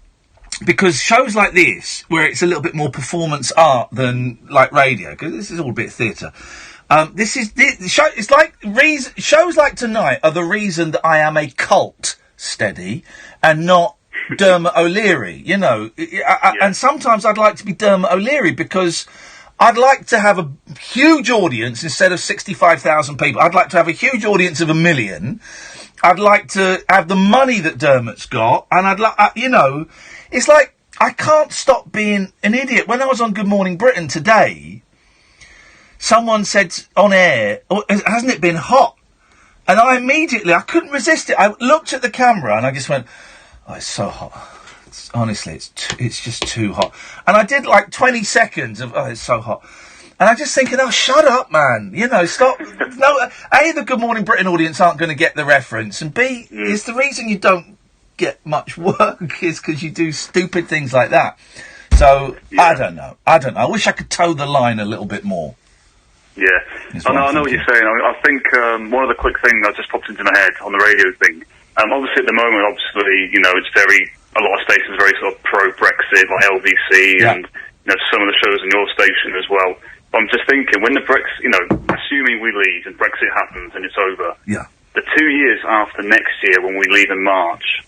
Because shows like this, where it's a little bit more performance art than like radio, because this is all a bit theatre. It's like shows like Tonight are the reason that I am a cult steady and not Dermot O'Leary, and sometimes I'd like to be Dermot O'Leary because I'd like to have a huge audience instead of 65,000 people. I'd like to have a huge audience of 1 million. I'd like to have the money that Dermot's got, and I'd like, it's like I can't stop being an idiot. When I was on Good Morning Britain today, someone said on air, hasn't it been hot? And I couldn't resist it. I looked at the camera and I just went, oh, it's so hot. Honestly, it's just too hot. And I did like 20 seconds of, oh, it's so hot. And I'm just thinking, oh, shut up, man. Stop. No, A, the Good Morning Britain audience aren't going to get the reference. And B, is the reason you don't get much work is because you do stupid things like that. So, I don't know. I wish I could toe the line a little bit more. Yeah. I know what you're saying. I think one of the quick things that just popped into my head on the radio thing, obviously at the moment, it's a lot of stations very sort of pro-Brexit, like LBC, and, some of the shows on your station as well. But I'm just thinking, when the Brexit, assuming we leave and Brexit happens and it's over, the 2 years after next year when we leave in March,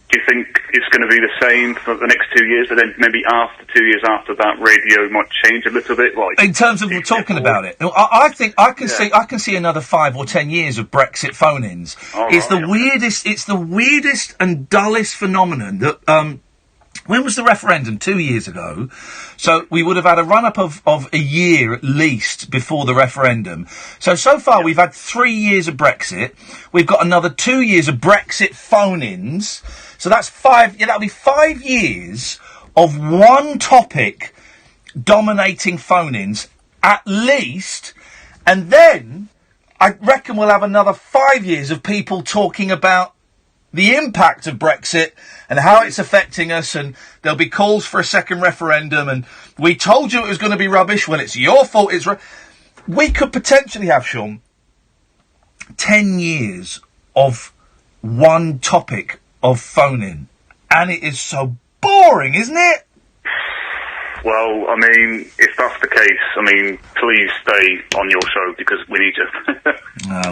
do you think it's going to be the same for the next 2 years, but then maybe after 2 years after that, radio might change a little bit? Like in terms of talking about it, I think I can see another 5 or 10 years of Brexit phone-ins. It's the weirdest and dullest phenomenon that. When was the referendum? 2 years ago. So we would have had a run-up of a year at least before the referendum. So far we've had 3 years of Brexit. We've got another 2 years of Brexit phone-ins. So that's that'll be 5 years of one topic dominating phone-ins at least. And then I reckon we'll have another 5 years of people talking about the impact of Brexit and how it's affecting us, and there'll be calls for a second referendum, and we told you it was going to be rubbish. Well, it's your fault. We could potentially have, Sean, 10 years of one topic of phoning, and it is so boring, isn't it? Well, I mean, if that's the case, please stay on your show because we need you.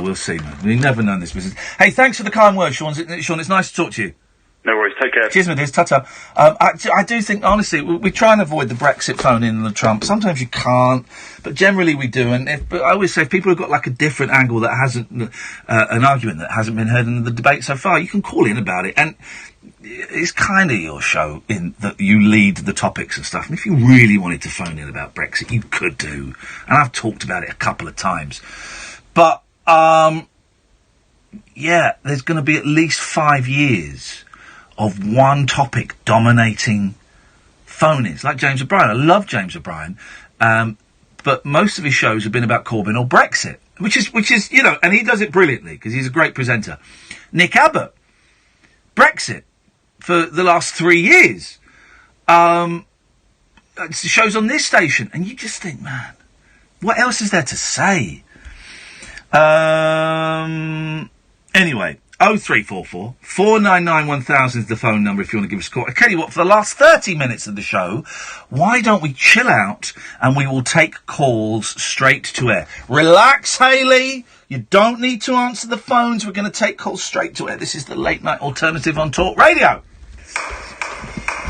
We'll see, man. We've never known this business. Hey, thanks for the kind words, Sean. Sean, it's nice to talk to you. No worries. Take care. Cheers, my dears. Ta-ta. I do think, honestly, we try and avoid the Brexit phone-in and the Trump. Sometimes you can't, but generally we do. And I always say, if people have got like a different angle that hasn't, an argument that hasn't been heard in the debate so far, you can call in about it. And it's kind of your show in that you lead the topics and stuff. And if you really wanted to phone in about Brexit, you could do. And I've talked about it a couple of times. But, there's going to be at least 5 years of one topic dominating phone-ins, like James O'Brien. I love James O'Brien, but most of his shows have been about Corbyn or Brexit, which is and he does it brilliantly because he's a great presenter. Nick Abbott, Brexit for the last 3 years. Shows on this station, and you just think, man, what else is there to say? Anyway. 0344 499 1000 is the phone number if you want to give us a call. I tell you what, for the last 30 minutes of the show, why don't we chill out and we will take calls straight to air. Relax, Hayley. You don't need to answer the phones. We're going to take calls straight to air. This is the late night alternative on Talk Radio.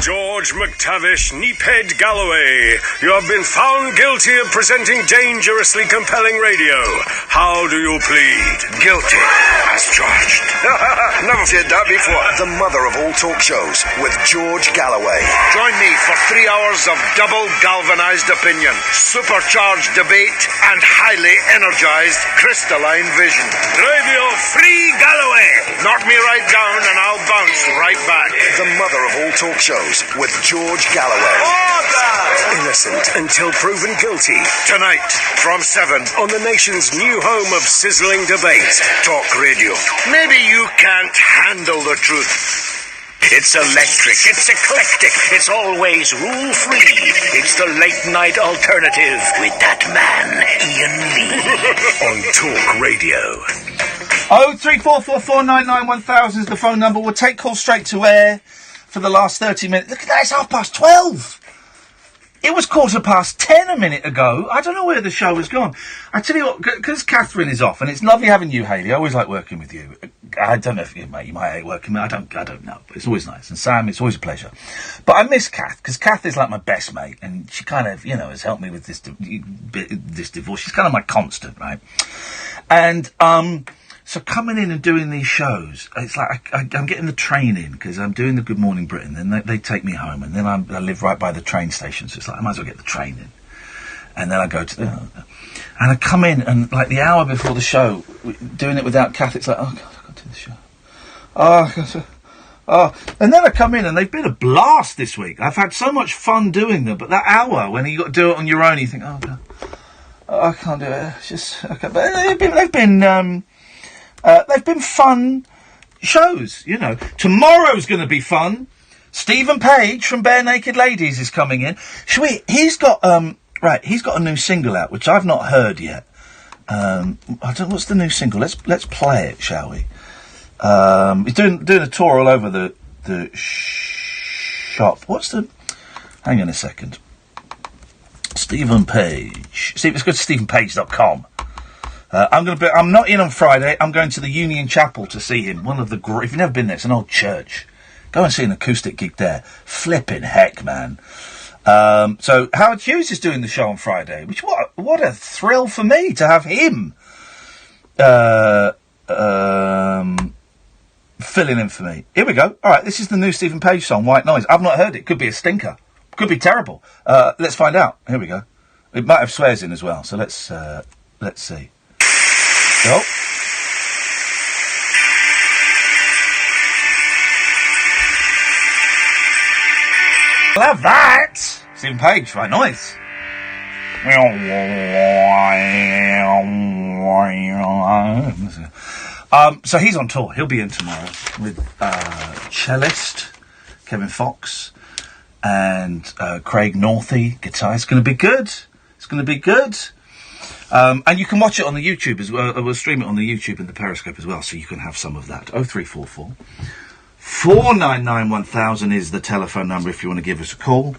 George McTavish Neephead Galloway, you have been found guilty of presenting dangerously compelling radio. How do you plead? Guilty, as charged. Never did that before. The mother of all talk shows with George Galloway. Join me for 3 hours of double galvanized opinion, supercharged debate, and highly energized crystalline vision. Radio Free Galloway. Knock me right down and I'll bounce right back. The mother of all talk shows with George Galloway. Order! Innocent until proven guilty. Tonight, from 7, On the nation's new home of sizzling debate, Talk Radio. maybe you can't handle the truth. It's electric, it's eclectic, it's always rule-free. It's the late-night alternative with that man, Iain Lee. On Talk Radio. 03444991000 is the phone number. We'll take calls straight to air for the last 30 minutes. Look at that, it's 12:30. It was 10:15 a minute ago. I don't know where the show has gone. I tell you what, because Catherine is off, and it's lovely having you, Hayley. I always like working with you. I don't know if you might hate working with me. I don't know. But it's always nice. And Sam, it's always a pleasure. But I miss Kath, because Kath is like my best mate, and she kind of, has helped me with this divorce. She's kind of my constant, right? And, so coming in and doing these shows, it's like I'm getting the train in because I'm doing the Good Morning Britain, then they take me home, and then I live right by the train station, so it's like I might as well get the train in. And then I go to and I come in, and like the hour before the show, doing it without Kath, it's like, oh God, I've got to do the show. And then I come in, and they've been a blast this week. I've had so much fun doing them, but that hour when you got to do it on your own, you think, oh God, I can't do it. It's just, okay. But they've been fun shows, Tomorrow's going to be fun. Stephen Page from Bare Naked Ladies is coming in. He's got a new single out, which I've not heard yet. I don't know, what's the new single? Let's play it, shall we? He's doing a tour all over the shop. What's the... Hang on a second. Stephen Page. Let's go to stephenpage.com. I'm not in on Friday. I'm going to the Union Chapel to see him. One of the if you've never been there, it's an old church. Go and see an acoustic gig there. Flipping heck, man. So Howard Hughes is doing the show on Friday, which what a thrill for me to have him filling in for me. Here we go. All right, this is the new Stephen Page song, White Noise. I've not heard it. Could be a stinker. Could be terrible. Let's find out. Here we go. It might have swears in as well, so let's see. Oh. Love that! Stephen Page, White Noise. So he's on tour. He'll be in tomorrow with cellist Kevin Fox and Craig Northey, guitar. It's going to be good. It's going to be good. And you can watch it on the YouTube as well. We'll stream it on the YouTube and the Periscope as well, so you can have some of that. 0344 499 1000 is the telephone number if you want to give us a call.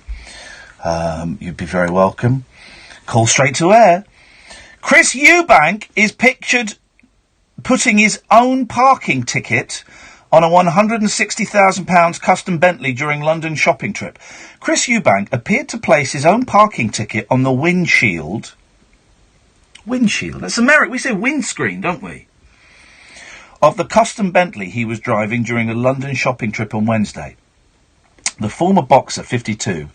You'd be very welcome. Call straight to air. Chris Eubank is pictured putting his own parking ticket on a £160,000 custom Bentley during London shopping trip. Chris Eubank appeared to place his own parking ticket on the windshield. Windshield? That's American. We say windscreen, don't we? Of the custom Bentley he was driving during a London shopping trip on Wednesday. The former boxer, 52,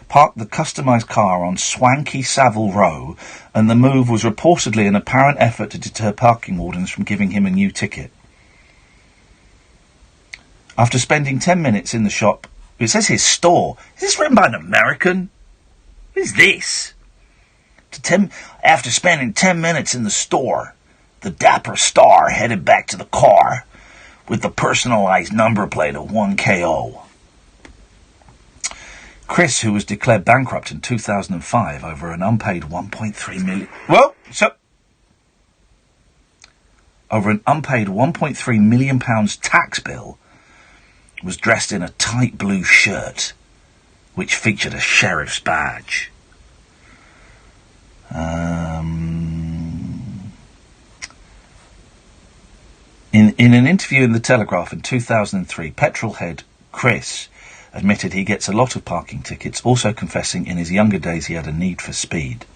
parked the customised car on swanky Savile Row, and the move was reportedly an apparent effort to deter parking wardens from giving him a new ticket. After spending 10 minutes in the shop, it says his store. Is this written by an American? What is this? After spending 10 minutes in the store, the dapper star headed back to the car with the personalised number plate of 1KO. Chris, who was declared bankrupt in 2005 over an unpaid 1.3 million... over an unpaid £1.3 million tax bill, was dressed in a tight blue shirt, which featured a sheriff's badge. In an interview in The Telegraph in 2003, petrol head Chris admitted he gets a lot of parking tickets, also confessing in his younger days he had a need for speed.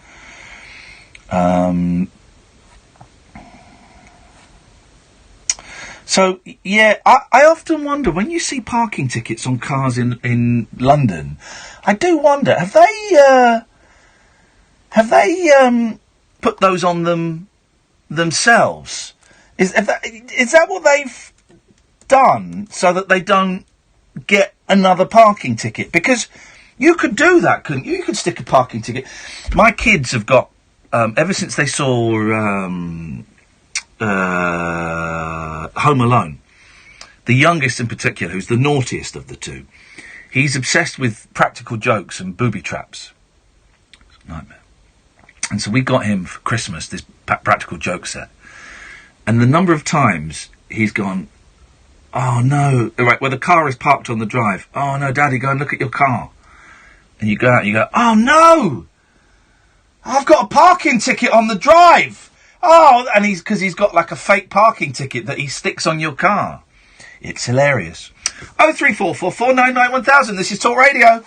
So, yeah, I often wonder, when you see parking tickets on cars in London, I do wonder, have they put those on them themselves? Is that what they've done, so that they don't get another parking ticket? Because you could do that, couldn't you? You could stick a parking ticket. My kids have got, ever since they saw Home Alone, the youngest in particular, who's the naughtiest of the two, he's obsessed with practical jokes and booby traps. It's a nightmare. And so we got him for Christmas this practical joke set. And the number of times he's gone, oh no, right, where the car is parked on the drive. Oh no, Daddy, go and look at your car. And you go out and you go, oh no, I've got a parking ticket on the drive. Oh, and because he's got like a fake parking ticket that he sticks on your car. It's hilarious. 0344 499 1000. This is Talk Radio.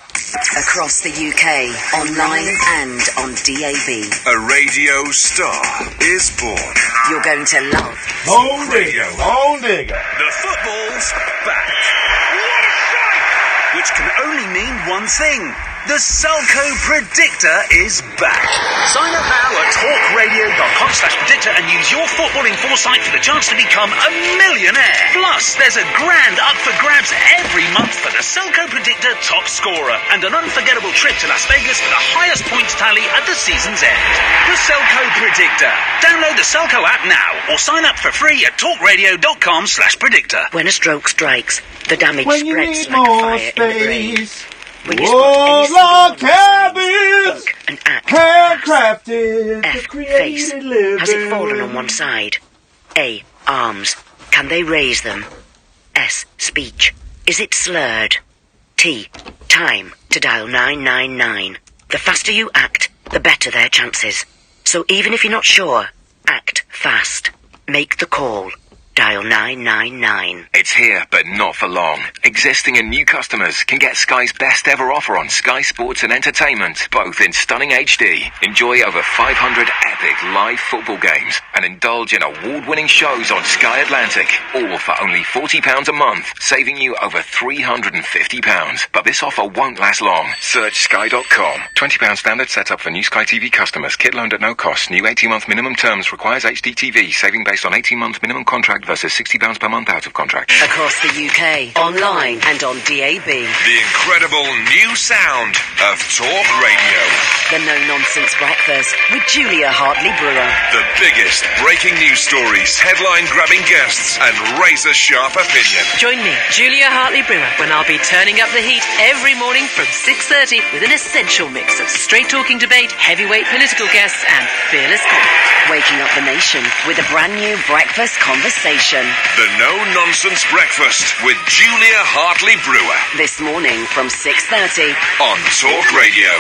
Across the UK, online and on DAB. A radio star is born. You're going to love Home Radio. Home Digger. The football's back. What a strike! Which can only mean one thing. The Selco Predictor is back. Sign up now at talkradio.com/predictor and use your footballing foresight for the chance to become a millionaire. Plus, there's a grand up for grabs every month for the Selco Predictor top scorer and an unforgettable trip to Las Vegas for the highest points tally at the season's end. The Selco Predictor. Download the Selco app now or sign up for free at talkradio.com/predictor. When a stroke strikes, the damage spreads like a fire in the brain. When you spot any log single one cabins, think and act handcrafted, F. for created Face. living. Has it fallen on one side? A. Arms. Can they raise them? S. Speech. Is it slurred? T. Time to dial 999. The faster you act, the better their chances. So even if you're not sure, act fast. Make the call. Dial 999. It's here, but not for long. Existing and new customers can get Sky's best ever offer on Sky Sports and Entertainment, both in stunning HD. Enjoy over 500 epic live football games and indulge in award-winning shows on Sky Atlantic, all for only £40 a month, saving you over £350. But this offer won't last long. Search sky.com. £20 standard setup for new Sky TV customers. Kit loaned at no cost. New 18-month minimum terms requires HDTV. Saving based on 18-month minimum contract versus £60 per month out of contract. Across the UK, online and on DAB. The incredible new sound of Talk Radio. The no-nonsense breakfast with Julia Hartley-Brewer. The biggest breaking news stories, headline-grabbing guests, and razor-sharp opinion. Join me, Julia Hartley-Brewer, when I'll be turning up the heat every morning from 6:30 with an essential mix of straight-talking debate, heavyweight political guests, and fearless comment. Waking up the nation with a brand new breakfast conversation. The No-Nonsense Breakfast with Julia Hartley-Brewer. This morning from 6:30 on Talk Radio.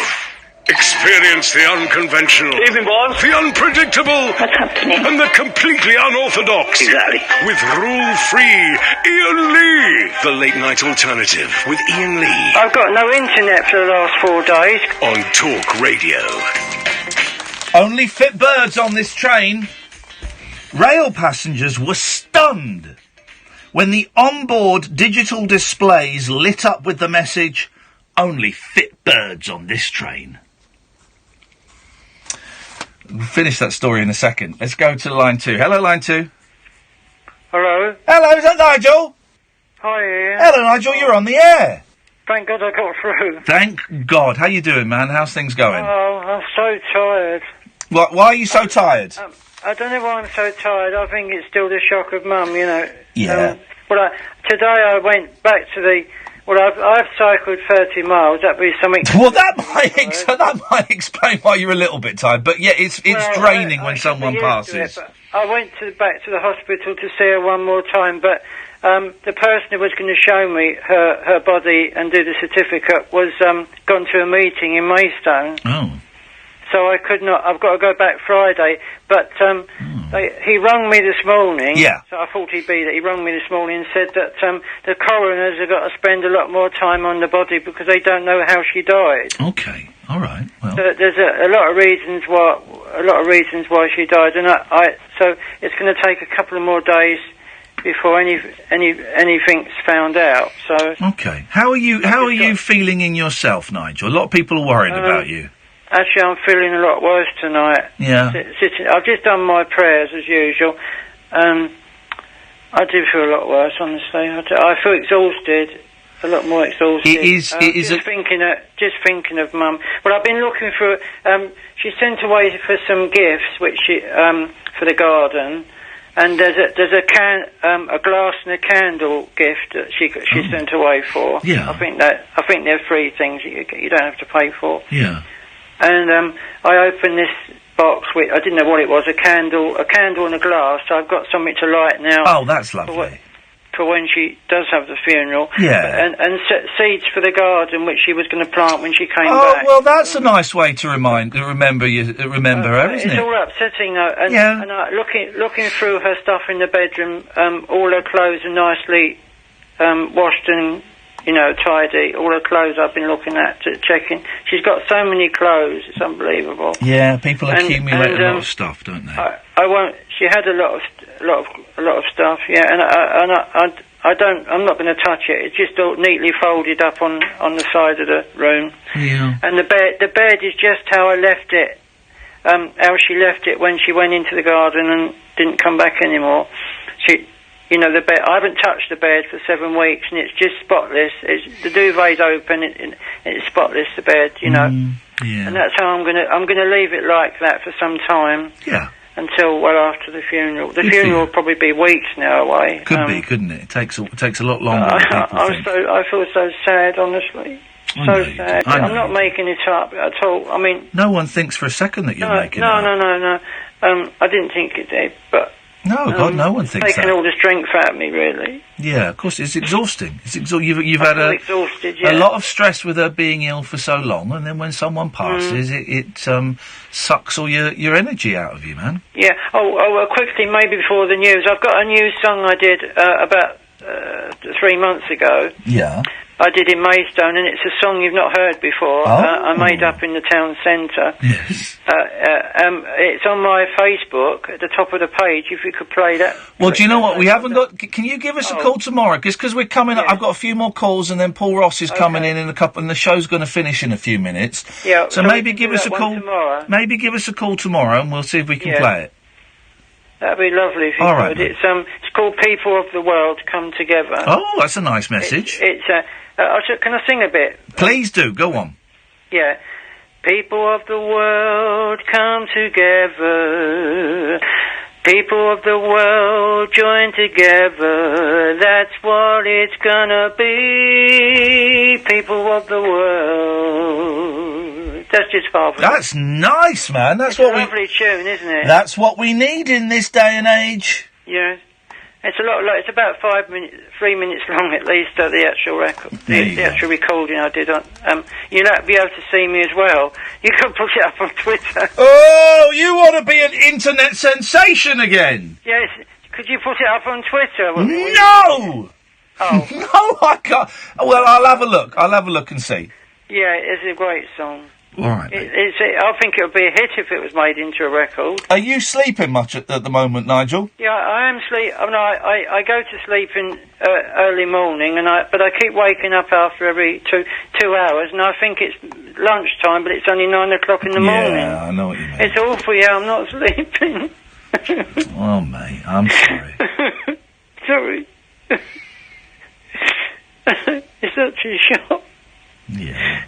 Experience the unconventional. Evening, boss. The unpredictable. What's happening? And the completely unorthodox. Exactly. With rule-free Iain Lee. The late-night alternative with Iain Lee. I've got no internet for the last 4 days. On Talk Radio. Only fit birds on this train. Rail passengers were stunned when the onboard digital displays lit up with the message, "Only fit birds on this train." We'll finish that story in a second. Let's go to line 2. Hello, line 2. Hello? Hello, is that Nigel? Hi, Ian. Hello, Nigel, you're on the air. Thank God I got through. Thank God. How you doing, man? How's things going? Oh, I'm so tired. Why are you so tired? I don't know why I'm so tired. I think it's still the shock of Mum, you know. Yeah. Today I went back to the... Well, I've cycled 30 miles. That'd be something... Well, that might explain why you're a little bit tired. But yeah, it's draining when someone passes. I went back to the hospital to see her one more time, but the person who was going to show me her body and do the certificate was gone to a meeting in Maidstone. Oh. So I could not. I've got to go back Friday. But he rang me this morning. Yeah. So I thought he'd be there. He rang me this morning and said that the coroners have got to spend a lot more time on the body because they don't know how she died. Okay. All right. Well. So there's a lot of reasons why she died, and so it's going to take a couple of more days before anything's found out. So. Okay. How are you feeling in yourself, Nigel? A lot of people are worried about you. Actually, I'm feeling a lot worse tonight. Yeah. I've just done my prayers as usual. I do feel a lot worse, honestly. I feel exhausted, a lot more exhausted. It is. Just thinking of Mum. Well, I've been looking for. She sent away for some gifts, which for the garden. And there's a glass and a candle gift that she sent away for. Yeah. I think they're free things you don't have to pay for. Yeah. And I opened this box with, I didn't know what it was, a candle and a glass, so I've got something to light now. Oh, that's lovely. For when she does have the funeral. Yeah. And seeds for the garden, which she was going to plant when she came back. Oh, well, that's a nice way to remember her, isn't it? It's all upsetting, though. And, yeah. And looking through her stuff in the bedroom, all her clothes are nicely washed and, tidy. All her clothes I've been looking at, checking. She's got so many clothes, it's unbelievable. Yeah, people accumulate a lot of stuff, don't they? I won't. She had a lot of stuff. Yeah, and I'm not going to touch it. It's just all neatly folded up on the side of the room. Yeah. And the bed is just how I left it. How she left it when she went into the garden and didn't come back anymore. The bed. I haven't touched the bed for 7 weeks, and it's just spotless. The duvet's open. It's spotless. The bed, Yeah. And that's how I'm gonna leave it like that for some time. Yeah. Until after the funeral. The funeral will probably be weeks now away. Could be, couldn't it? It takes a lot longer than people think. I feel so sad, honestly. So sad. I'm not making it up at all. I mean... No one thinks for a second that you're making it up. No. I didn't think it did, but... No, God, no one thinks taking that. all the strength out of me, really. Yeah, of course, it's exhausting. You've had exhausted, a lot of stress with her being ill for so long, and then when someone passes, it sucks all your energy out of you, man. Yeah. Well, quickly, maybe before the news, I've got a new song I did about 3 months ago. Yeah. I did in Maidstone, and it's a song you've not heard before. I made up in the town centre. Yes. It's on my Facebook at the top of the page. If you could play that. Well, do you know what? We haven't got... Can you give us a call tomorrow? Because we're coming up... I've got a few more calls, and then Paul Ross is coming in a couple... And the show's going to finish in a few minutes. Yeah. So maybe give us a call... Tomorrow. Maybe give us a call tomorrow, and we'll see if we can play it. That'd be lovely if you All could. right, It's called People of the World Come Together. Oh, that's a nice message. Can I sing a bit? Please do. Go on. Yeah. People of the world come together. People of the world join together. That's what it's gonna be. People of the world. That's just half of it. That's nice, man. That's what a lovely tune, isn't it? That's what we need in this day and age. Yeah. It's a lot. It's about 3 minutes long at least. The actual record, the actual recording I did on. You'll be able to see me as well. You can put it up on Twitter. Oh, you want to be an internet sensation again? Yes. Could you put it up on Twitter? No. Oh. No, I can't. Well, I'll have a look. I'll have a look and see. Yeah, it's a great song. All right. I think it would be a hit if it was made into a record. Are you sleeping much at the moment, Nigel? Yeah, I am sleep. I mean, I go to sleep in early morning, but I keep waking up after every two hours, and I think it's lunchtime, but it's only 9 o'clock in the morning. Yeah, I know what you mean. It's awful. Yeah, I'm not sleeping. Oh, mate, I'm sorry. Sorry. It's such a shock. Yeah.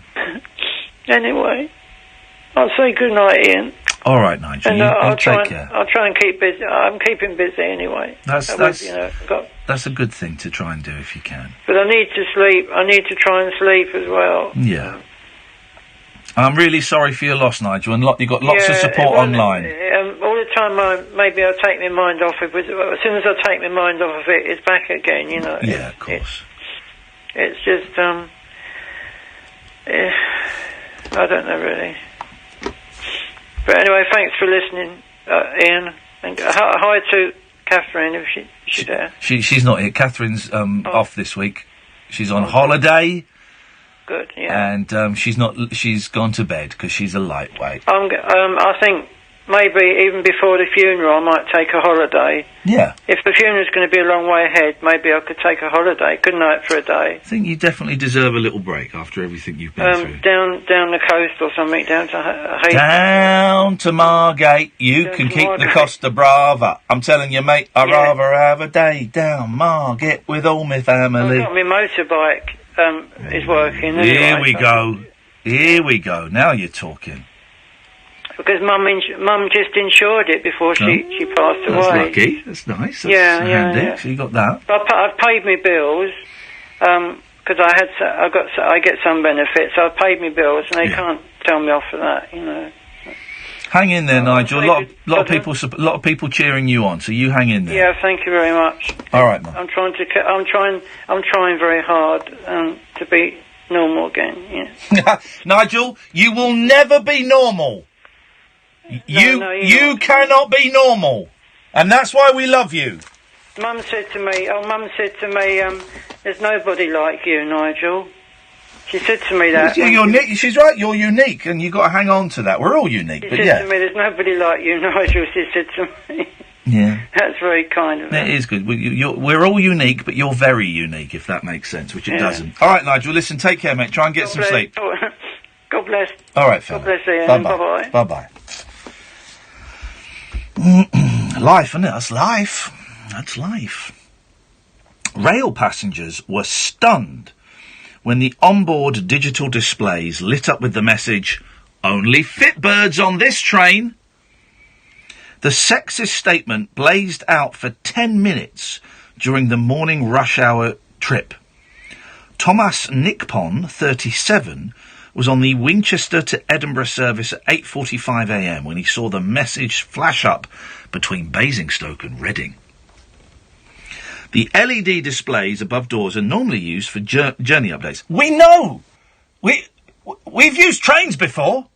Anyway, I'll say good night, Ian. All right, Nigel. And you take care. I'll try and keep busy. I'm keeping busy anyway. That's a good thing to try and do if you can. But I need to sleep. I need to try and sleep as well. Yeah. I'm really sorry for your loss, Nigel, and you've got lots of support online. All the time, maybe I'll take my mind off of it. As soon as I take my mind off of it, it's back again, you know. Yeah, of course. It's just, I don't know really. But anyway, thanks for listening, Ian. And hi to Catherine if she's there. She's not here. Catherine's off this week. She's on holiday. Good, yeah. And she's gone to bed because she's a lightweight. I think maybe even before the funeral I might take a holiday. Yeah. If the funeral's going to be a long way ahead, maybe I could take a holiday. Good night for a day. I think you definitely deserve a little break after everything you've been through. Down the coast or something, down to Hayes. Down to Margate, you can keep the Costa Brava. I'm telling you, mate, I'd rather have a day down Margate with all my family. I've got my motorbike is working. Here we go. Here we go. Now you're talking. Because Mum just insured it before she passed away. That's lucky. That's nice. That's handy. So you got that. I've paid my bills because I get some benefits. So I've paid my bills, and they can't tell me off for that. You know. Hang in there, Nigel. A lot of people cheering you on. So you hang in there. Yeah, thank you very much. All right, Mum. I'm trying very hard to be normal again. Yeah. Nigel, you will never be normal. You cannot be normal, and that's why we love you. Mum said to me, there's nobody like you, Nigel. She said to me that. She's right, you're unique, and you've got to hang on to that. We're all unique, she but said to me, there's nobody like you, Nigel, she said to me. Yeah. That's very kind of her. It is good. We're all unique, but you're very unique, if that makes sense, which it doesn't. All right, Nigel, listen, take care, mate. Try and get some sleep. God bless. All right, fella. God bless you. Bye-bye. Bye-bye. Life, isn't it? That's life. That's life. Rail passengers were stunned when the onboard digital displays lit up with the message, "Only fit birds on this train." The sexist statement blazed out for 10 minutes during the morning rush hour trip. Thomas Nickpon, 37, was on the Winchester to Edinburgh service at 8:45 a.m. when he saw the message flash up between Basingstoke and Reading. The LED displays above doors are normally used for journey updates. We know! We've used trains before!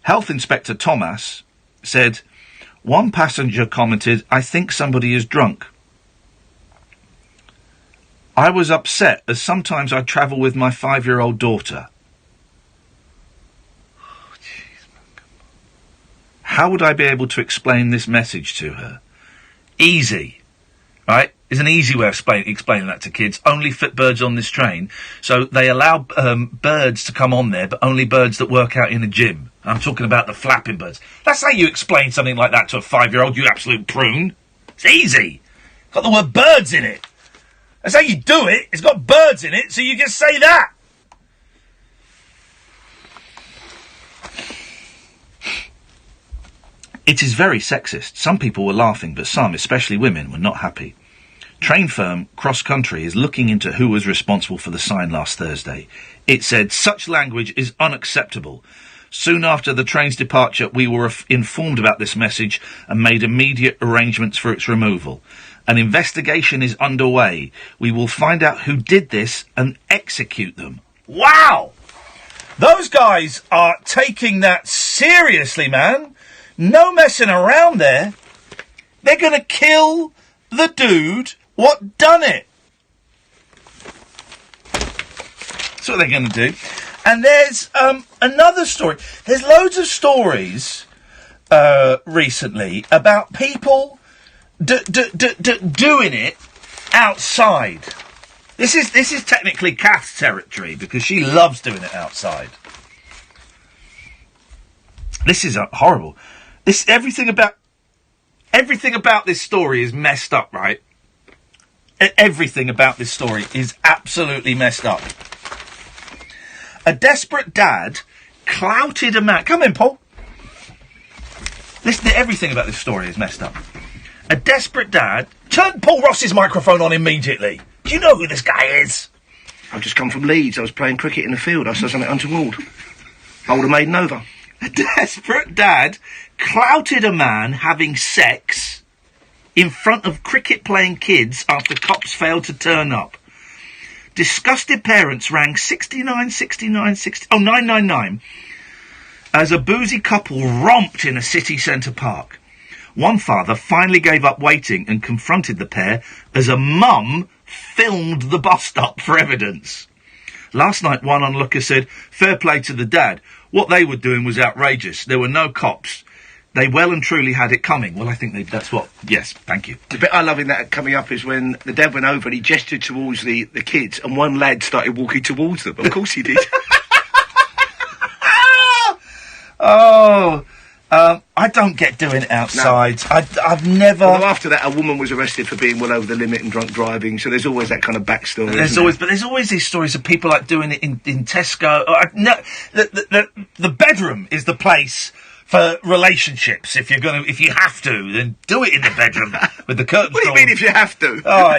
Health Inspector Thomas said, one passenger commented, "I think somebody is drunk. I was upset as sometimes I travel with my 5-year-old daughter. How would I be able to explain this message to her? Easy. Right? It's an easy way of explaining that to kids. Only fit birds on this train. So they allow birds to come on there, but only birds that work out in a gym. I'm talking about the flapping birds. That's how you explain something like that to a 5-year-old, you absolute prune. It's easy. It's got the word birds in it. That's how you do it. It's got birds in it, so you can say that. It is very sexist. Some people were laughing, but some, especially women, were not happy. Train firm Cross Country is looking into who was responsible for the sign last Thursday. It said, such language is unacceptable. Soon after the train's departure, we were informed about this message and made immediate arrangements for its removal. An investigation is underway. We will find out who did this and execute them. Wow! Those guys are taking that seriously, man. No messing around there. They're going to kill the dude what done it. That's what they're going to do. And there's another story. There's loads of stories recently about people doing it outside. This is technically Kath's territory because she loves doing it outside. This is horrible. Everything about this story is messed up, right? Everything about this story is absolutely messed up. A desperate dad clouted a man. Come in, Paul. Listen, everything about this story is messed up. A desperate dad... Turn Paul Ross's microphone on immediately. Do you know who this guy is? I've just come from Leeds. I was playing cricket in the field. I saw something untoward. I would have made an over. A desperate dad clouted a man having sex in front of cricket-playing kids after cops failed to turn up. Disgusted parents rang 999 as a boozy couple romped in a city centre park. One father finally gave up waiting and confronted the pair as a mum filmed the bus stop for evidence. Last night, one onlooker said, fair play to the dad. What they were doing was outrageous. There were no cops. They well and truly had it coming. Well, I think that's what... Yes, thank you. The bit I love in that coming up is when the dad went over and he gestured towards the kids and one lad started walking towards them. Of course he did. I don't get doing it outside. No. I've never... Well, after that, a woman was arrested for being well over the limit and drunk driving, so there's always that kind of backstory. There's always these stories of people like doing it in Tesco. The bedroom is the place for relationships. If you have to, then do it in the bedroom with the curtains. What do you mean if you have to? Oh,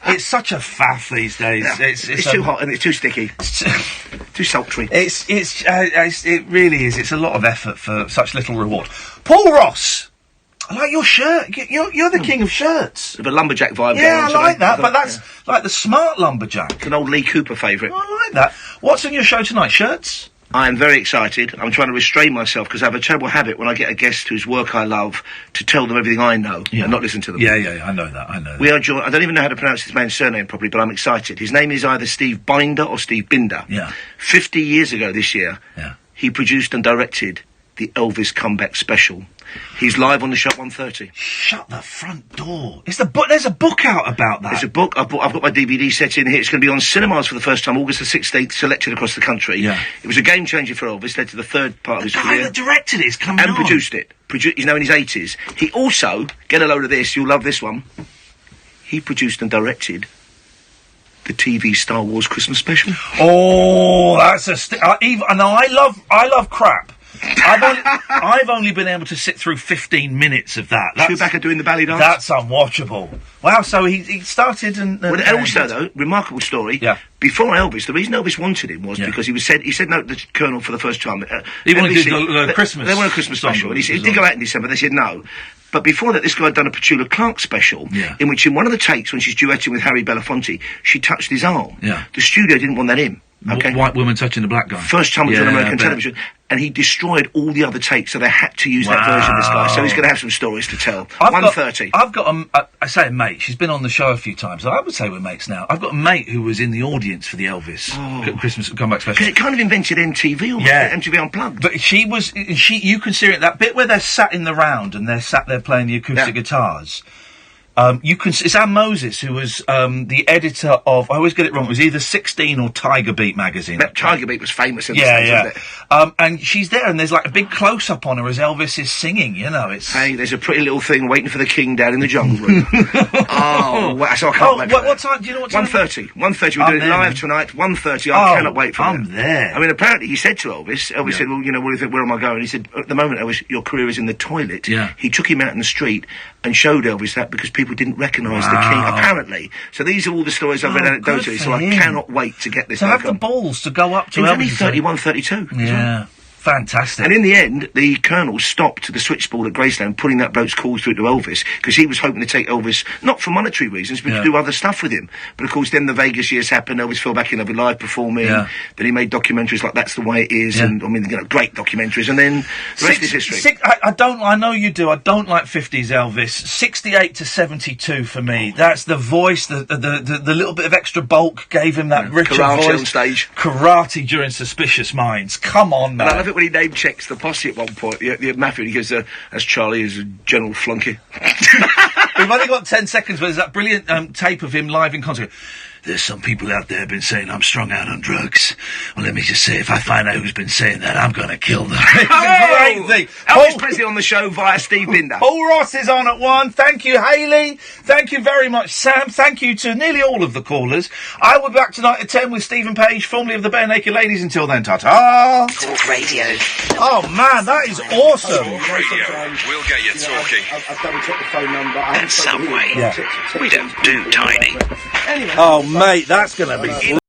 it's such a faff these days. Yeah. It's too hot and it's too sticky. Too sultry. It really is. It's a lot of effort for such little reward. Paul Ross, I like your shirt. You're the king of shirts. With a lumberjack vibe. Yeah, I like that. But that's like the smart lumberjack. It's an old Lee Cooper favourite. I like that. What's on your show tonight? Shirts? I am very excited. I'm trying to restrain myself because I have a terrible habit when I get a guest whose work I love to tell them everything I know and not listen to them. Yeah, I know that. We are joined... I don't even know how to pronounce this man's surname properly, but I'm excited. His name is either Steve Binder or Steve Binder. Yeah. 50 years ago this year, he produced and directed the Elvis Comeback Special. He's live on the show at 1:30. Shut the front door. There's a book out about that. There's a book. I've got my DVD set in here. It's going to be on cinemas for the first time, August the 16th, selected across the country. Yeah. It was a game changer for Elvis, led to the third part of his career. The guy that directed it is coming on. And produced it. He's now in his 80s. He also, get a load of this, you'll love this one, he produced and directed the TV Star Wars Christmas special. Oh, that's I love crap. I've only been able to sit through 15 minutes of that. Chewbacca doing the ballet dance? That's unwatchable. Wow, so he started and... Well, also, though, remarkable story. Yeah. Before Elvis, the reason Elvis wanted him was because he said no to the Colonel for the first time. He wanted to do the Christmas. They wanted a Christmas special. And he did go out in December. They said no. But before that, this guy had done a Petula Clark special, in which in one of the takes, when she's duetting with Harry Belafonte, she touched his arm. Yeah. The studio didn't want that in. Okay. White woman touching the black guy. First time it was on American television. And he destroyed all the other takes, so they had to use that version of this guy. So he's going to have some stories to tell. 1:30. I've got I say a mate. She's been on the show a few times. I would say we're mates now. I've got a mate who was in the audience for the Elvis Christmas comeback special. Because it kind of invented MTV, almost. Yeah. MTV Unplugged. But you can see it, that bit where they're sat in the round and they're sat there playing the acoustic guitars. It's Anne Moses, who was the editor of, I always get it wrong, it was either 16 or Tiger Beat magazine. Tiger Beat was famous in the States, wasn't it? And she's there, and there's like a big close-up on her as Elvis is singing, it's... Hey, there's a pretty little thing waiting for the king down in the jungle room. So I can't wait for what time, do you know what time? 1:30. 1:30, we're doing it live tonight, 1:30, I cannot wait for that. I'm there. I mean, apparently he said to Elvis said, well, what do you think, where am I going? He said, at the moment, Elvis, your career is in the toilet. Yeah. He took him out in the street and showed Elvis that because people didn't recognise the king, apparently. So these are all the stories I've read anecdotally, so I cannot wait to get this. To have the balls to go up to Elvis. Elvis. He's only 31, 32. Yeah. Fantastic. And in the end, the Colonel stopped the switchboard at Graceland, putting that bloke's calls through to Elvis, because he was hoping to take Elvis, not for monetary reasons, but to do other stuff with him. But of course, then the Vegas years happened, Elvis fell back in love with live performing, then he made documentaries like That's the Way It Is, and, I mean, great documentaries, and then the rest is history. I know you do, I don't like 50s Elvis. 68 to 72 for me. That's the voice, the little bit of extra bulk gave him that richer karate voice. on stage. Karate during Suspicious Minds. Come on, man. And I love it when he name checks the posse at one point. The mafia, he goes, as Charlie is a general flunky. We've only got 10 seconds, but there's that brilliant tape of him live in concert. There's some people out there been saying I'm strung out on drugs. Well, let me just say, if I find out who's been saying that, I'm going to kill them. It's a great thing. Elvis Presley on the show via Steve Binder. Paul Ross is on at 1. Thank you, Hayley. Thank you very much, Sam. Thank you to nearly all of the callers. I will be back tonight at 10 with Stephen Page, formerly of the Bare Naked Ladies. Until then, ta-ta. Talk Radio. Oh, man, that is awesome. Radio. We'll get you talking. I've double-checked the phone number. And Subway. Yeah. We don't do tiny. Anyway. Oh, mate, that's going to be...